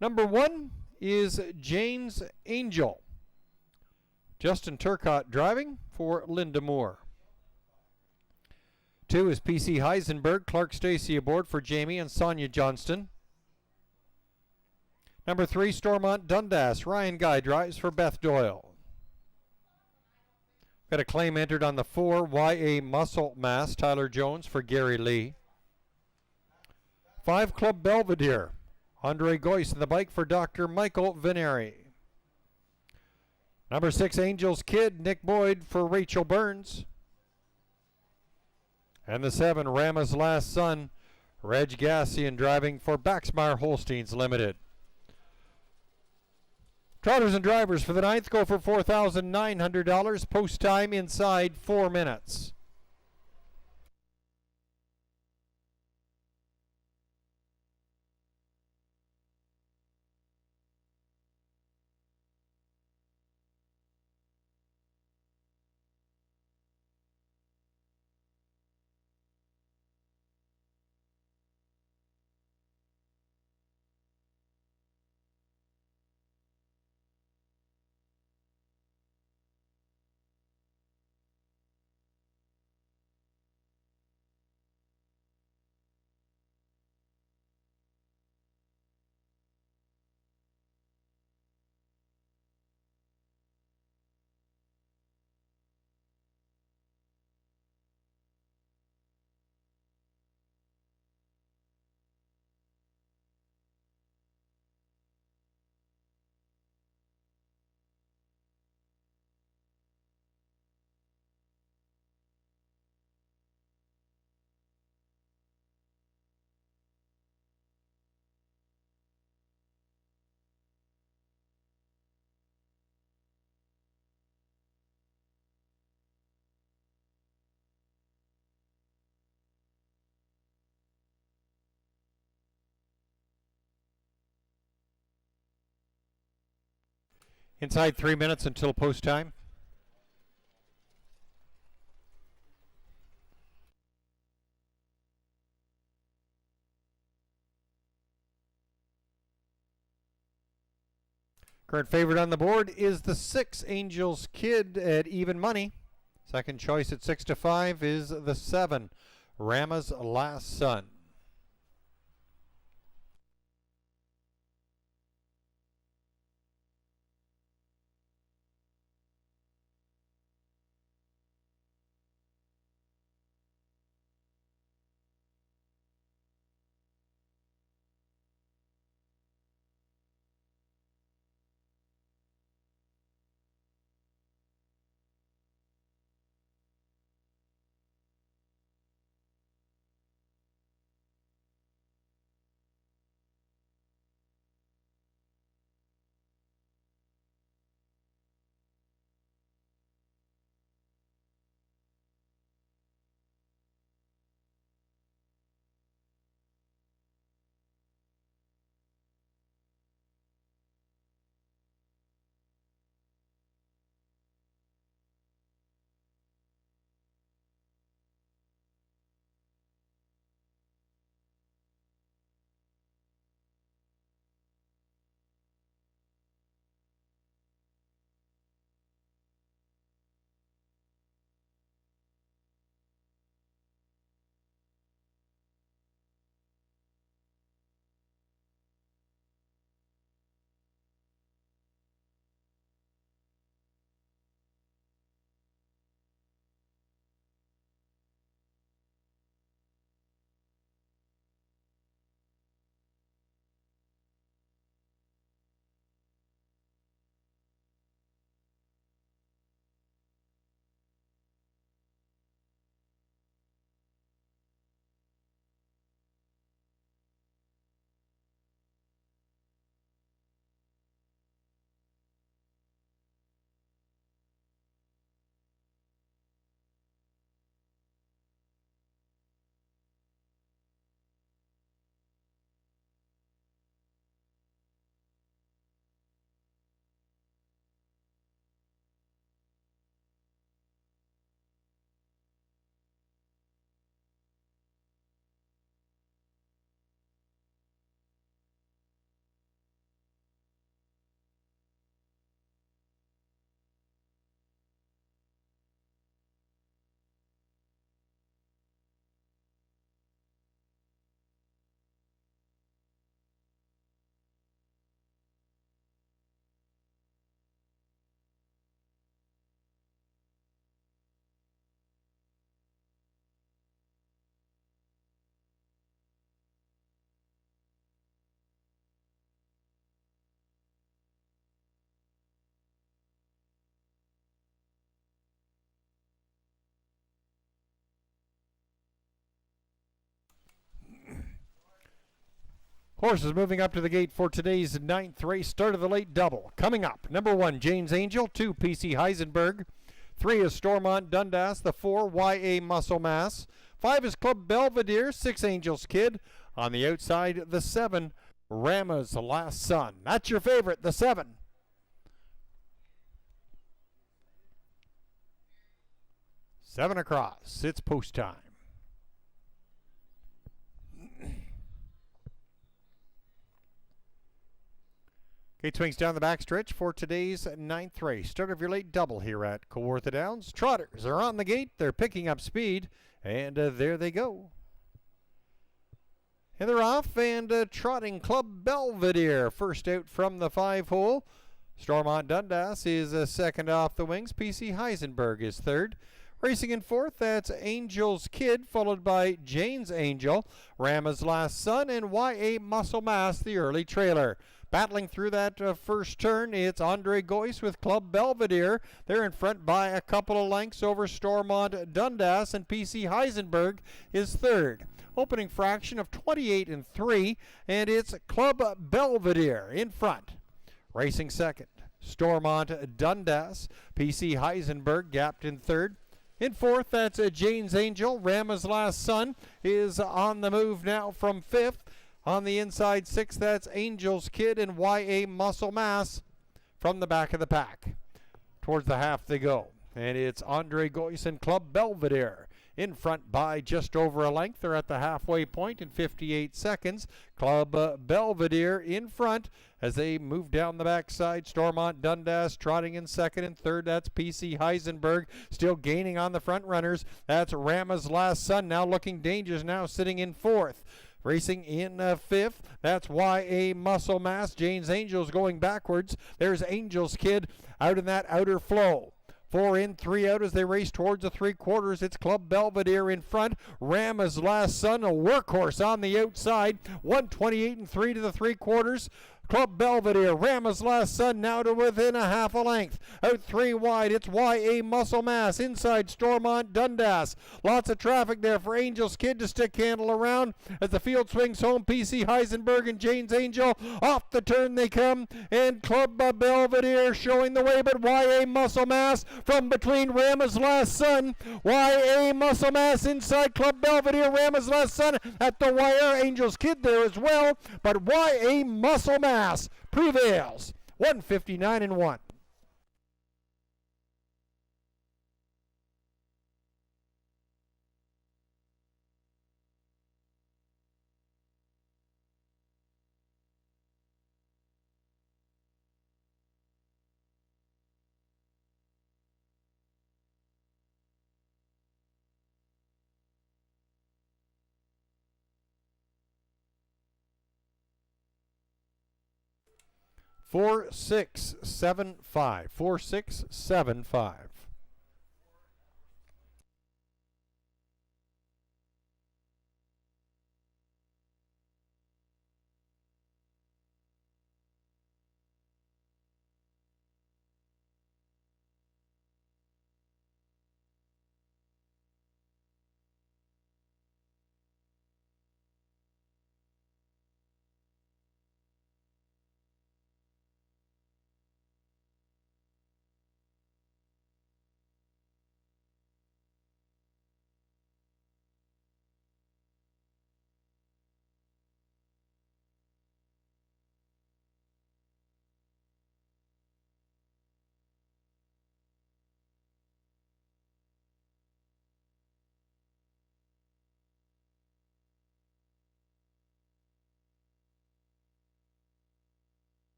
Number 1 is Jane's Angel. Justin Turcott driving for Linda Moore. 2 is PC Heisenberg. Clark Stacy aboard for Jamie and Sonia Johnston. Number 3, Stormont Dundas. Ryan Guy drives for Beth Doyle. Got a claim entered on the 4, YA Muscle Mass. Tyler Jones for Gary Lee. 5, Club Belvedere. Andre Goyce in the bike for Dr. Michael Veneri. Number 6, Angel's Kid. Nick Boyd for Rachel Burns. And the 7, Rama's Last Son. Reg Gassian driving for Baxmeyer Holsteins Limited. Trotters and drivers for the 9th go for $4,900. Post time inside 4 minutes. Inside 3 minutes until post time. Current favorite on the board is the 6, Angel's Kid at even money. Second choice at 6 to 5 is the 7, Rama's Last Son. Horses moving up to the gate for today's 9th race. Start of the late double. Coming up, number 1, Jane's Angel. 2, PC Heisenberg. 3 is Stormont Dundas. The 4, YA Muscle Mass. 5 is Club Belvedere. 6, Angel's Kid. On the outside, the 7, Rama's Last Son. That's your favorite, the 7. Seven across. It's post time. Gate swings down the backstretch for today's 9th race. Start of your late double here at Kawartha Downs. Trotters are on the gate. They're picking up speed. And there they go. And they're off, and trotting Club Belvedere first out from the 5-hole. Stormont Dundas is second off the wings. PC Heisenberg is third. Racing in fourth, that's Angel's Kid, followed by Jane's Angel, Rama's Last Son, and YA Muscle Mass, the early trailer. Battling through that first turn, it's Andre Goyce with Club Belvedere. They're in front by a couple of lengths over Stormont Dundas, and PC Heisenberg is third. Opening fraction of 28 and 3, and it's Club Belvedere in front. Racing second, Stormont Dundas. PC Heisenberg gapped in third. In fourth, that's Jane's Angel. Rama's Last Son is on the move now from fifth. On the inside sixth, that's Angel's Kid and YA Muscle Mass from the back of the pack. Towards the half they go. And it's Andre Goyce and Club Belvedere in front by just over a length. They're at the halfway point in 58 seconds. Club Belvedere in front as they move down the backside. Stormont Dundas trotting in second and third. That's PC Heisenberg still gaining on the front runners. That's Rama's Last Son now looking dangerous, now sitting in fourth. Racing in fifth, that's YA Muscle Mass. Jane's Angels going backwards. There's Angel's Kid out in that outer flow. 4 in, 3 out as they race towards the 3/4. It's Club Belvedere in front. Rama's Last Son, a workhorse on the outside. 128 and 3 to the 3/4. Club Belvedere, Rama's Last Son now to within a half a length. Out 3 wide, it's YA Muscle Mass. Inside Stormont Dundas. Lots of traffic there for Angel's Kid to stick handle around as the field swings home. PC Heisenberg and Jane's Angel. Off the turn they come, and Club Belvedere showing the way, but YA Muscle Mass from between Rama's Last Son. YA Muscle Mass inside Club Belvedere. Rama's Last Son at the wire. Angel's Kid there as well, but YA Muscle Mass prevails. 159 and 1. Four, 6, 7, 5. 4, 6, 7, 5.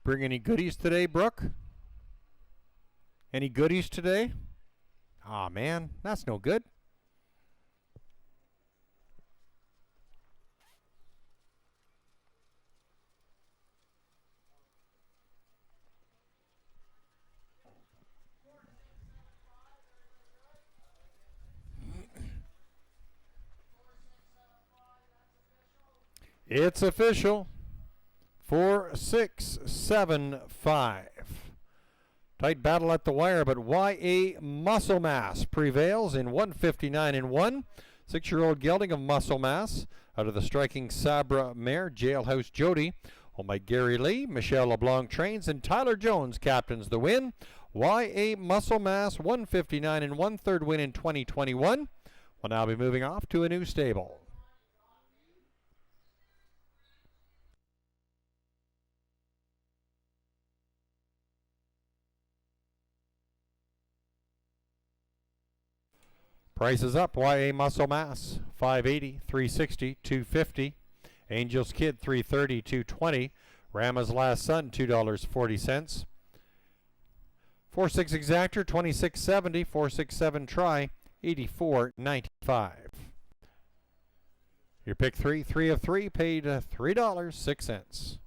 Bring any goodies today, Brooke? Any goodies today? Aw, man, that's no good. It's official. 4, 6, 7, 5. Tight battle at the wire, but YA Muscle Mass prevails in 159 and 1. 6-year-old gelding of Muscle Mass out of the striking Sabra mare, Jailhouse Jody. Owned by Gary Lee, Michelle LeBlanc trains, and Tyler Jones captains the win. YA Muscle Mass 159 and 1/3 win in 2021. Will now be moving off to a new stable. Prices up. YA Muscle Mass $580, $360, $250. Angel's Kid $330, $220. Rama's Last Son $2.40. 4-6 Exactor $26.70. 4-6-7 Try $84.95. Your pick 3 of 3 paid $3.06.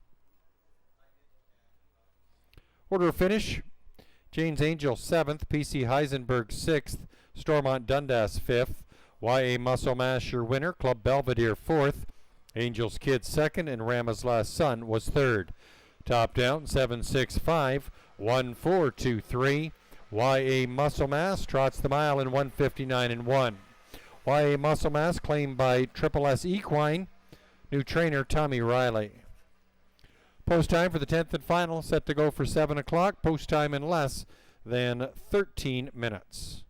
Order of finish: Jane's Angel 7th, PC Heisenberg 6th, Stormont Dundas 5th, YA Muscle Mass your winner, Club Belvedere 4th, Angel's Kid 2nd, and Rama's Last Son was 3rd. Top down 7-6-5, 1-4-2-3. YA Muscle Mass trots the mile in 159 and 1. YA Muscle Mass claimed by Triple S Equine, new trainer Tommy Riley. Post time for the 10th and final set to go for 7 o'clock. Post time in less than 13 minutes.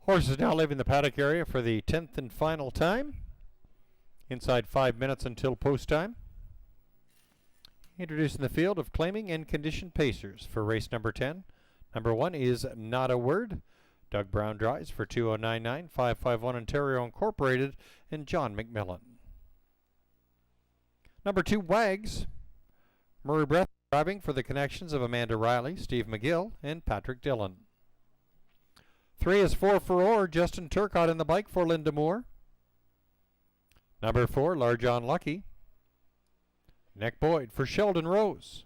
Horse is now leaving the paddock area for the 10th and final time. Inside 5 minutes until post time. Introducing the field of claiming and conditioned pacers for race number 10. Number 1 is Not a Word. Doug Brown drives for 2099, 551 Ontario Incorporated, and John McMillan. Number 2, Wags. Murray Breath driving for the connections of Amanda Riley, Steve McGill, and Patrick Dillon. 3 is 4 for Justin Turcott in the bike for Linda Moore. Number 4, Large Unlucky. Nick Boyd for Sheldon Rose.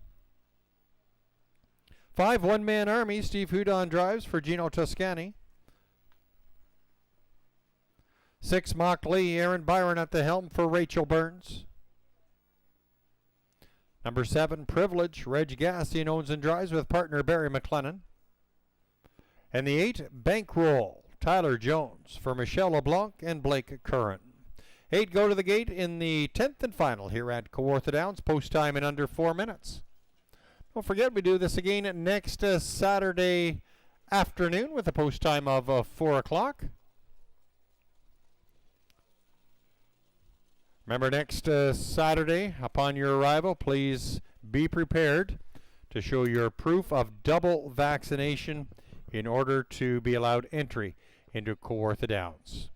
5, One Man Army. Steve Hudon drives for Gino Toscani. 6, Mock Lee. Aaron Byron at the helm for Rachel Burns. Number 7, Privilege. Reg Gassian owns and drives with partner Barry McLennan. And the 8, Bankroll. Tyler Jones for Michelle LeBlanc and Blake Curran. 8 go to the gate in the 10th and final here at Kawartha Downs. Post time in under 4 minutes. Don't forget, we do this again next Saturday afternoon with a post time of 4 o'clock. Remember, next Saturday, upon your arrival, please be prepared to show your proof of double vaccination in order to be allowed entry into Kawartha Downs.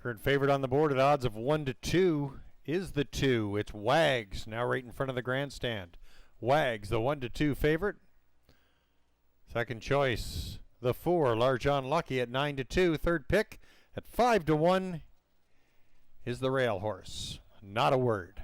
Current favorite on the board at odds of 1 to 2 is the 2. It's Wags, now right in front of the grandstand. Wags, the 1 to 2 favorite. Second choice, the 4, Large Unlucky at 9 to 2. Third pick at 5 to 1 is the Rail Horse. Not a Word.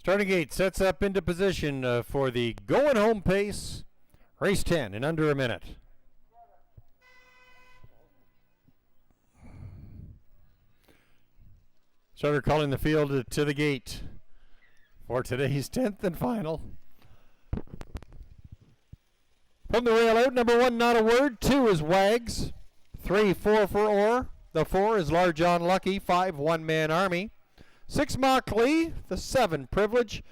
Starting gate sets up into position for the going home pace. Race 10 in under a minute. Starter calling the field to the gate for today's 10th and final. From the rail out, number 1, Not a Word. 2 is Wags. 3, 4 for Orr. The 4 is Large John Lucky. 5, One Man Army. 6, Mock Lee. The 7, Privilege.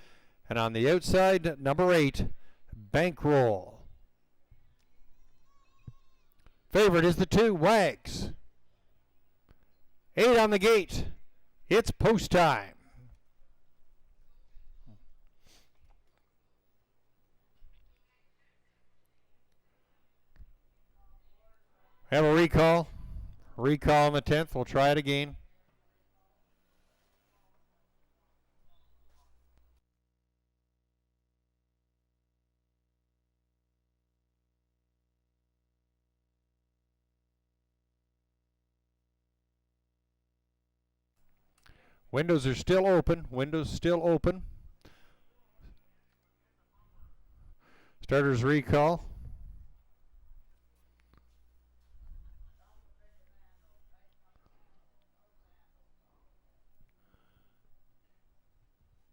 And on the outside, number 8, Bankroll. Favorite is the 2, Wags. 8 on the gate. It's post time. Have a recall. Recall on the 10th. We'll try it again. Windows are still open. Windows still open. Starters recall.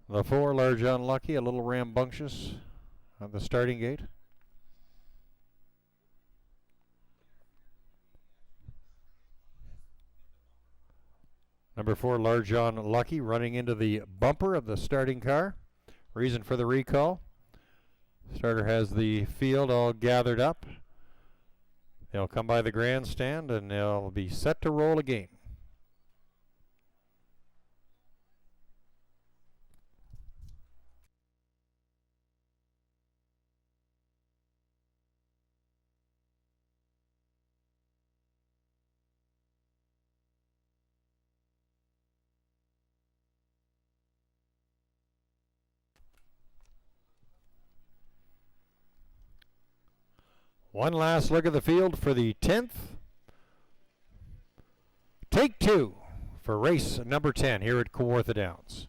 The 4, Large Unlucky, a little rambunctious on the starting gate. Number 4, Large John Lucky, running into the bumper of the starting car. Reason for the recall. Starter has the field all gathered up. They'll come by the grandstand and they'll be set to roll again. One last look at the field for the 10th. Take 2 for race number 10 here at Kawartha Downs.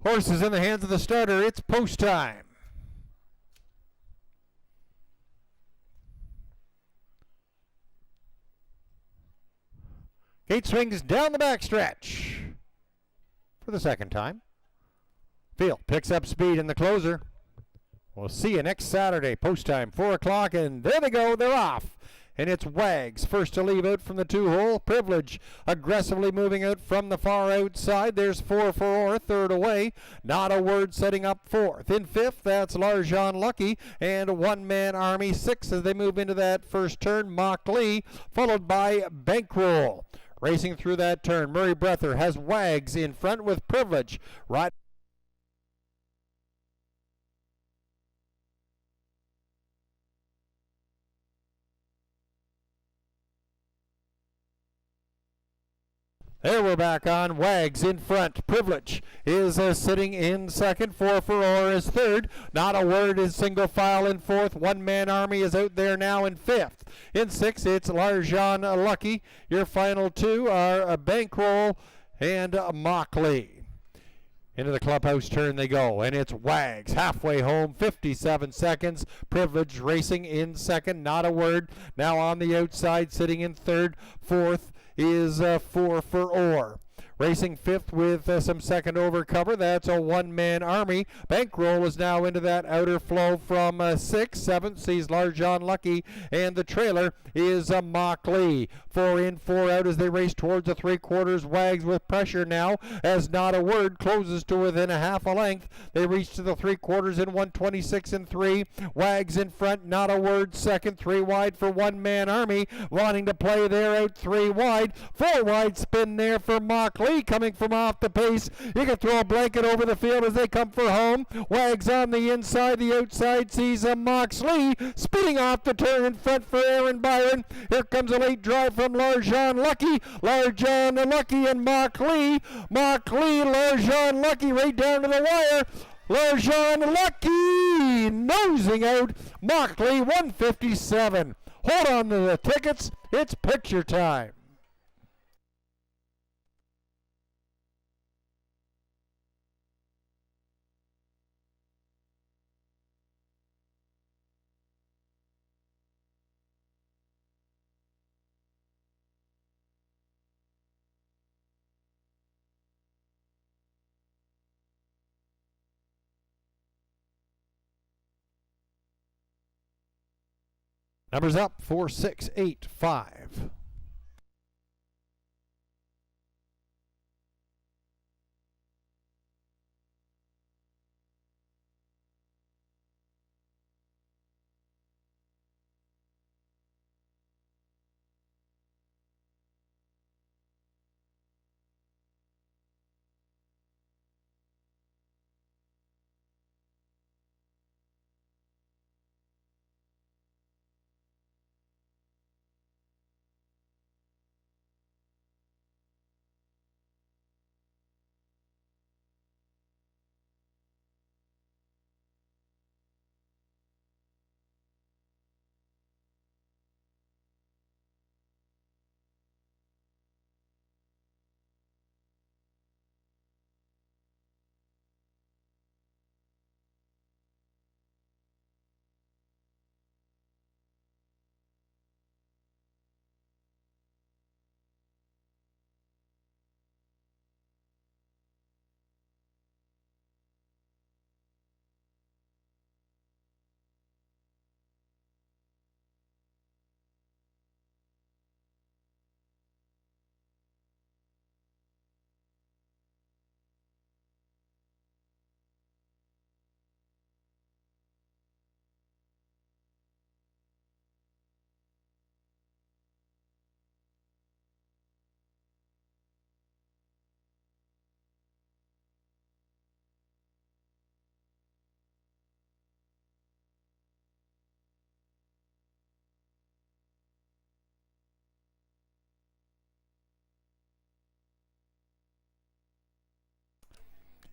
Horse is in the hands of the starter. It's post time. Gate swings down the backstretch for the second time. Field picks up speed in the closer. We'll see you next Saturday, post time, 4 o'clock, and there they go. They're off. And it's Wags first to leave out from the 2-hole. Privilege aggressively moving out from the far outside. There's 4 for Orr, third away. Not a Word setting up 4th. In 5th, that's Large John Lucky and One Man Army 6 as they move into that first turn. Mock Lee, followed by Bankroll. Racing through that turn, Murray Breather has Wags in front with Privilege. Right. There we're back on. Wags in front. Privilege is sitting in second. 4 for Orr is third. Not a Word is single file in 4th. One Man Army is out there now in 5th. In 6th, it's Large John Lucky. Your final 2 are Bankroll and Mock Lee. Into the clubhouse turn they go, and it's Wags halfway home, 57 seconds. Privilege racing in second. Not a Word now on the outside, sitting in third. 4th is 4 for Orr. Racing 5th with some second over cover. That's a One Man Army. Bankroll is now into that outer flow from 6th. 7th sees Large John Lucky, and the trailer is Mock Lee. 4 in, 4 out as they race towards the 3/4. Wags with pressure now as Not a Word closes to within a half a length. They reach to the 3/4 in 1:26 and 3. Wags in front. Not a Word second. 3 wide for One Man Army. Wanting to play there out 3 wide. 4 wide spin there for Mock Lee. Lee coming from off the pace. You can throw a blanket over the field as they come for home. Wags on the inside, the outside sees a Lee spinning off the turn in front for Aaron Byron. Here comes a late drive from Larjan Lucky. Larjan Lucky and Lee. Larjan Lucky right down to the wire. Larjan Lucky nosing out. Lee 157. Hold on to the tickets. It's picture time. Numbers up 4, 6, 8, 5.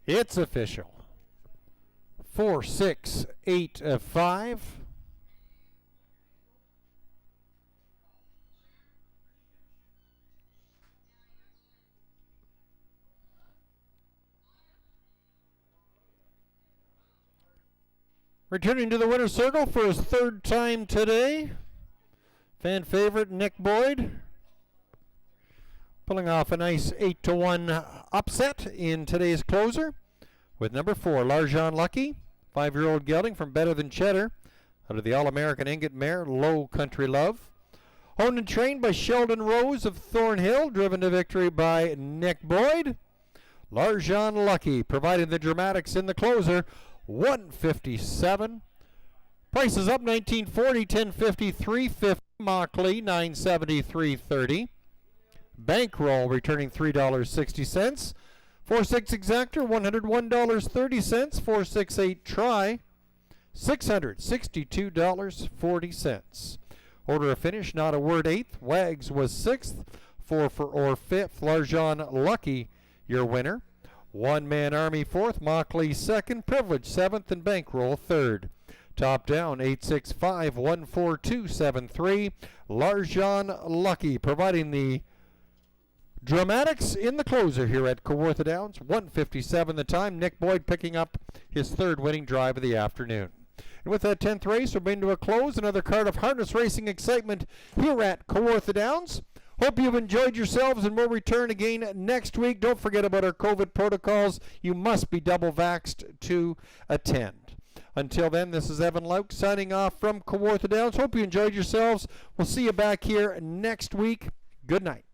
It's official. 4, 6, 8, 5. Returning to the winner's circle for his third time today, fan favorite Nick Boyd. Pulling off a nice 8-1 upset in today's closer with number 4, Larjan Lucky, 5-year-old gelding from Better Than Cheddar, out of the All-American Ingot mare, Low Country Love. Owned and trained by Sheldon Rose of Thornhill, driven to victory by Nick Boyd. Larjan Lucky providing the dramatics in the closer, 157. Prices up 1940, 1050, 350. Lee 970, 330. Bankroll returning $3.60. 4-6 exactor $101.30. 4-6-8 try $662.40. Order of finish, not a word 8th. Wags was 6th. 4 for or 5th. Larjan Lucky, your winner. One Man Army 4th. Lee 2nd. Privilege 7th. And Bankroll 3rd. Top down 865-14273. Larjan Lucky providing the dramatics in the closer here at Kawartha Downs. 1:57 the time. Nick Boyd picking up his third winning drive of the afternoon. And with that 10th race, we're bringing to a close another card of harness racing excitement here at Kawartha Downs. Hope you've enjoyed yourselves, and we'll return again next week. Don't forget about our COVID protocols. You must be double vaxxed to attend. Until then, this is Evan Lauk signing off from Kawartha Downs. Hope you enjoyed yourselves. We'll see you back here next week. Good night.